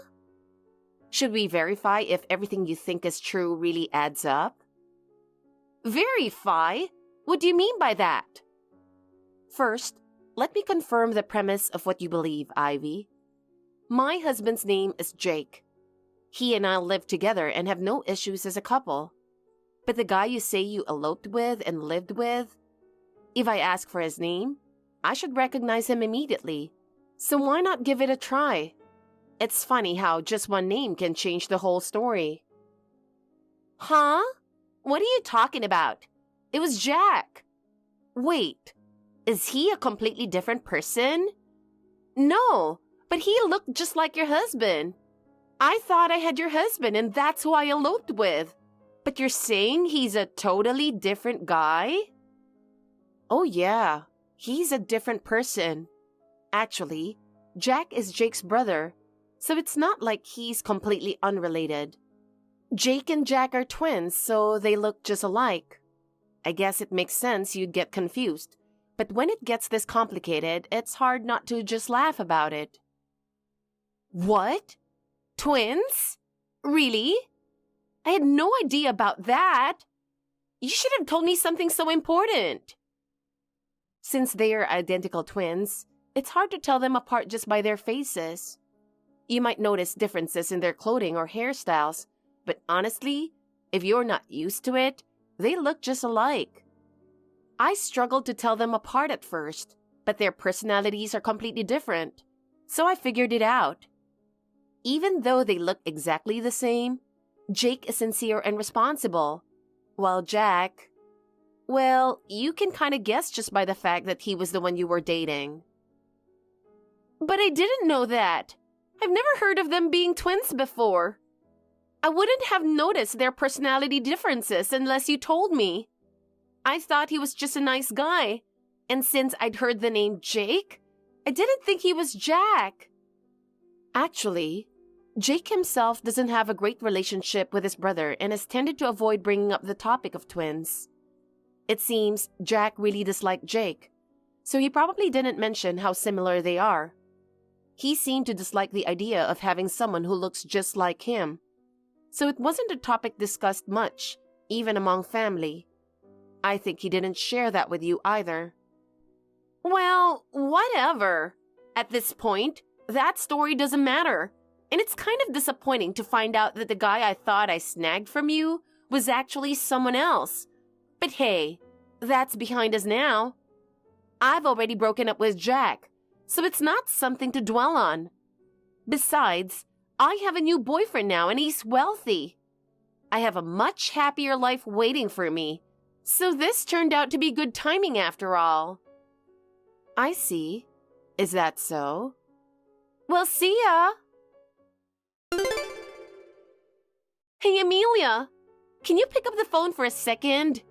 Should we verify if everything you think is true really adds up? Verify? What do you mean by that? First, let me confirm the premise of what you believe, Ivy. My husband's name is Jake. He and I live together and have no issues as a couple. But the guy you say you eloped with and lived with, if I ask for his name, I should recognize him immediately. So why not give it a try? It's funny how just one name can change the whole story. Huh? What are you talking about? It was Jack. Wait, is he a completely different person? No, but he looked just like your husband. I thought I had your husband and that's who I eloped with. But you're saying he's a totally different guy? Oh yeah, he's a different person. Actually, Jack is Jake's brother, so it's not like he's completely unrelated. Jake and Jack are twins, so they look just alike. I guess it makes sense you'd get confused, but when it gets this complicated, it's hard not to just laugh about it. What? Twins? Really? I had no idea about that. You should have told me something so important. Since they are identical twins, it's hard to tell them apart just by their faces. You might notice differences in their clothing or hairstyles, but honestly, if you're not used to it, they look just alike. I struggled to tell them apart at first, but their personalities are completely different, so I figured it out. Even though they look exactly the same, Jake is sincere and responsible, while Jack, well, you can kind of guess just by the fact that he was the one you were dating. But I didn't know that. I've never heard of them being twins before. I wouldn't have noticed their personality differences unless you told me. I thought he was just a nice guy, and since I'd heard the name Jake, I didn't think he was Jack. Actually, Jake himself doesn't have a great relationship with his brother and has tended to avoid bringing up the topic of twins. It seems Jack really disliked Jake, so he probably didn't mention how similar they are. He seemed to dislike the idea of having someone who looks just like him, so it wasn't a topic discussed much, even among family. I think he didn't share that with you either. Well, whatever. At this point, that story doesn't matter. And it's kind of disappointing to find out that the guy I thought I snagged from you was actually someone else. But hey, that's behind us now. I've already broken up with Jack, so it's not something to dwell on. Besides, I have a new boyfriend now and he's wealthy. I have a much happier life waiting for me, so this turned out to be good timing after all. I see. Is that so? Well, see ya! Hey, Amelia! Can you pick up the phone for a second?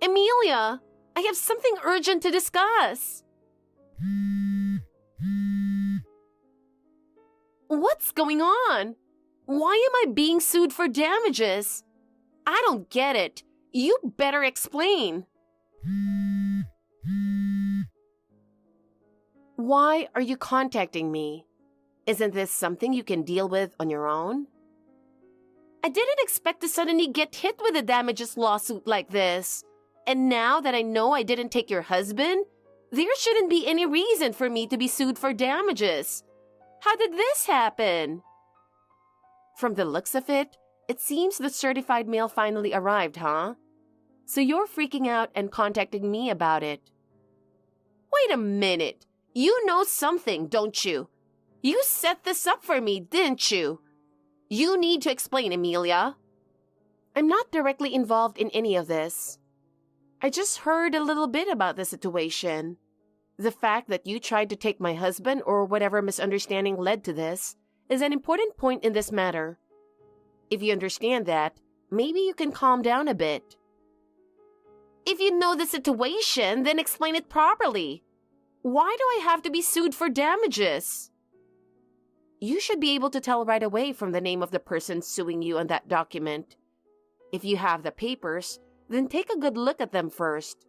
Amelia! I have something urgent to discuss. What's going on? Why am I being sued for damages? I don't get it. You better explain. Why are you contacting me? Isn't this something you can deal with on your own? I didn't expect to suddenly get hit with a damages lawsuit like this. And now that I know I didn't take your husband, there shouldn't be any reason for me to be sued for damages. How did this happen? From the looks of it, it seems the certified mail finally arrived, huh? So you're freaking out and contacting me about it. Wait a minute. You know something, don't you? You set this up for me, didn't you? You need to explain, Amelia. I'm not directly involved in any of this. I just heard a little bit about the situation. The fact that you tried to take my husband or whatever misunderstanding led to this is an important point in this matter. If you understand that, maybe you can calm down a bit. If you know the situation, then explain it properly. Why do I have to be sued for damages? You should be able to tell right away from the name of the person suing you on that document. If you have the papers, then take a good look at them first.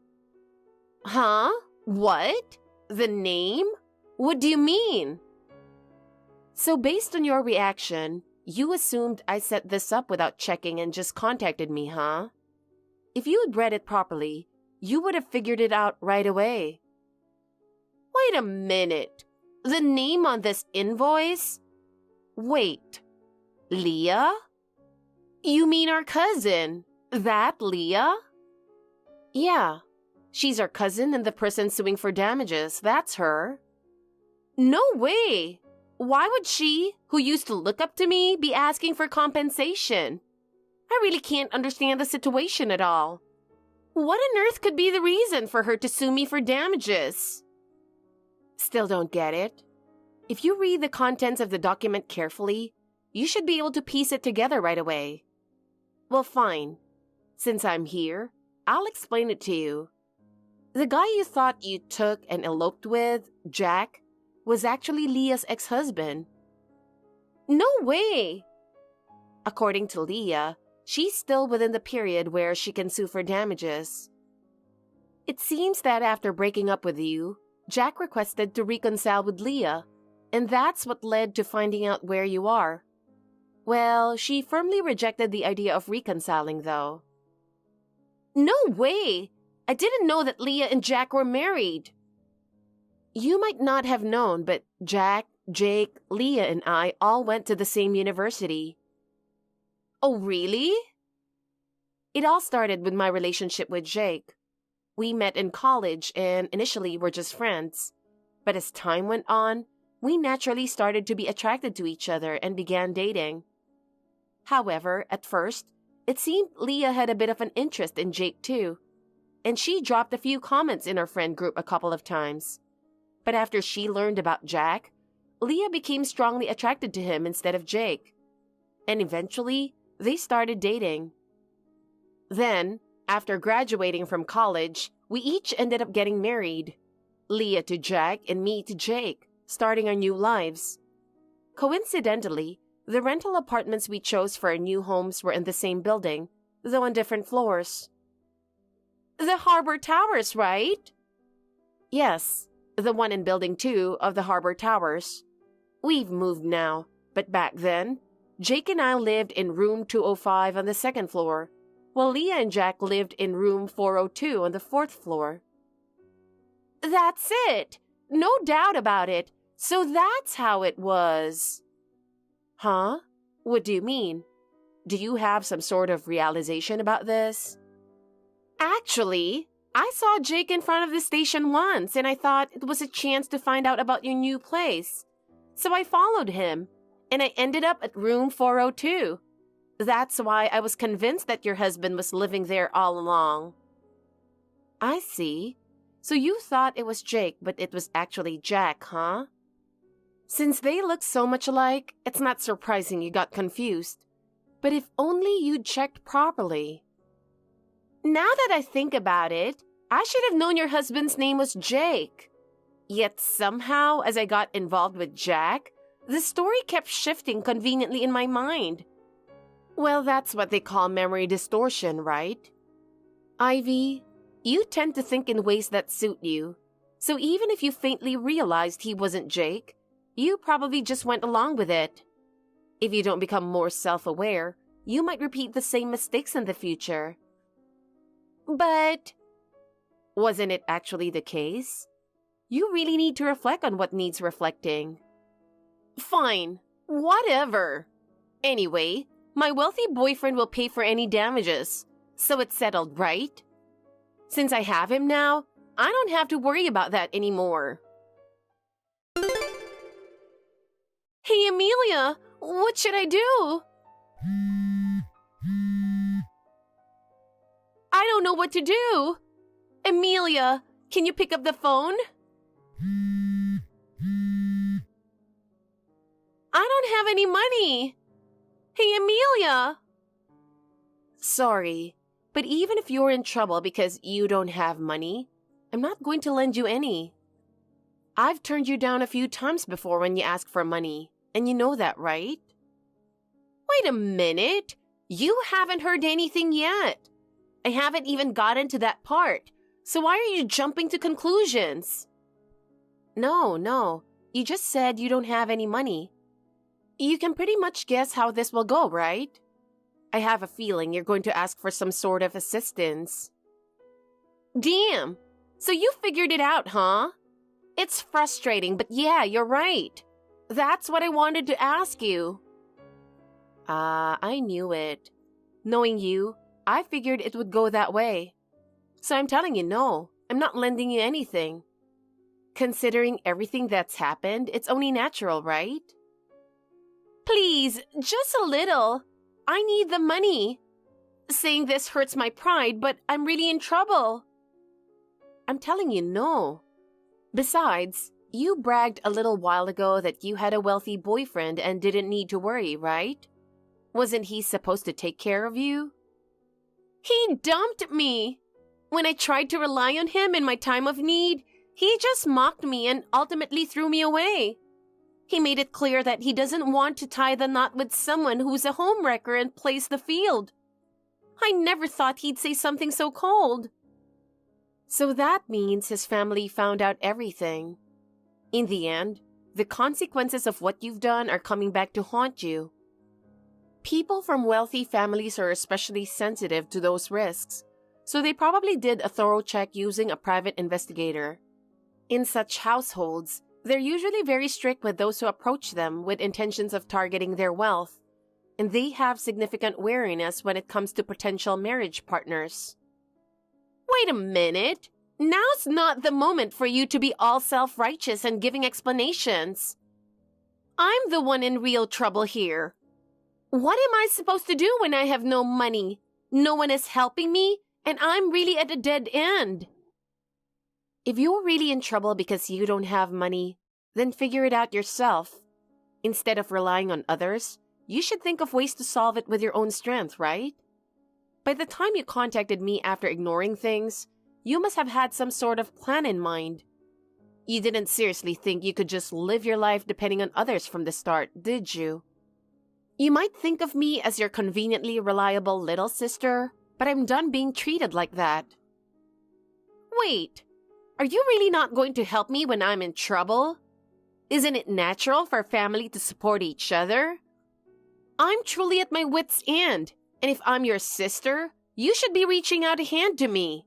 Huh? What? The name? What do you mean? So based on your reaction, you assumed I set this up without checking and just contacted me, huh? If you had read it properly, you would have figured it out right away. Wait a minute. The name on this invoice? Wait. Leah? You mean our cousin? That Leah? Yeah. She's our cousin and the person suing for damages. That's her. No way! Why would she, who used to look up to me, be asking for compensation? I really can't understand the situation at all. What on earth could be the reason for her to sue me for damages? Still don't get it. If you read the contents of the document carefully, you should be able to piece it together right away. Well, fine. Since I'm here, I'll explain it to you. The guy you thought you took and eloped with, Jack, was actually Leah's ex-husband. No way! According to Leah, she's still within the period where she can sue for damages. It seems that after breaking up with you, Jack requested to reconcile with Leah, and that's what led to finding out where you are. Well, she firmly rejected the idea of reconciling, though. No way! I didn't know that Leah and Jack were married. You might not have known, but Jack, Jake, Leah, and I all went to the same university. Oh, really? It all started with my relationship with Jake. We met in college and initially were just friends. But as time went on, we naturally started to be attracted to each other and began dating. However, at first, it seemed Leah had a bit of an interest in Jake too, and she dropped a few comments in our friend group a couple of times. But after she learned about Jack, Leah became strongly attracted to him instead of Jake. And eventually, they started dating. Then, after graduating from college, we each ended up getting married. Leah to Jack and me to Jake, starting our new lives. Coincidentally, the rental apartments we chose for our new homes were in the same building, though on different floors. The Harbor Towers, right? Yes, the one in Building 2 of the Harbor Towers. We've moved now, but back then, Jake and I lived in room 205 on the second floor, while Leah and Jack lived in room 402 on the fourth floor. That's it! No doubt about it. So that's how it was. Huh? What do you mean? Do you have some sort of realization about this? Actually, I saw Jake in front of the station once, and I thought it was a chance to find out about your new place. So I followed him, and I ended up at room 402. That's why I was convinced that your husband was living there all along. I see. So you thought it was Jake, but it was actually Jack, huh? Since they look so much alike, it's not surprising you got confused. But if only you'd checked properly. Now that I think about it, I should have known your husband's name was Jake. Yet somehow, as I got involved with Jack, the story kept shifting conveniently in my mind. Well, that's what they call memory distortion, right? Ivy, you tend to think in ways that suit you. So even if you faintly realized he wasn't Jake, you probably just went along with it. If you don't become more self-aware, you might repeat the same mistakes in the future. But wasn't it actually the case? You really need to reflect on what needs reflecting. Fine, whatever. Anyway, my wealthy boyfriend will pay for any damages, so it's settled, right? Since I have him now, I don't have to worry about that anymore. Hey, Amelia, what should I do? I don't know what to do. Amelia, can you pick up the phone? I don't have any money. Hey, Amelia. Sorry, but even if you're in trouble because you don't have money, I'm not going to lend you any. I've turned you down a few times before when you ask for money, and you know that, right? Wait a minute. You haven't heard anything yet. I haven't even gotten to that part, so why are you jumping to conclusions? No. You just said you don't have any money. You can pretty much guess how this will go, right? I have a feeling you're going to ask for some sort of assistance. Damn! So you figured it out, huh? It's frustrating, but yeah, you're right. That's what I wanted to ask you. I knew it. Knowing you, I figured it would go that way. So I'm telling you no, I'm not lending you anything. Considering everything that's happened, it's only natural, right? Please, just a little. I need the money. Saying this hurts my pride, but I'm really in trouble. I'm telling you no. Besides, you bragged a little while ago that you had a wealthy boyfriend and didn't need to worry, right? Wasn't he supposed to take care of you? He dumped me. When I tried to rely on him in my time of need, he just mocked me and ultimately threw me away. He made it clear that he doesn't want to tie the knot with someone who's a homewrecker and plays the field. I never thought he'd say something so cold. So that means his family found out everything. In the end, the consequences of what you've done are coming back to haunt you. People from wealthy families are especially sensitive to those risks, so they probably did a thorough check using a private investigator. In such households, they're usually very strict with those who approach them with intentions of targeting their wealth, and they have significant wariness when it comes to potential marriage partners. Wait a minute. Now's not the moment for you to be all self-righteous and giving explanations. I'm the one in real trouble here. What am I supposed to do when I have no money? No one is helping me, and I'm really at a dead end. If you're really in trouble because you don't have money, then figure it out yourself. Instead of relying on others, you should think of ways to solve it with your own strength, right? By the time you contacted me after ignoring things, you must have had some sort of plan in mind. You didn't seriously think you could just live your life depending on others from the start, did you? You might think of me as your conveniently reliable little sister, but I'm done being treated like that. Wait, are you really not going to help me when I'm in trouble? Isn't it natural for a family to support each other? I'm truly at my wit's end, and if I'm your sister, you should be reaching out a hand to me.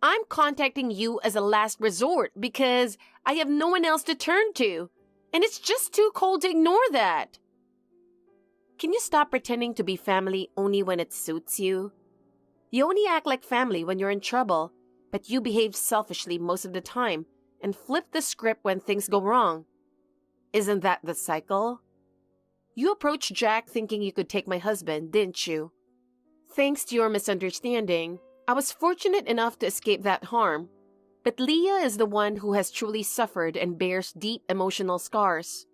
I'm contacting you as a last resort because I have no one else to turn to, and it's just too cold to ignore that. Can you stop pretending to be family only when it suits you? You only act like family when you're in trouble, but you behave selfishly most of the time and flip the script when things go wrong. Isn't that the cycle? You approached Jack thinking you could take my husband, didn't you? Thanks to your misunderstanding, I was fortunate enough to escape that harm. But Leah is the one who has truly suffered and bears deep emotional scars.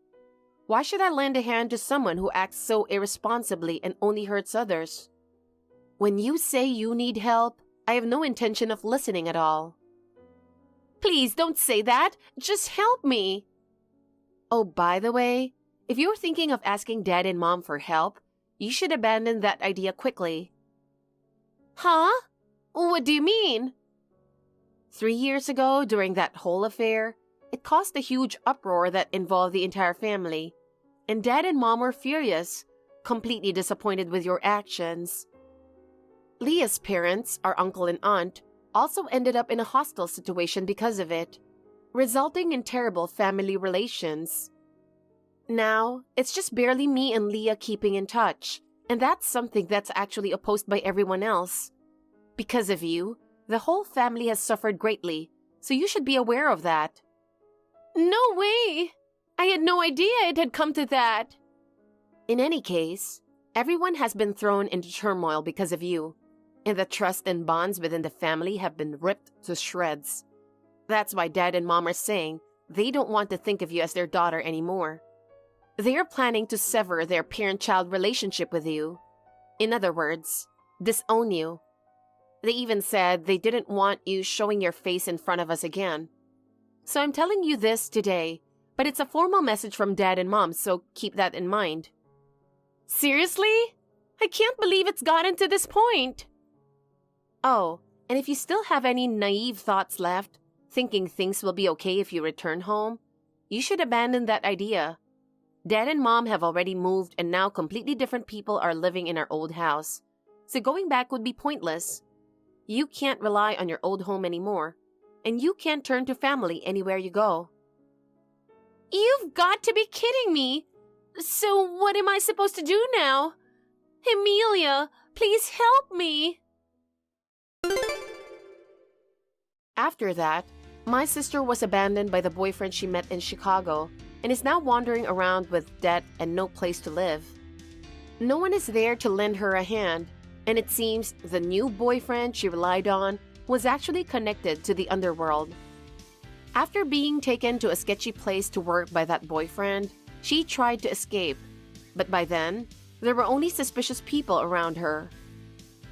Why should I lend a hand to someone who acts so irresponsibly and only hurts others? When you say you need help, I have no intention of listening at all. Please don't say that. Just help me. Oh, by the way, if you're thinking of asking Dad and Mom for help, you should abandon that idea quickly. Huh? What do you mean? 3 years ago, during that whole affair, it caused a huge uproar that involved the entire family, and Dad and Mom were furious, completely disappointed with your actions. Leah's parents, our uncle and aunt, also ended up in a hostile situation because of it, resulting in terrible family relations. Now, it's just barely me and Leah keeping in touch, and that's something that's actually opposed by everyone else. Because of you, the whole family has suffered greatly, so you should be aware of that. No way! I had no idea it had come to that. In any case, everyone has been thrown into turmoil because of you, and the trust and bonds within the family have been ripped to shreds. That's why Dad and Mom are saying they don't want to think of you as their daughter anymore. They are planning to sever their parent-child relationship with you. In other words, disown you. They even said they didn't want you showing your face in front of us again. So I'm telling you this today, but it's a formal message from Dad and Mom, so keep that in mind. Seriously? I can't believe it's gotten to this point. Oh, and if you still have any naive thoughts left, thinking things will be okay if you return home, you should abandon that idea. Dad and Mom have already moved and now completely different people are living in our old house, so going back would be pointless. You can't rely on your old home anymore, and you can't turn to family anywhere you go. You've got to be kidding me! So what am I supposed to do now? Emilia, please help me! After that, my sister was abandoned by the boyfriend she met in Chicago and is now wandering around with debt and no place to live. No one is there to lend her a hand, and it seems the new boyfriend she relied on was actually connected to the underworld. After being taken to a sketchy place to work by that boyfriend, she tried to escape, but by then, there were only suspicious people around her.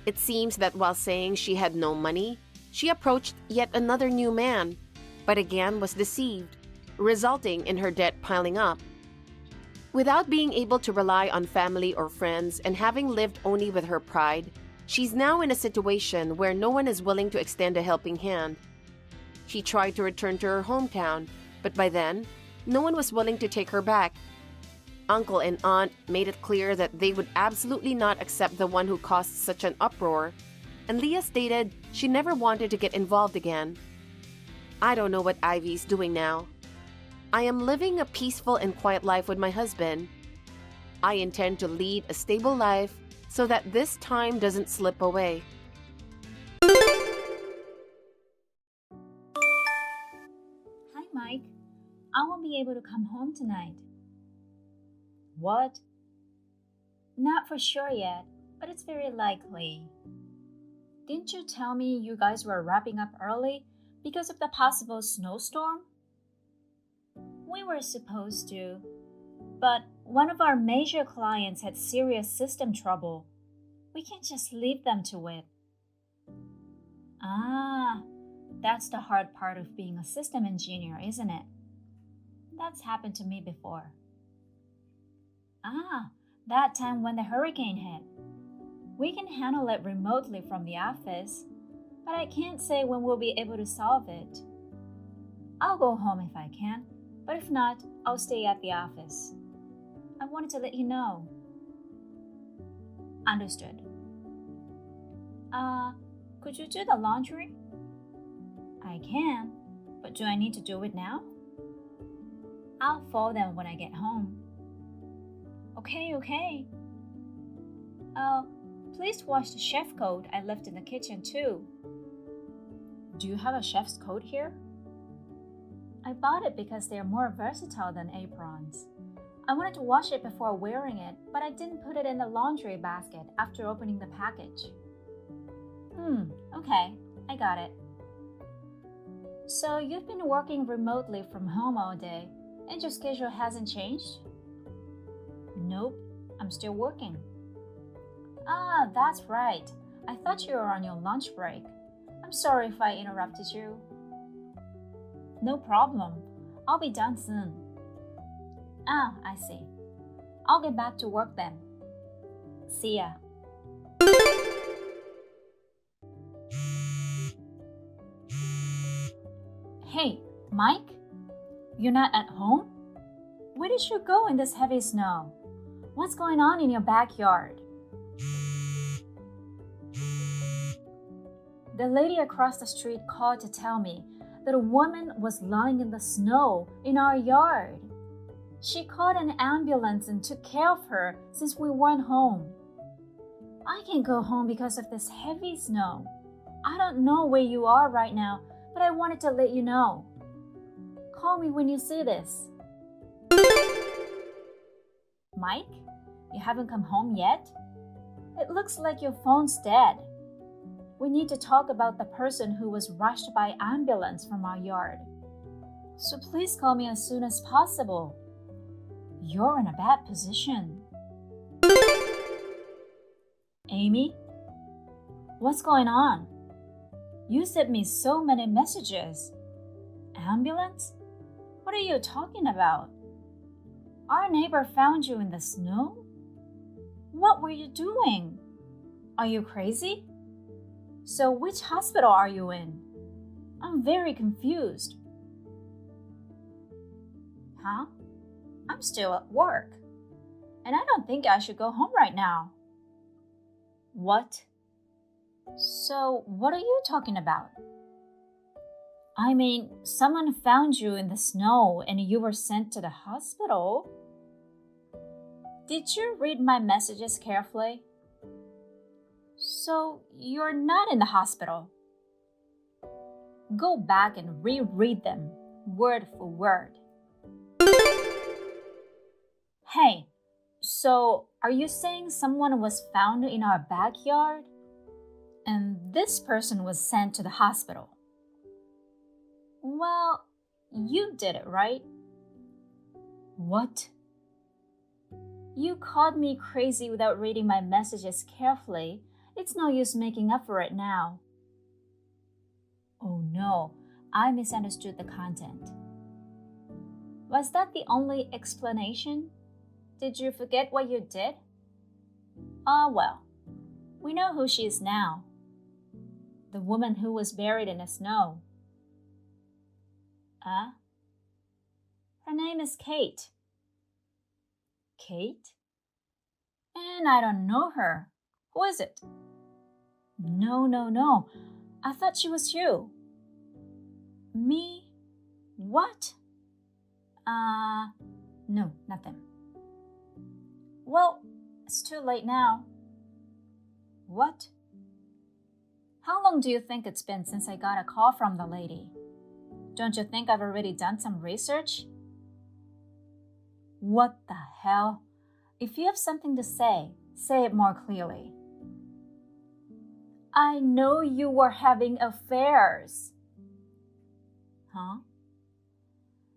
It seems that while saying she had no money, she approached yet another new man, but again was deceived, resulting in her debt piling up. Without being able to rely on family or friends and having lived only with her pride, she's now in a situation where no one is willing to extend a helping hand. She tried to return to her hometown, but by then, no one was willing to take her back. Uncle and aunt made it clear that they would absolutely not accept the one who caused such an uproar, and Leah stated she never wanted to get involved again. I don't know what Ivy's doing now. I am living a peaceful and quiet life with my husband. I intend to lead a stable life so that this time doesn't slip away. Hi, Mike. I won't be able to come home tonight. What? Not for sure yet, but it's very likely. Didn't you tell me you guys were wrapping up early because of the possible snowstorm? We were supposed to, but one of our major clients had serious system trouble. We can't just leave them to it. Ah, that's the hard part of being a system engineer, isn't it? That's happened to me before. Ah, that time when the hurricane hit. We can handle it remotely from the office, but I can't say when we'll be able to solve it. I'll go home if I can, but if not, I'll stay at the office. I wanted to let you know. Understood. Could you do the laundry? I can, but do I need to do it now? I'll fold them when I get home. Okay. Please wash the chef coat I left in the kitchen too. Do you have a chef's coat here? I bought it because they're more versatile than aprons. I wanted to wash it before wearing it, but I didn't put it in the laundry basket after opening the package. Okay, I got it. So you've been working remotely from home all day, and your schedule hasn't changed? Nope, I'm still working. Ah, that's right. I thought you were on your lunch break. I'm sorry if I interrupted you. No problem. I'll be done soon. Ah, I see. I'll get back to work then. See ya. Hey, Mike? You're not at home? Where did you go in this heavy snow? What's going on in your backyard? The lady across the street called to tell me that a woman was lying in the snow in our yard. She called an ambulance and took care of her since we weren't home. I can't go home because of this heavy snow. I don't know where you are right now, but I wanted to let you know. Call me when you see this. Mike, you haven't come home yet? It looks like your phone's dead. We need to talk about the person who was rushed by ambulance from our yard. So please call me as soon as possible. You're in a bad position. Amy? What's going on? You sent me so many messages. Ambulance? What are you talking about? Our neighbor found you in the snow? What were you doing? Are you crazy? So which hospital are you in? I'm very confused. Huh? I'm still at work. And I don't think I should go home right now. What? So what are you talking about? I mean, someone found you in the snow and you were sent to the hospital. Did you read my messages carefully? So you're not in the hospital. Go back and reread them, word for word. Hey, so are you saying someone was found in our backyard? And this person was sent to the hospital? Well, you did it, right? What? You called me crazy without reading my messages carefully. It's no use making up for it now. Oh no, I misunderstood the content. Was that the only explanation? Did you forget what you did? Well, we know who she is now. The woman who was buried in the snow. Her name is Kate. Kate? And I don't know her. Who is it? No. I thought she was you. Me? What? No, nothing. Well, it's too late now. What? How long do you think it's been since I got a call from the lady? Don't you think I've already done some research? What the hell? If you have something to say it more clearly. I know you were having affairs. Huh?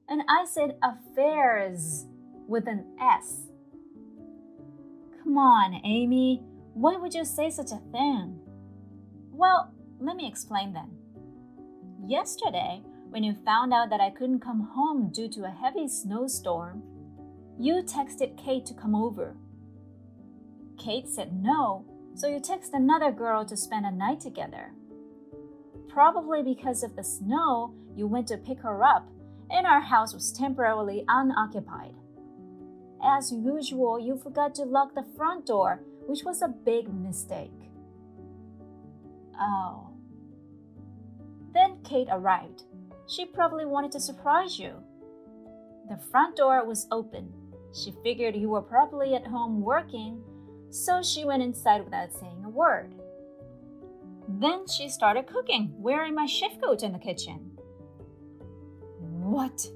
And I said affairs with an S. Come on, Amy. Why would you say such a thing? Well, let me explain then. Yesterday, when you found out that I couldn't come home due to a heavy snowstorm, you texted Kate to come over. Kate said no, so you texted another girl to spend a night together. Probably because of the snow, you went to pick her up, and our house was temporarily unoccupied. As usual, you forgot to lock the front door, which was a big mistake. Oh. Then Kate arrived. She probably wanted to surprise you. The front door was open. She figured you were probably at home working, so she went inside without saying a word. Then she started cooking, wearing my shift coat in the kitchen. What?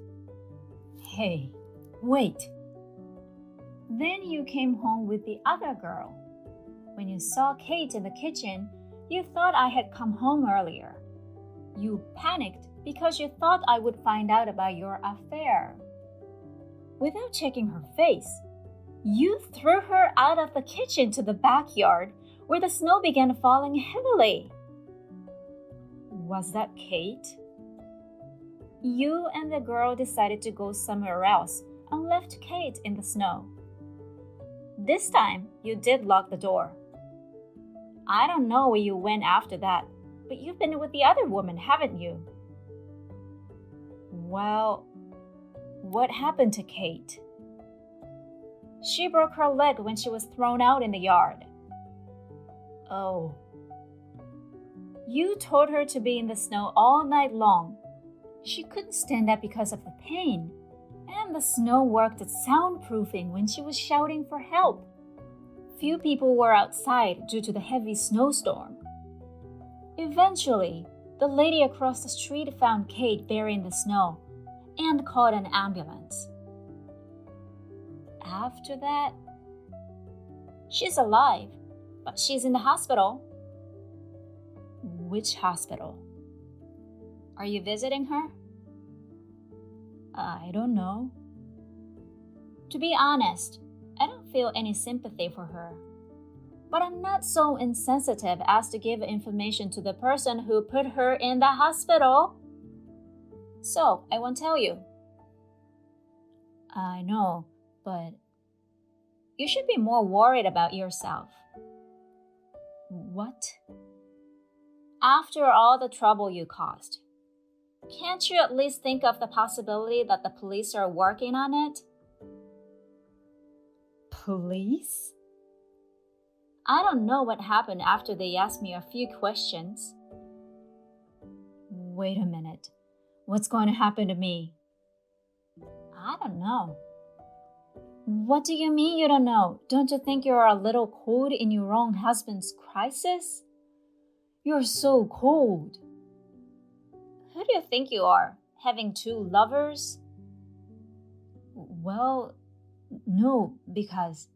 Hey, wait. Then you came home with the other girl. When you saw Kate in the kitchen, you thought I had come home earlier. You panicked because you thought I would find out about your affair. Without checking her face, you threw her out of the kitchen to the backyard where the snow began falling heavily. Was that Kate? You and the girl decided to go somewhere else and left Kate in the snow. This time, you did lock the door. I don't know where you went after that, but you've been with the other woman, haven't you? Well, what happened to Kate? She broke her leg when she was thrown out in the yard. Oh. You told her to be in the snow all night long. She couldn't stand up because of the pain, and the snow worked as soundproofing when she was shouting for help. Few people were outside due to the heavy snowstorm. Eventually, the lady across the street found Kate buried in the snow and called an ambulance. After that, she's alive, but she's in the hospital. Which hospital? Are you visiting her? I don't know. To be honest, I don't feel any sympathy for her. But I'm not so insensitive as to give information to the person who put her in the hospital. So, I won't tell you. I know, but you should be more worried about yourself. What? After all the trouble you caused, can't you at least think of the possibility that the police are working on it? Police? I don't know what happened after they asked me a few questions. Wait a minute. What's going to happen to me? I don't know. What do you mean you don't know? Don't you think you're a little cold in your own husband's crisis? You're so cold. Who do you think you are? Having two lovers? Well, no, because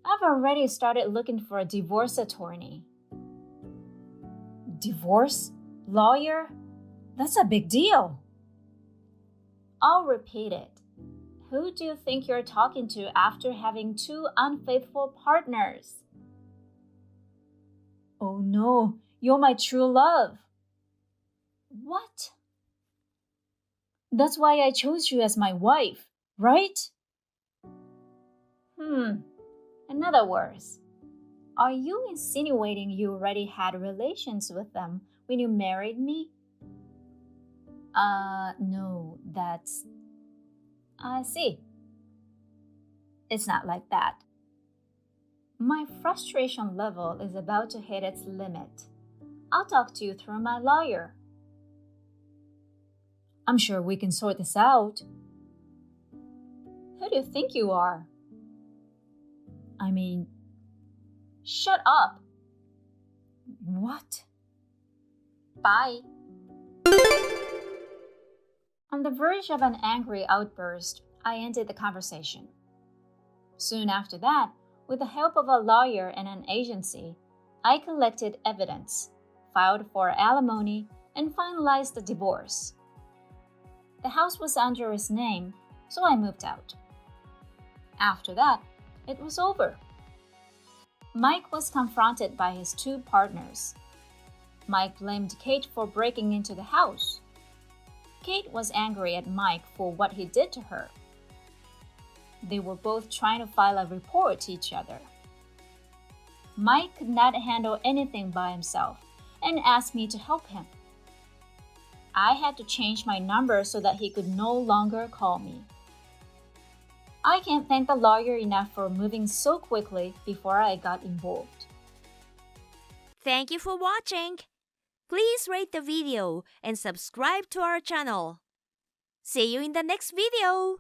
I've already started looking for a divorce attorney. Divorce? Lawyer? That's a big deal. I'll repeat it. Who do you think you're talking to after having two unfaithful partners? Oh no, you're my true love. What? That's why I chose you as my wife, right? In other words, are you insinuating you already had relations with them when you married me? No, that's... I see. It's not like that. My frustration level is about to hit its limit. I'll talk to you through my lawyer. I'm sure we can sort this out. Who do you think you are? I mean, shut up. What? Bye. On the verge of an angry outburst, I ended the conversation. Soon after that, with the help of a lawyer and an agency, I collected evidence, filed for alimony, and finalized the divorce. The house was under his name, so I moved out. After that, it was over. Mike was confronted by his two partners. Mike blamed Kate for breaking into the house. Kate was angry at Mike for what he did to her. They were both trying to file a report to each other. Mike could not handle anything by himself and asked me to help him. I had to change my number so that he could no longer call me. I can't thank the lawyer enough for moving so quickly before I got involved. Thank you for watching. Please rate the video and subscribe to our channel. See you in the next video.